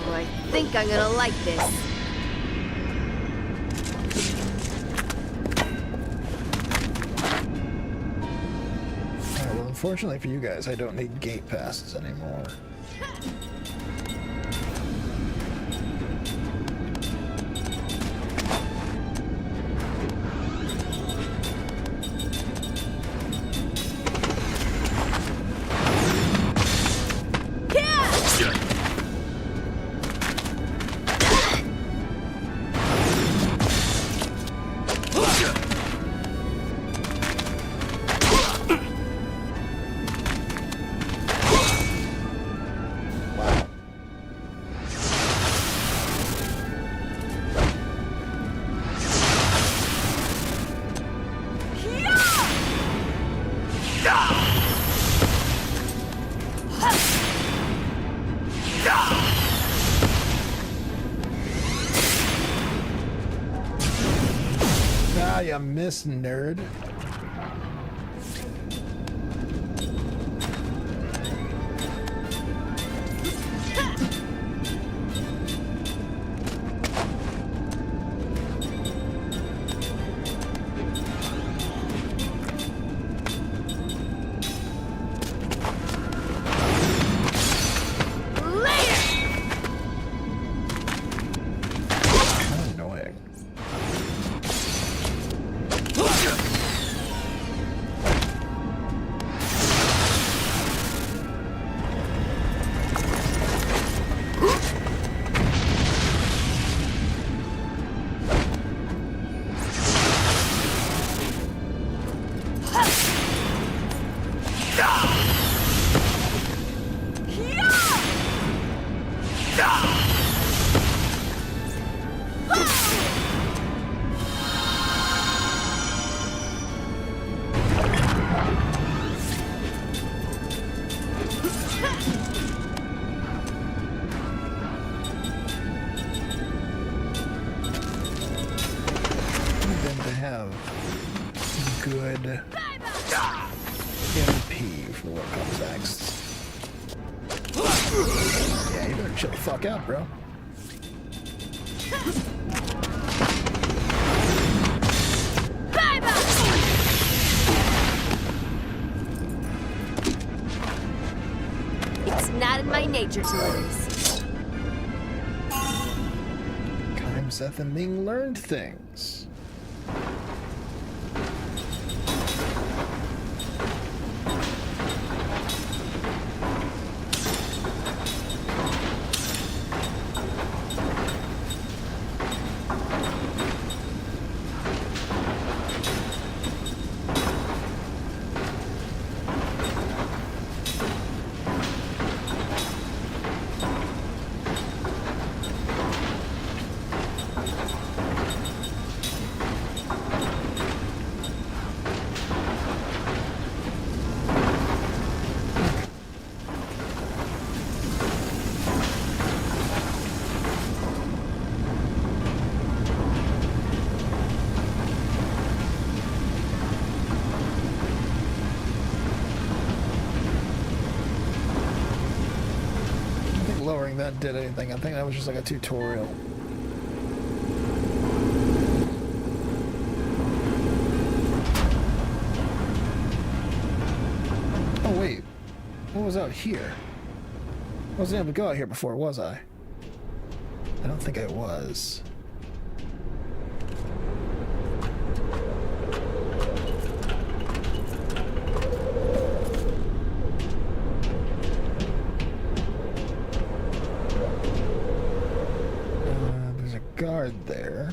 Oh, I think I'm gonna like this. Unfortunately for you guys, I don't need gate passes anymore. Ah, you miss, nerd. Good MP for what comes next. Yeah, you better chill the fuck out, bro. It's not in my nature to lose. Time, Seth, and Ming learned things. think that did anything. I think that was just like a tutorial. Oh wait, what was out here? I wasn't able to go out here before, was I? I don't think I was. There's a guard there.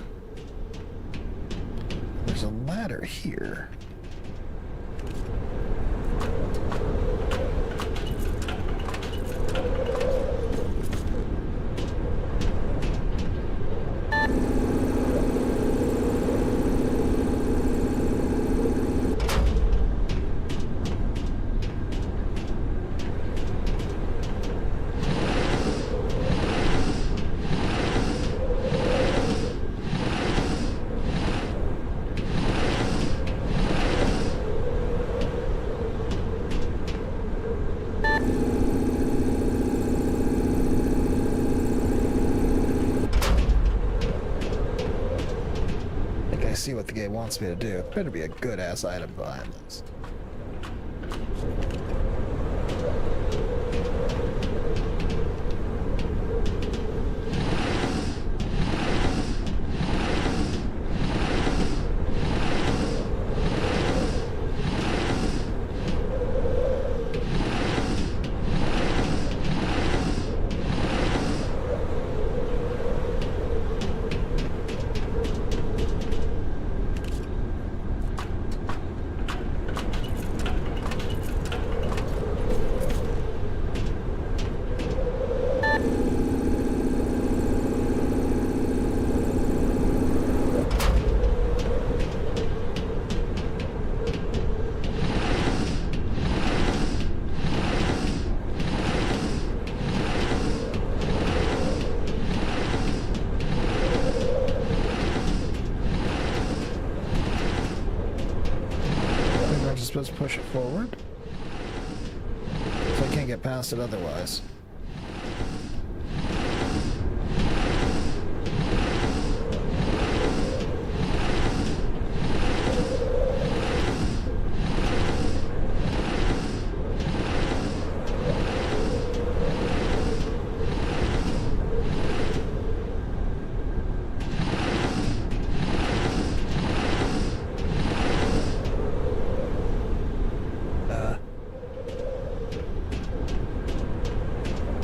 There's a ladder here. See what the game wants me to do. It better be a good ass item behind this. Supposed to push it forward, so I can't get past it otherwise.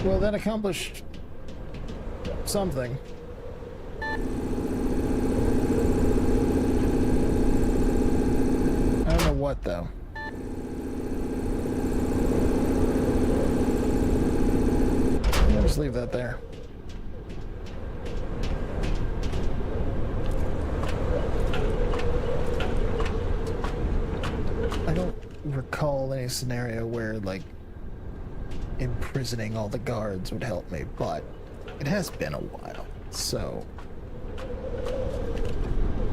Well, that accomplished something. I don't know what, though. I'll just leave that there. I don't recall any scenario where, like, imprisoning all the guards would help me, but it has been a while, so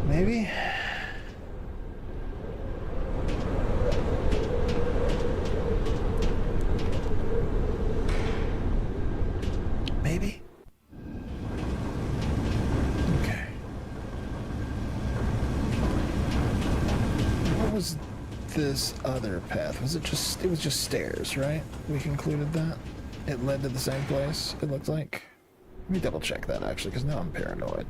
maybe. Maybe. Okay. What was this other path? Was it just, it was just stairs, right? We concluded that it led to the same place, it looked like. Let me double check that actually, because now I'm paranoid.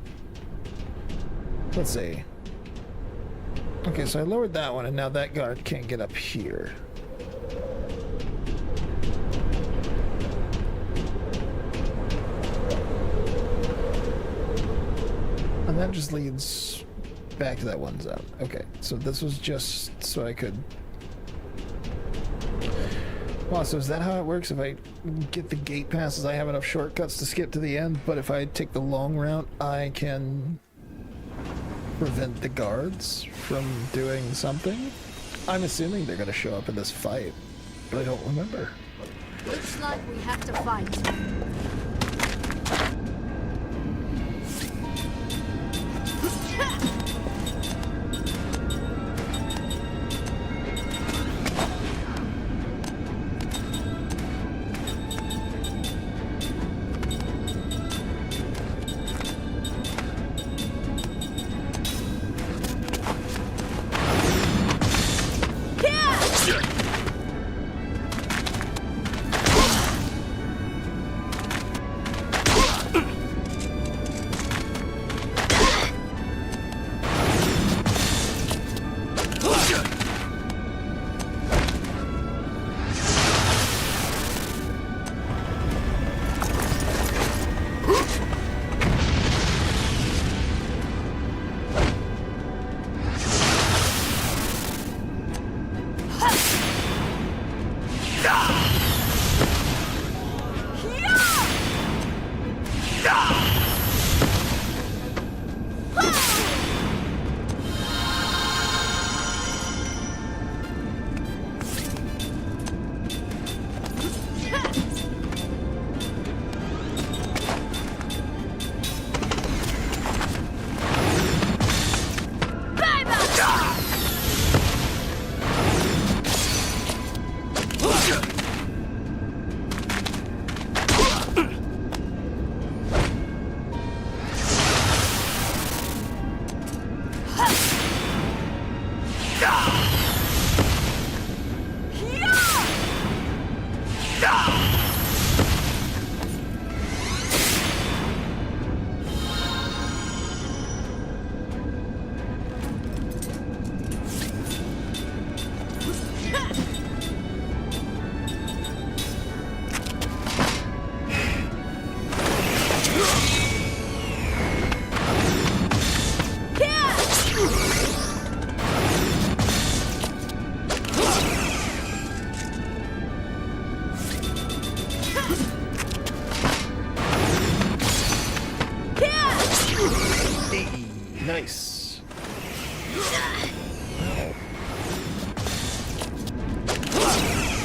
Let's see. Okay, so I lowered that one and now that guard can't get up here. And that just leads back to that one zone. Okay, so this was just so I could... Wow, so is that how it works? If I get the gate passes, I have enough shortcuts to skip to the end, but if I take the long route, I can prevent the guards from doing something? I'm assuming they're gonna show up in this fight, but I don't remember. Looks like we have to fight.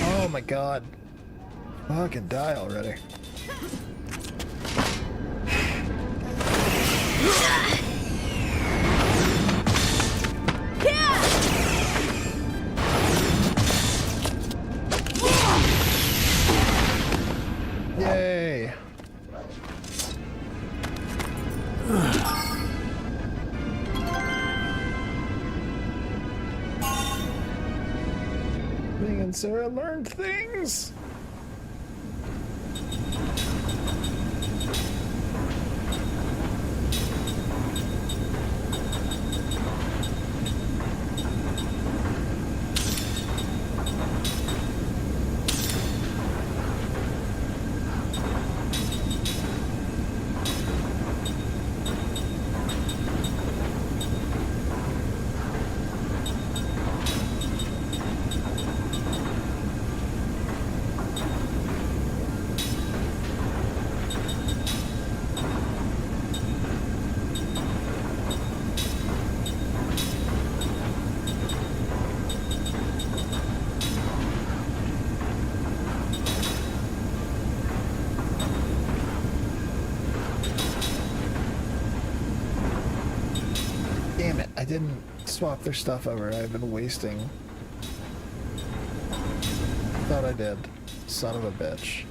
Oh my god. Fucking die already. Yay. Me and Sarah learned things. Damn it, I didn't swap their stuff over. I've been wasting. Thought I did. Son of a bitch.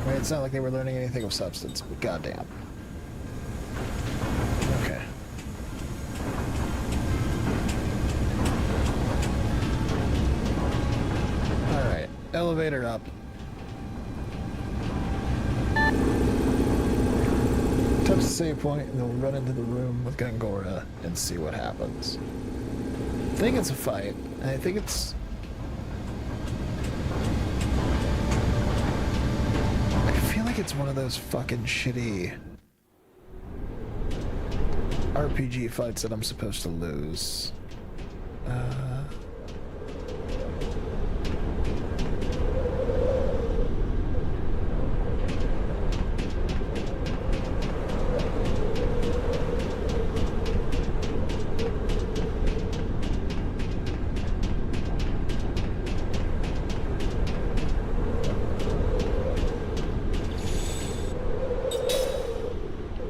Right, it's not like they were learning anything of substance, but goddamn. Okay. Alright, elevator up. Touch the save point, and then we'll run into the room with Gangora and see what happens. I think it's a fight. I think it's... I feel like it's one of those fucking shitty RPG fights that I'm supposed to lose.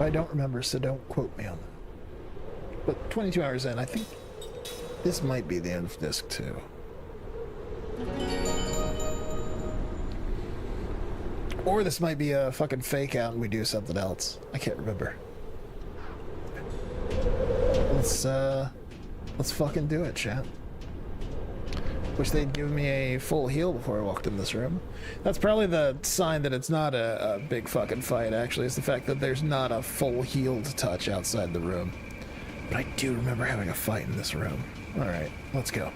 I don't remember, so don't quote me on that. But 22 hours in, I think this might be the end of disc 2. Or this might be a fucking fake out and we do something else. I can't remember. Let's fucking do it, chat. Wish they'd give me a full heal before I walked in this room. That's probably the sign that it's not a big fucking fight, actually. It's the fact that there's not a full healed touch outside the room. But I do remember having a fight in this room. Alright, let's go.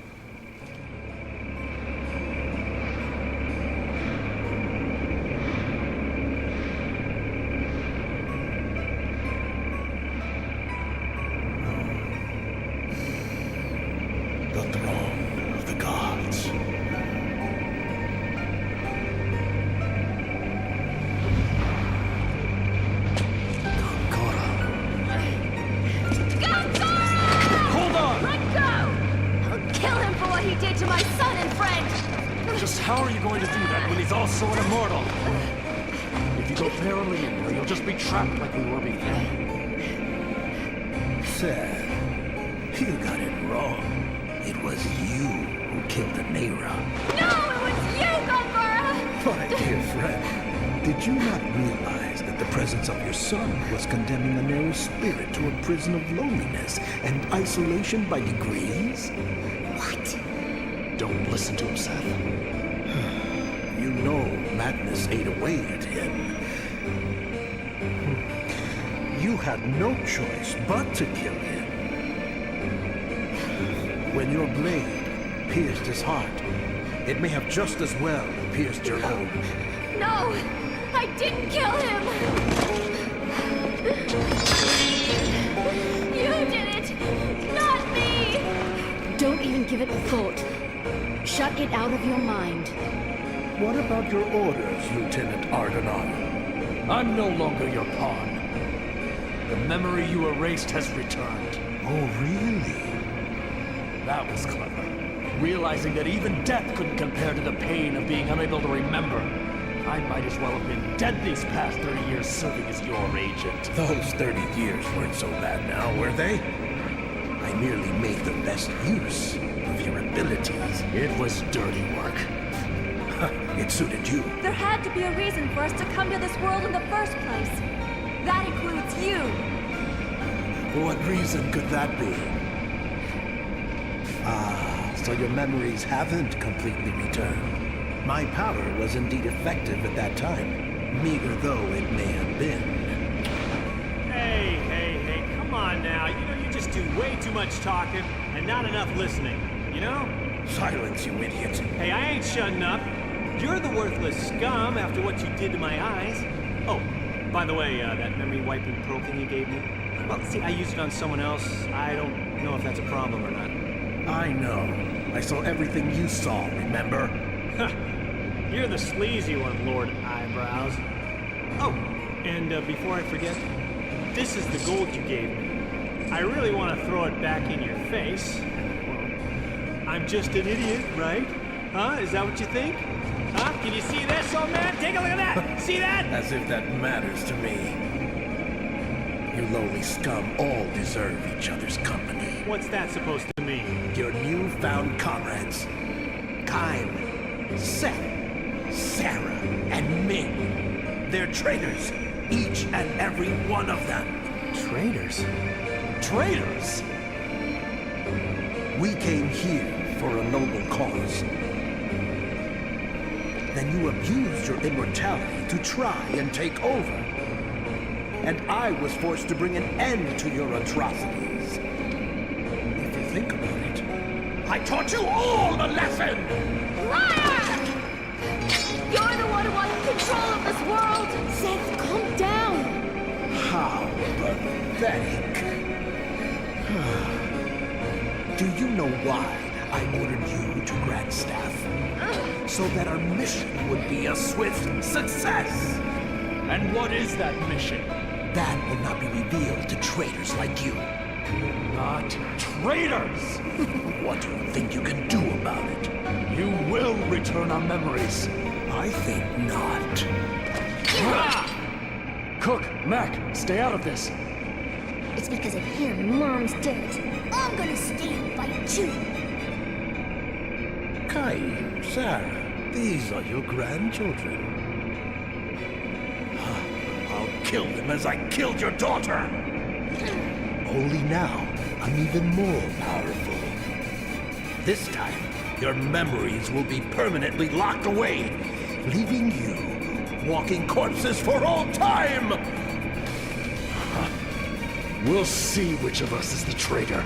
Prison of loneliness and isolation by degrees? What? Don't listen to him, Seth. You know madness ate away at him. You had no choice but to kill him. When your blade pierced his heart, it may have just as well pierced your own. No! I didn't kill him! You did it! Not me! Don't even give it a thought. Shut it out of your mind. What about your orders, Lieutenant Argonaut? I'm no longer your pawn. The memory you erased has returned. Oh, really? That was clever. Realizing that even death couldn't compare to the pain of being unable to remember. I might as well have been dead these past 30 years serving as your agent. Those 30 years weren't so bad now, were they? I merely made the best use of your abilities. It was dirty work. It suited you. There had to be a reason for us to come to this world in the first place. That includes you. What reason could that be? Ah, so your memories haven't completely returned. My power was indeed effective at that time, meager though it may have been. Hey, come on now. You know you just do way too much talking and not enough listening, you know? Silence, you idiot. Hey, I ain't shutting up. You're the worthless scum after what you did to my eyes. Oh, by the way, that memory wiping pearl thing you gave me, well, see, I used it on someone else. I don't know if that's a problem or not. I know. I saw everything you saw, remember? You're the sleazy one, Lord Eyebrows. Oh, and before I forget, this is the gold you gave me. I really want to throw it back in your face. Well, I'm just an idiot, right? Huh? Is that what you think? Huh? Can you see this, old man? Take a look at that! See that? As if that matters to me. You lowly scum all deserve each other's company. What's that supposed to mean? Your newfound comrades. Kime, Seth, Sarah, and Ming. They're traitors. Each and every one of them. Traitors? Traitors? We came here for a noble cause. Then you abused your immortality to try and take over. And I was forced to bring an end to your atrocities. If you think about it, I taught you all a lesson! You're the one who wants control of this world! Seth, calm down! How pathetic. Do you know why I ordered you to Grand Staff? So that our mission would be a swift success! And what is that mission? That will not be revealed to traitors like you. Not traitors! What do you think you can do about it? You will return our memories. I think not. Cook, Mac, stay out of this. It's because of him Mom's dead. I'm gonna stay and fight too. Kai, Sarah, these are your grandchildren. I'll kill them as I killed your daughter! Only now, I'm even more powerful. This time, your memories will be permanently locked away, leaving you walking corpses for all time! We'll see which of us is the traitor.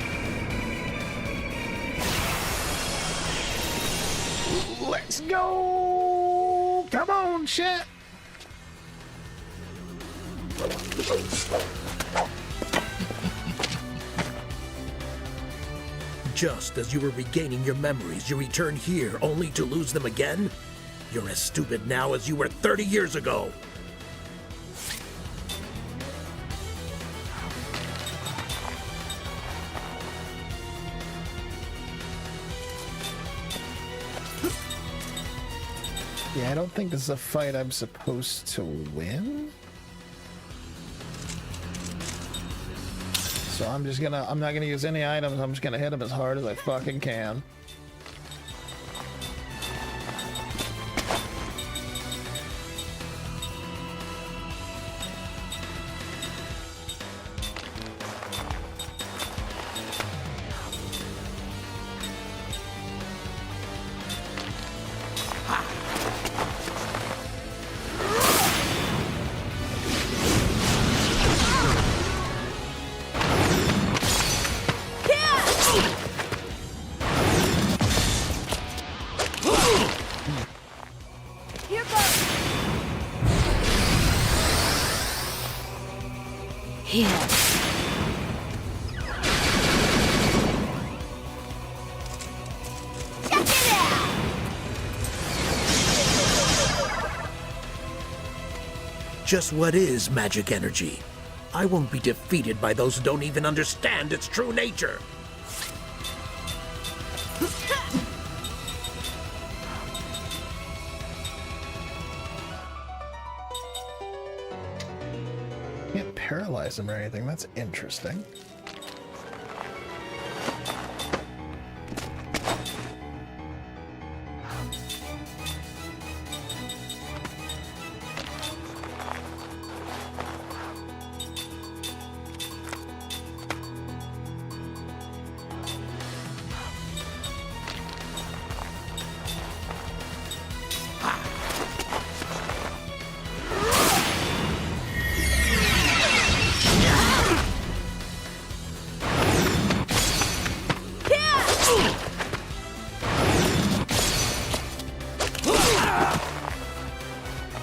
Let's go! Come on, shit! Just as you were regaining your memories, you return here only to lose them again? You're as stupid now as you were 30 years ago! Yeah, I don't think this is a fight I'm supposed to win. So I'm not gonna use any items, I'm just gonna hit him as hard as I fucking can. Just what is magic energy? I won't be defeated by those who don't even understand its true nature. Can't paralyze him or anything. That's interesting.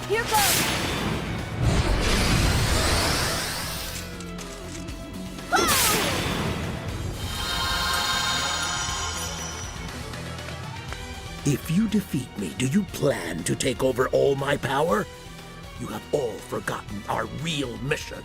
Here goes! If you defeat me, do you plan to take over all my power? You have all forgotten our real mission.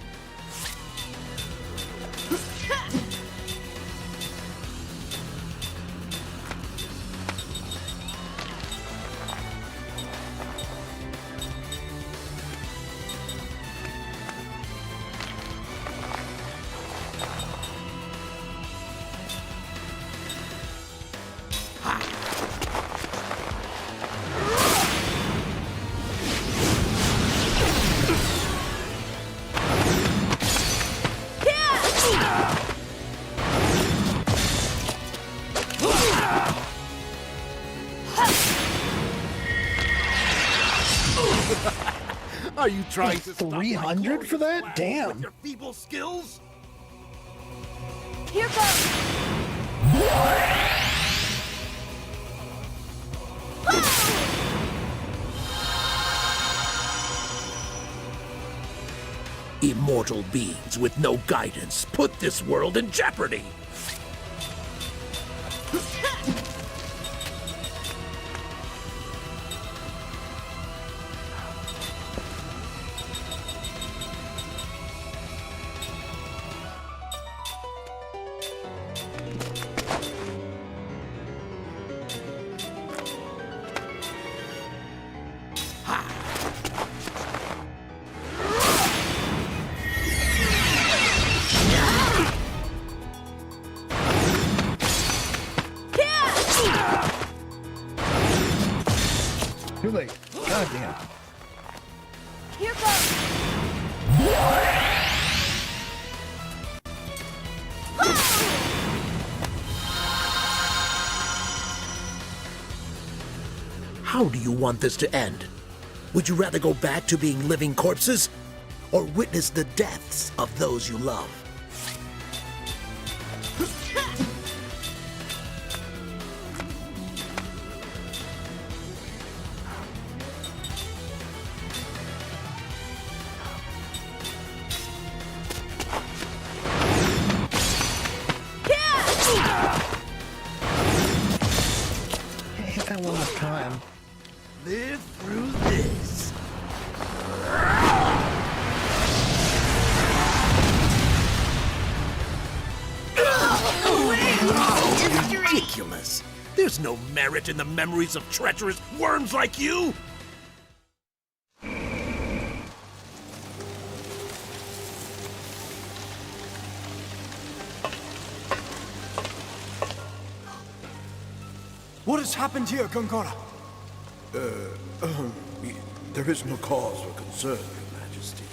Are you trying to stop 300 for that? Damn. with your feeble skills? Here goes! Immortal beings with no guidance put this world in jeopardy. Too late. God damn. Here goes! How do you want this to end? Would you rather go back to being living corpses? Or witness the deaths of those you love? Hit that one more time. Live through this. Ridiculous. There's no merit in the memories of treacherous worms like you. What has happened here, Gongora? There is no cause for concern, Your Majesty.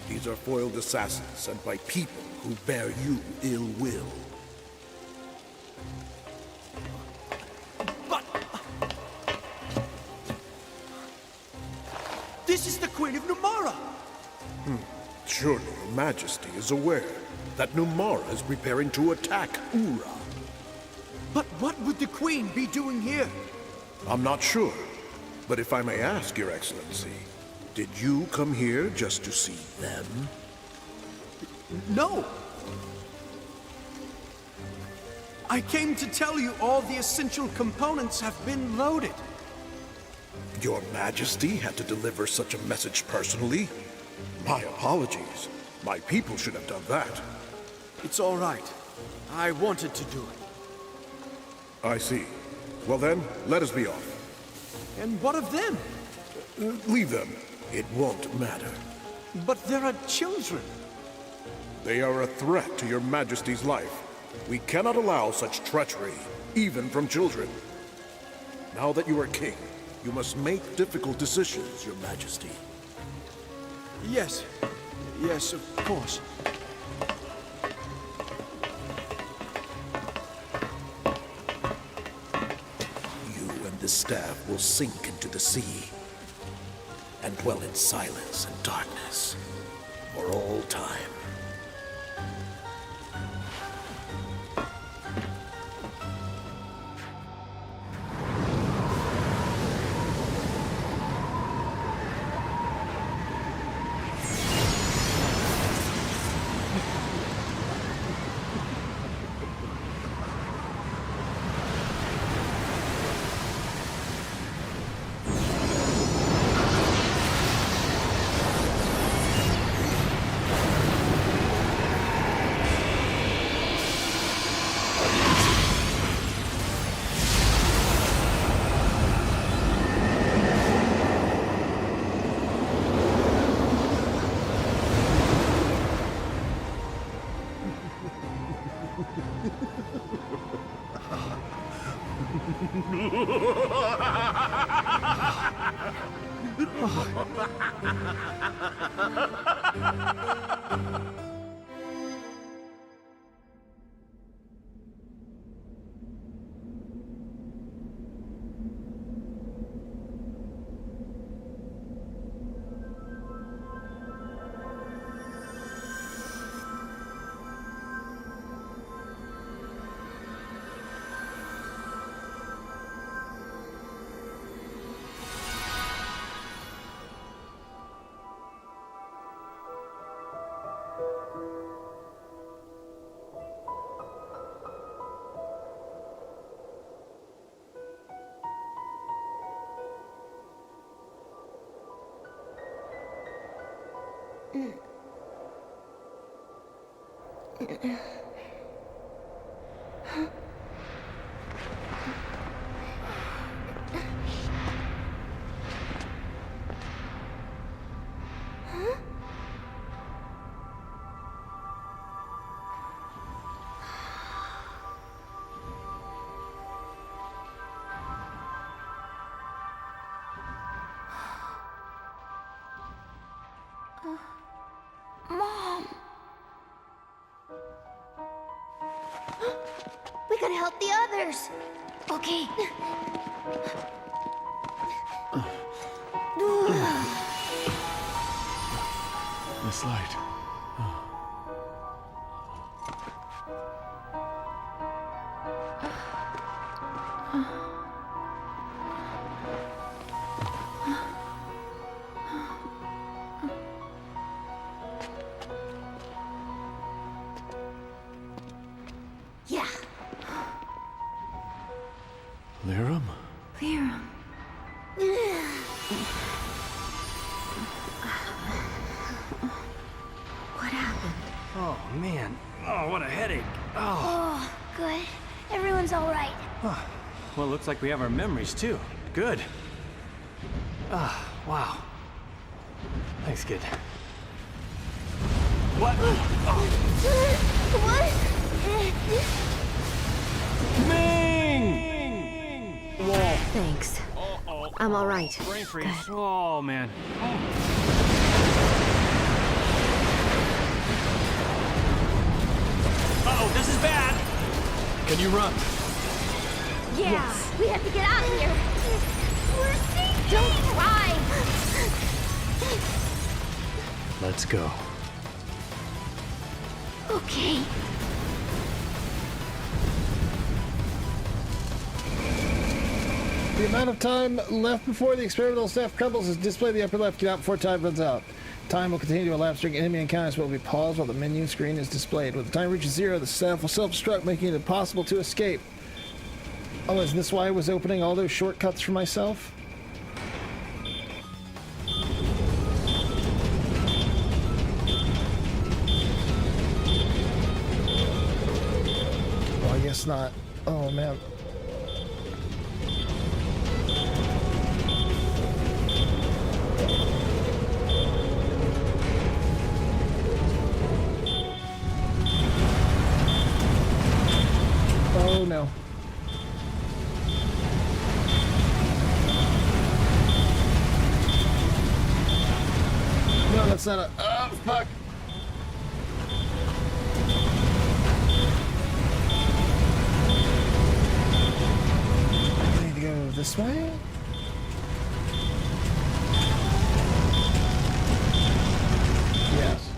These are foiled assassins sent by people who bear you ill will. But... this is the Queen of Numara! Surely Your Majesty is aware that Numara is preparing to attack Ura. But what would the Queen be doing here? I'm not sure, but if I may ask, Your Excellency, did you come here just to see them? No! I came to tell you all the essential components have been loaded. Your Majesty had to deliver such a message personally? My apologies. My people should have done that. It's all right. I wanted to do it. I see. Well then, let us be off. And what of them? Leave them. It won't matter. But there are children. They are a threat to your Majesty's life. We cannot allow such treachery, even from children. Now that you are king, you must make difficult decisions, your Majesty. Yes. Yes, of course. You and the staff will sink into the sea and dwell in silence and darkness for all time. Mom! We gotta help the others! Okay. This light. Yeah. Lirum? Lirum. What happened? Oh, man. Oh, what a headache. Oh. Oh, good. Everyone's all right. Well, looks like we have our memories, too. Good. Ah, wow. Thanks, kid. What? What? Ming! Whoa. Thanks. I'm all right. Brain freeze. Good. Oh, man. Uh-oh, this is bad. Can you run? Yeah, Yes. we have to get out of here. We're sinking. Don't cry. Let's go. Okay. The amount of time left before the experimental staff crumbles is displayed in the upper left. Get out before time runs out. Time will continue to elapse during enemy encounters, but will be paused while the menu screen is displayed. When the time reaches 0, the staff will self-destruct, making it impossible to escape. Oh, is this why I was opening all those shortcuts for myself? guess not. Oh, man. Oh, no. No, that's not a... Oh, fuck! I need to go this way? Yes.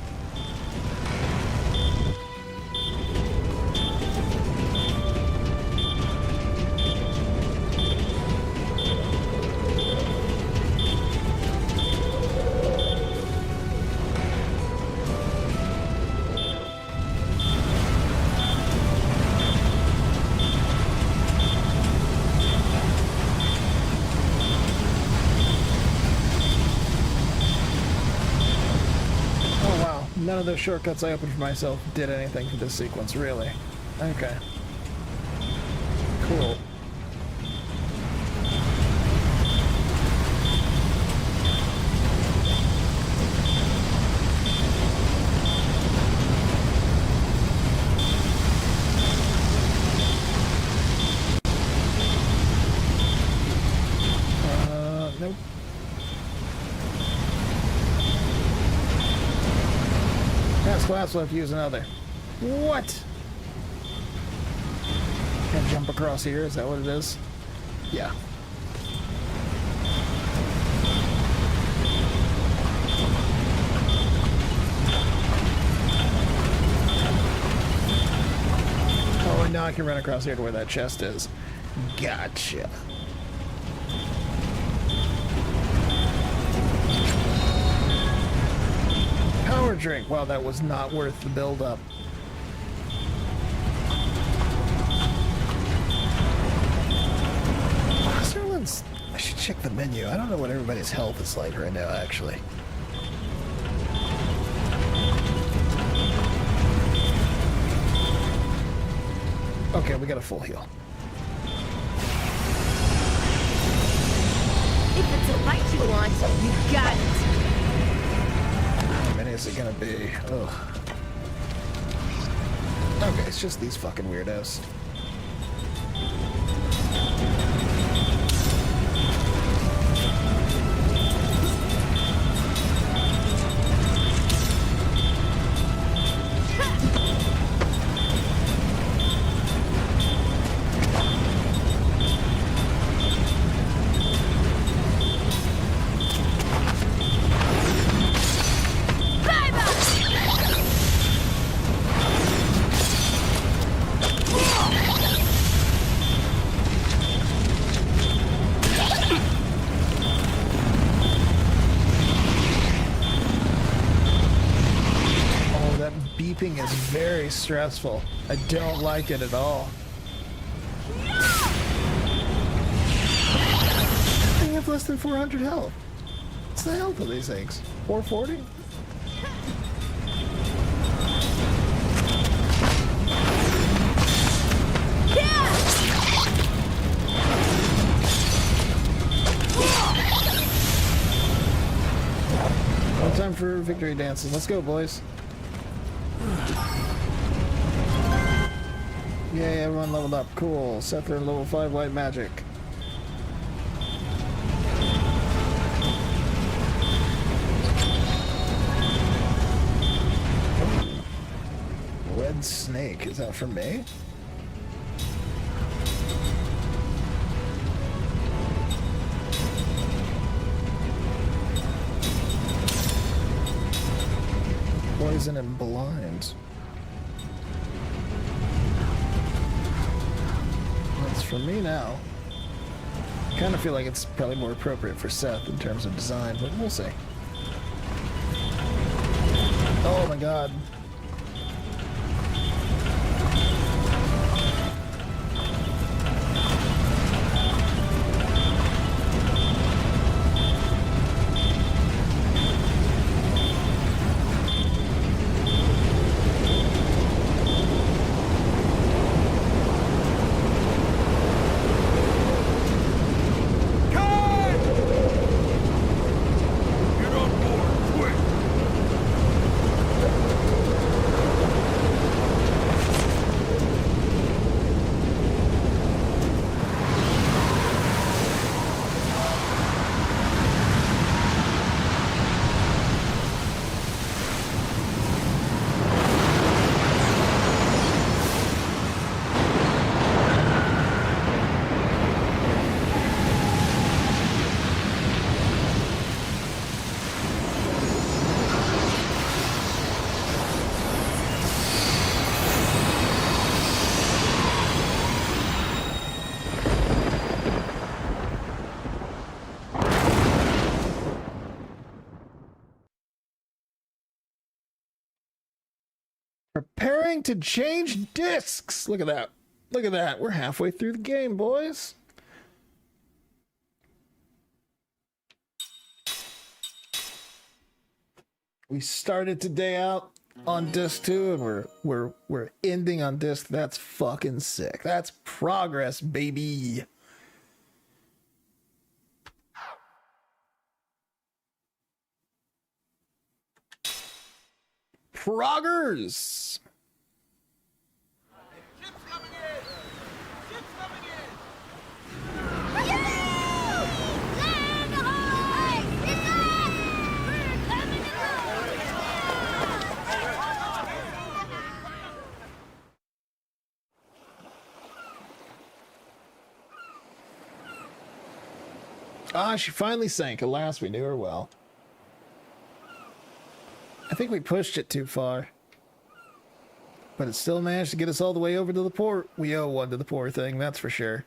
None of those shortcuts I opened for myself did anything for this sequence, really. Okay. Cool. Nope. Pass class, we'll have to use another. What? Can't jump across here, is that what it is? Yeah. Oh, and now I can run across here to where that chest is. Gotcha. Power drink. Wow, that was not worth the build-up. I should check the menu. I don't know what everybody's health is like right now, actually. Okay, we got a full heal. If it's a fight you want, you got it. How many is it gonna be? Ugh. Okay, it's just these fucking weirdos. Is very stressful. I don't like it at all. I have less than 400 health. What's the health of these things? 440? Well, time for victory dances. Let's go, boys. Yay, everyone leveled up. Cool. Seth earned level 5 white magic. Red snake. Is that for me? Poison and blind. That's for me now. I kind of feel like it's probably more appropriate for Seth in terms of design, but we'll see. Oh my god. Preparing to change discs. Look at that. Look at that. We're halfway through the game, boys. We started today out on disc 2 and we're ending on disc. That's fucking sick. That's progress, baby. Proggers. Ah, she finally sank. Alas, we knew her well. I think we pushed it too far. But it still managed to get us all the way over to the port. We owe one to the poor thing, that's for sure.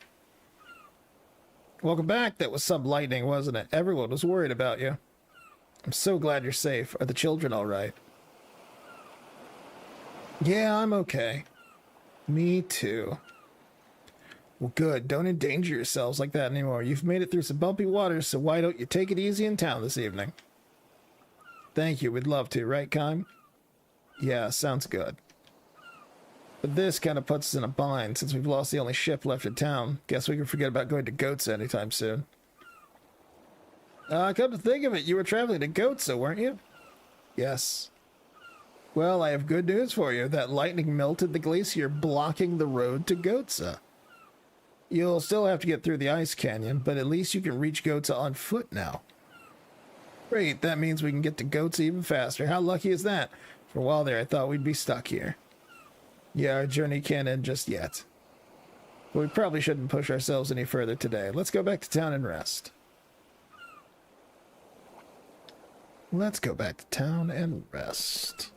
Welcome back. That was some lightning, wasn't it? Everyone was worried about you. I'm so glad you're safe. Are the children all right? Yeah, I'm okay. Me too. Well, good. Don't endanger yourselves like that anymore. You've made it through some bumpy waters, so why don't you take it easy in town this evening? Thank you. We'd love to, right, Kime? Yeah, sounds good. But this kind of puts us in a bind, since we've lost the only ship left in town. Guess we can forget about going to ODYSSEY anytime soon. Come to think of it, you were traveling to ODYSSEY, weren't you? Yes. Well, I have good news for you. That lightning melted the glacier blocking the road to ODYSSEY. You'll still have to get through the ice canyon, but at least you can reach ODYSSEY on foot now. Great, that means we can get to ODYSSEY even faster. How lucky is that? For a while there, I thought we'd be stuck here. Yeah, our journey can't end just yet. But we probably shouldn't push ourselves any further today. Let's go back to town and rest. Let's go back to town and rest.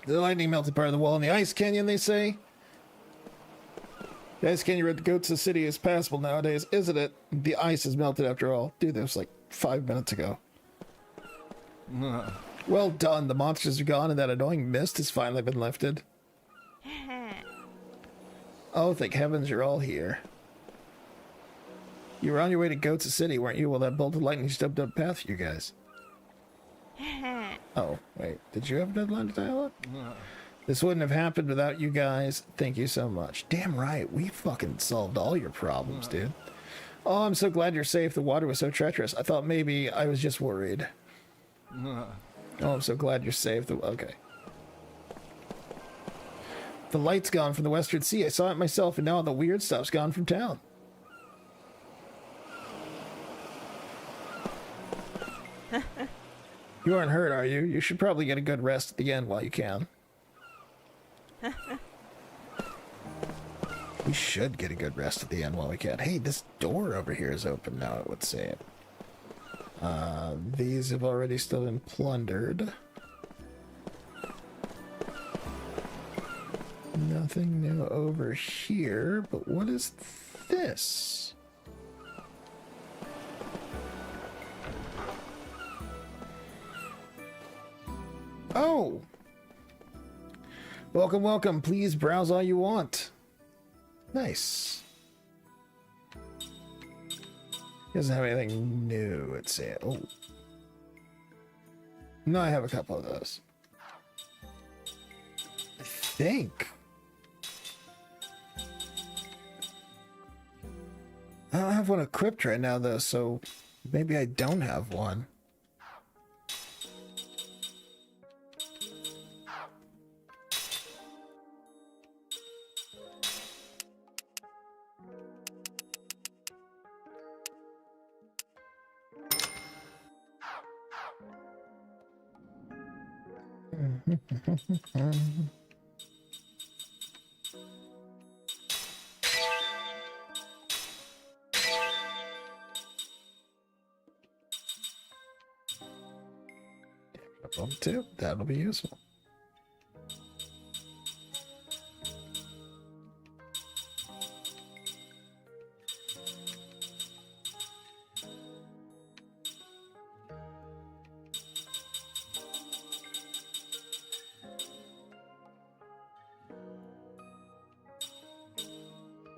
The lightning melted part of the wall in the ice canyon, they say. The ice canyon road to ODYSSEY City is passable nowadays, isn't it? The ice has melted after all. Dude, that was like 5 minutes ago. Well done. The monsters are gone and that annoying mist has finally been lifted. Oh, thank heavens you're all here. You were on your way to ODYSSEY City, weren't you? Well, that bolt of lightning just opened up a path for you guys. Oh, wait. Did you have a deadline to dialogue? This wouldn't have happened without you guys. Thank you so much. Damn right. We fucking solved all your problems, dude. Oh, I'm so glad you're safe. The water was so treacherous. I thought maybe I was just worried. Oh, I'm so glad you're safe. Okay. The light's gone from the Western Sea. I saw it myself, and now all the weird stuff's gone from town. You aren't hurt, are you? You should probably get a good rest at the end while you can. We should get a good rest at the end while we can. Hey, this door over here is open now, it would say it. These have already still been plundered. Nothing new over here, but what is this? Oh! Welcome, welcome. Please browse all you want. Nice. Doesn't have anything new, let's say. Oh. No, I have a couple of those. I think. I don't have one equipped right now, though, so maybe I don't have one. Bump too. That'll be useful.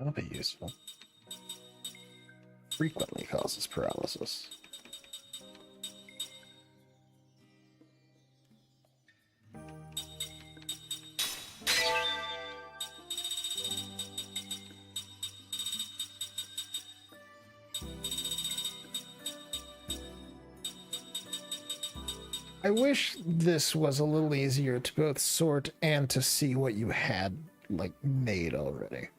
That'll be useful. Frequently causes paralysis. I wish this was a little easier to both sort and to see what you had, like, made already.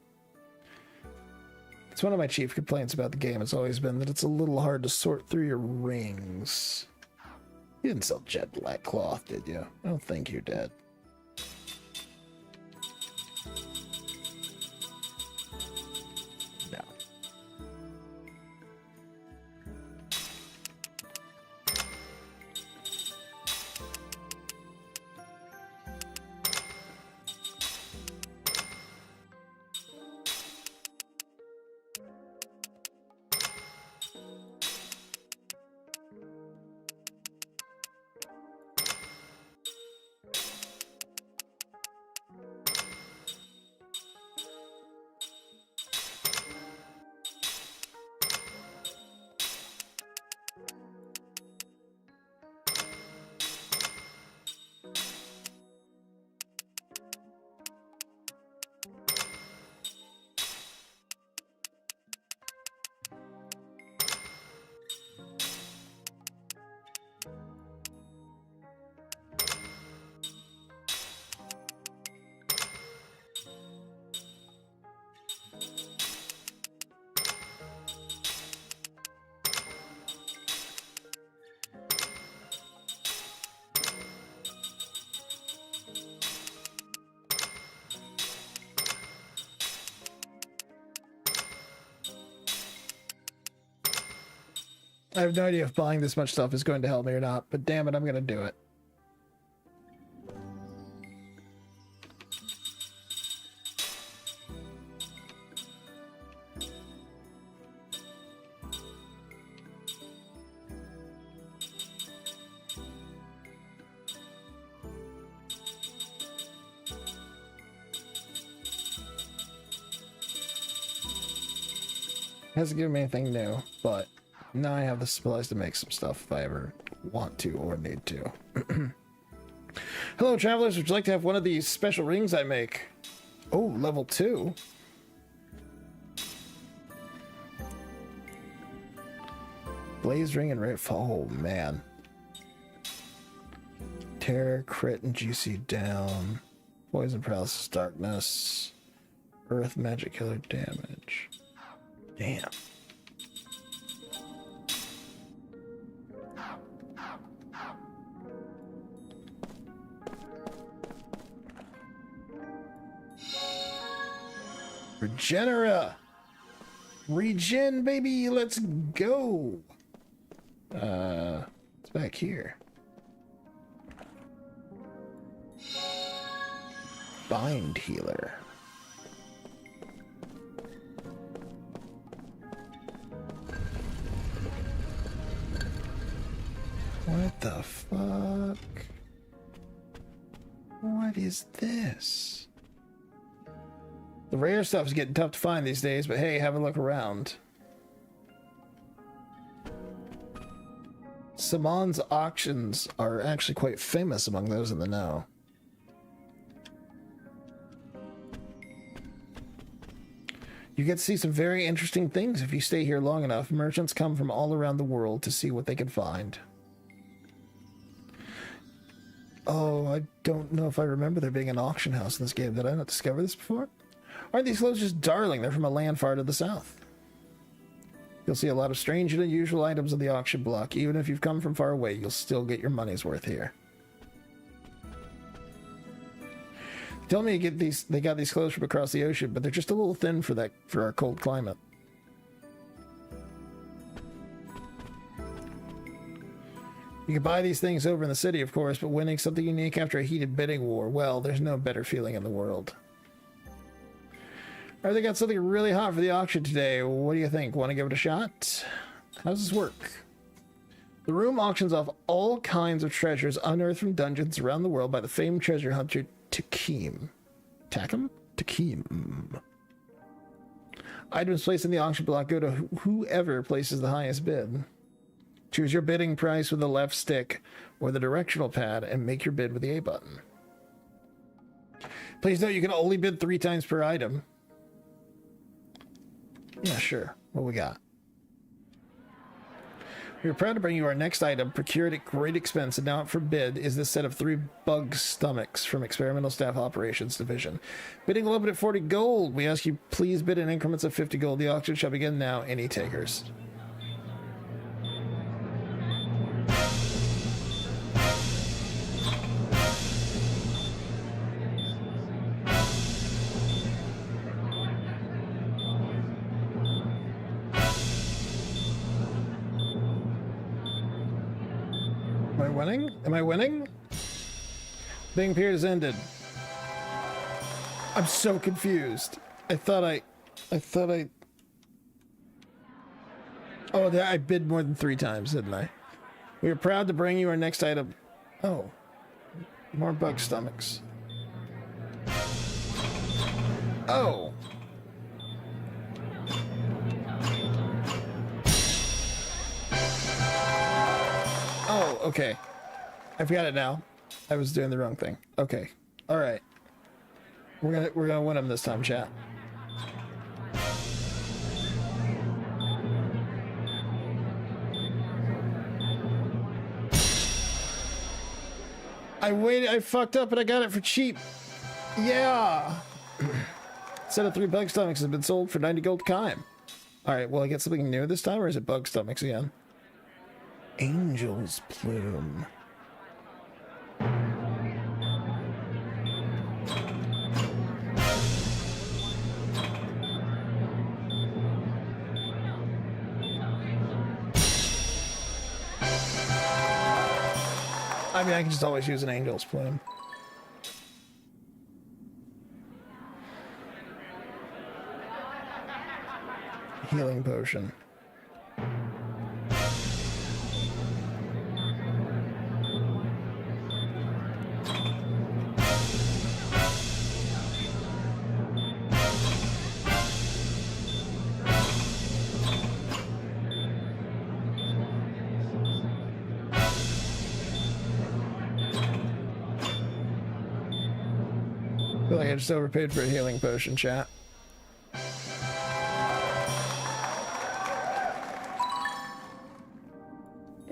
It's one of my chief complaints about the game has always been that it's a little hard to sort through your rings. You didn't sell jet black cloth, did you? I don't think you did. No. I have no idea if buying this much stuff is going to help me or not, but damn it, I'm going to do it. Hasn't given me anything new, but now I have the supplies to make some stuff if I ever want to or need to. Hello, travelers. Would you like to have one of these special rings I make? Oh, level 2. Blaze ring and red. Oh, man. Terror, crit, and juicy down. Poison, paralysis, darkness. Earth, magic, killer, damage. Damn. Regenera! Regen, baby! Let's go! It's back here. Bind healer. What the fuck? What is this? The rare stuff is getting tough to find these days, but hey, have a look around. Saman's auctions are actually quite famous among those in the know. You get to see some very interesting things if you stay here long enough. Merchants come from all around the world to see what they can find. Oh, I don't know if I remember there being an auction house in this game. Did I not discover this before? Aren't these clothes just darling? They're from a land far to the south. You'll see a lot of strange and unusual items on the auction block. Even if you've come from far away, you'll still get your money's worth here. Tell me they got these clothes from across the ocean, but they're just a little thin for our cold climate. You can buy these things over in the city, of course, but winning something unique after a heated bidding war, well, there's no better feeling in the world. Alright, they got something really hot for the auction today. What do you think? Want to give it a shot? How does this work? The room auctions off all kinds of treasures unearthed from dungeons around the world by the famed treasure hunter Takim. Takim? Takim. Items placed in the auction block go to whoever places the highest bid. Choose your bidding price with the left stick or the directional pad and make your bid with the A button. Please note you can only bid 3 times per item. Yeah, sure. What we got? We are proud to bring you our next item, procured at great expense and now up for bid, is this set of 3 bug stomachs from Experimental Staff Operations Division. Bidding will open at 40 gold. We ask you please bid in increments of 50 gold. The auction shall begin now. Any takers? Am I winning? Bidding period has ended. I'm so confused. I thought I... Oh, I bid more than 3 times, didn't I? We are proud to bring you our next item. Oh. More bug stomachs. Oh. Oh, okay. I forgot it now. I was doing the wrong thing. Okay. All right. We're gonna win them this time, chat. I fucked up and I got it for cheap. Yeah. Set of 3 bug stomachs has been sold for 90 gold Kime. All right. Will I get something new this time, or is it bug stomachs again? Angel's plume. I mean, I can just always use an angel's plume. Healing potion. I feel like I just overpaid for a healing potion, chat.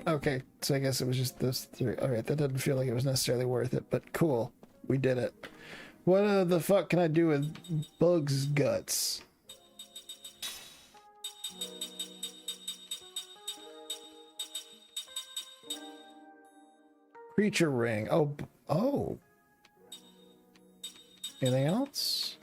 Okay, so I guess it was just those 3. Alright, that doesn't feel like it was necessarily worth it, but cool. We did it. What the fuck can I do with Bug's guts? Creature ring. Oh, oh. Anything else?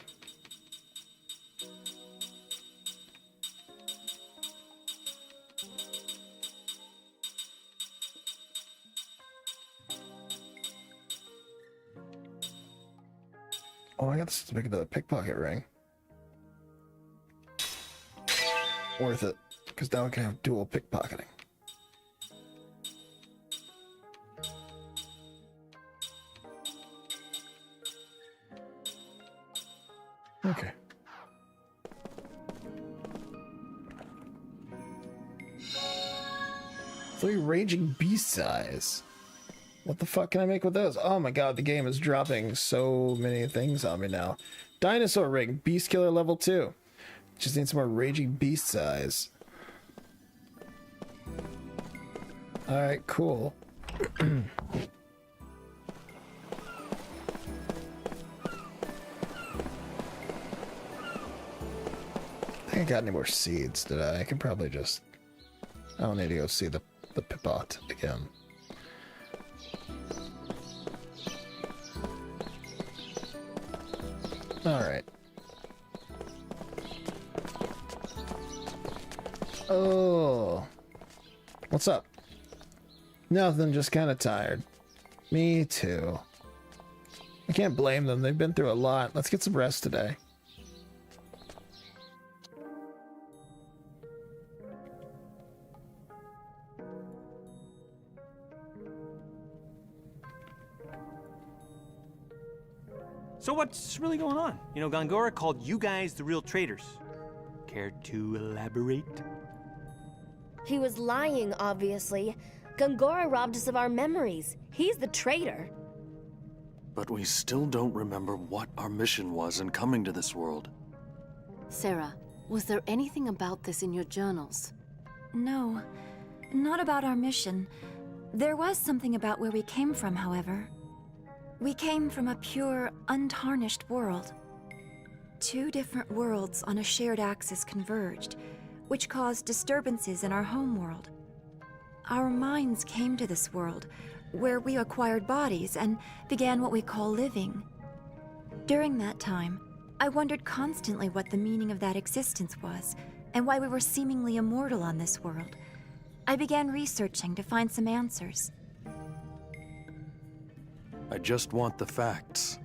Oh, I got this to make another pickpocket ring. Worth it, because now I can have dual pickpocketing. Okay. 3 raging beast eyes. What the fuck can I make with those? Oh my god, the game is dropping so many things on me now. Dinosaur ring, beast killer level 2. Just need some more raging beast eyes. Alright, cool. I think I got any more seeds, did I? I can probably just... I don't need to go see the pipot again. Alright. Oh. What's up? Nothing, just kind of tired. Me too. I can't blame them, they've been through a lot. Let's get some rest today. So what's really going on? You know, Gongora called you guys the real traitors. Care to elaborate? He was lying, obviously. Gongora robbed us of our memories. He's the traitor. But we still don't remember what our mission was in coming to this world. Sarah, was there anything about this in your journals? No, not about our mission. There was something about where we came from, however. We came from a pure, untarnished world. 2 different worlds on a shared axis converged, which caused disturbances in our home world. Our minds came to this world, where we acquired bodies and began what we call living. During that time, I wondered constantly what the meaning of that existence was, and why we were seemingly immortal on this world. I began researching to find some answers. I just want the facts.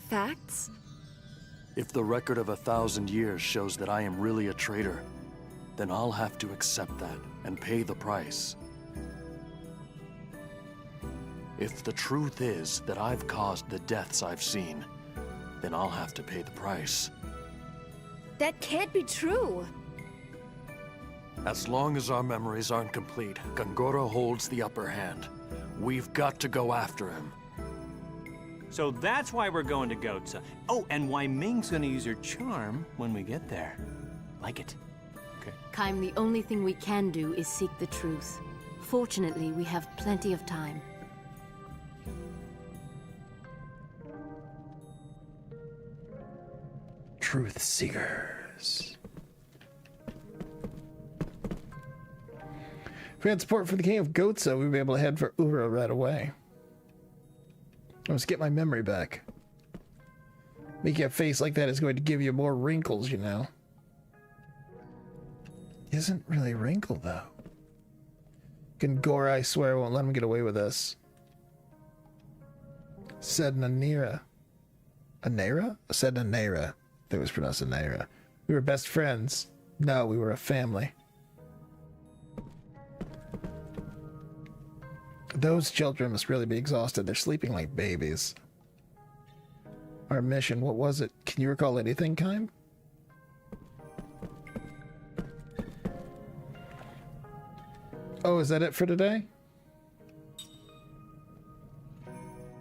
Facts? If the record of 1,000 years shows that I am really a traitor, then I'll have to accept that and pay the price. If the truth is that I've caused the deaths I've seen, then I'll have to pay the price. That can't be true. As long as our memories aren't complete, Gongora holds the upper hand. We've got to go after him. So that's why we're going to Goatsa. Oh, and why Ming's gonna use her charm when we get there. Like it. Okay. Kaim, the only thing we can do is seek the truth. Fortunately, we have plenty of time. Truth seekers. If we had support for the King of Goatsa, we'd be able to head for Ura right away. Let's get my memory back. Making a face like that is going to give you more wrinkles, you know. Isn't really wrinkled, though. Gongora, I swear, won't let him get away with this. Said Nanira. Anera? Said Nanera. That was pronounced Anera. We were best friends. No, we were a family. Those children must really be exhausted. They're sleeping like babies. Our mission, what was it? Can you recall anything, Kaim? Oh, is that it for today?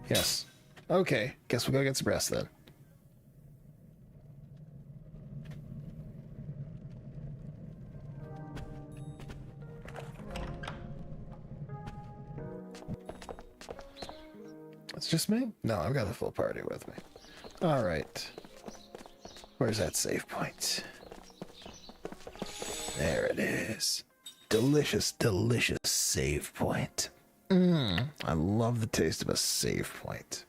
Yes. Okay, guess we'll go get some rest then. It's just me? No, I've got the full party with me. Alright. Where's that save point? There it is. Delicious, delicious save point. I love the taste of a save point.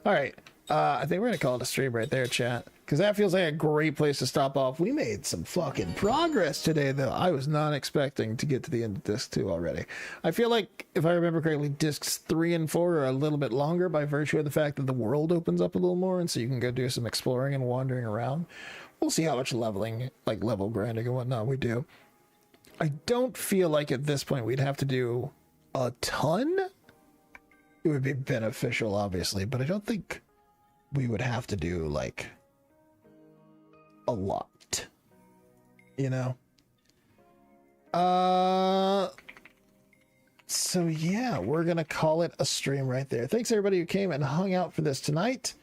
Alright. I think we're going to call it a stream right there, chat. Because that feels like a great place to stop off. We made some fucking progress today, though. I was not expecting to get to the end of disc 2 already. I feel like, if I remember correctly, discs 3 and 4 are a little bit longer by virtue of the fact that the world opens up a little more, and so you can go do some exploring and wandering around. We'll see how much leveling, like level grinding and whatnot, we do. I don't feel like at this point we'd have to do a ton. It would be beneficial, obviously, but I don't think we would have to do, like, a lot, you know? So yeah, we're gonna call it a stream right there. Thanks everybody who came and hung out for this tonight.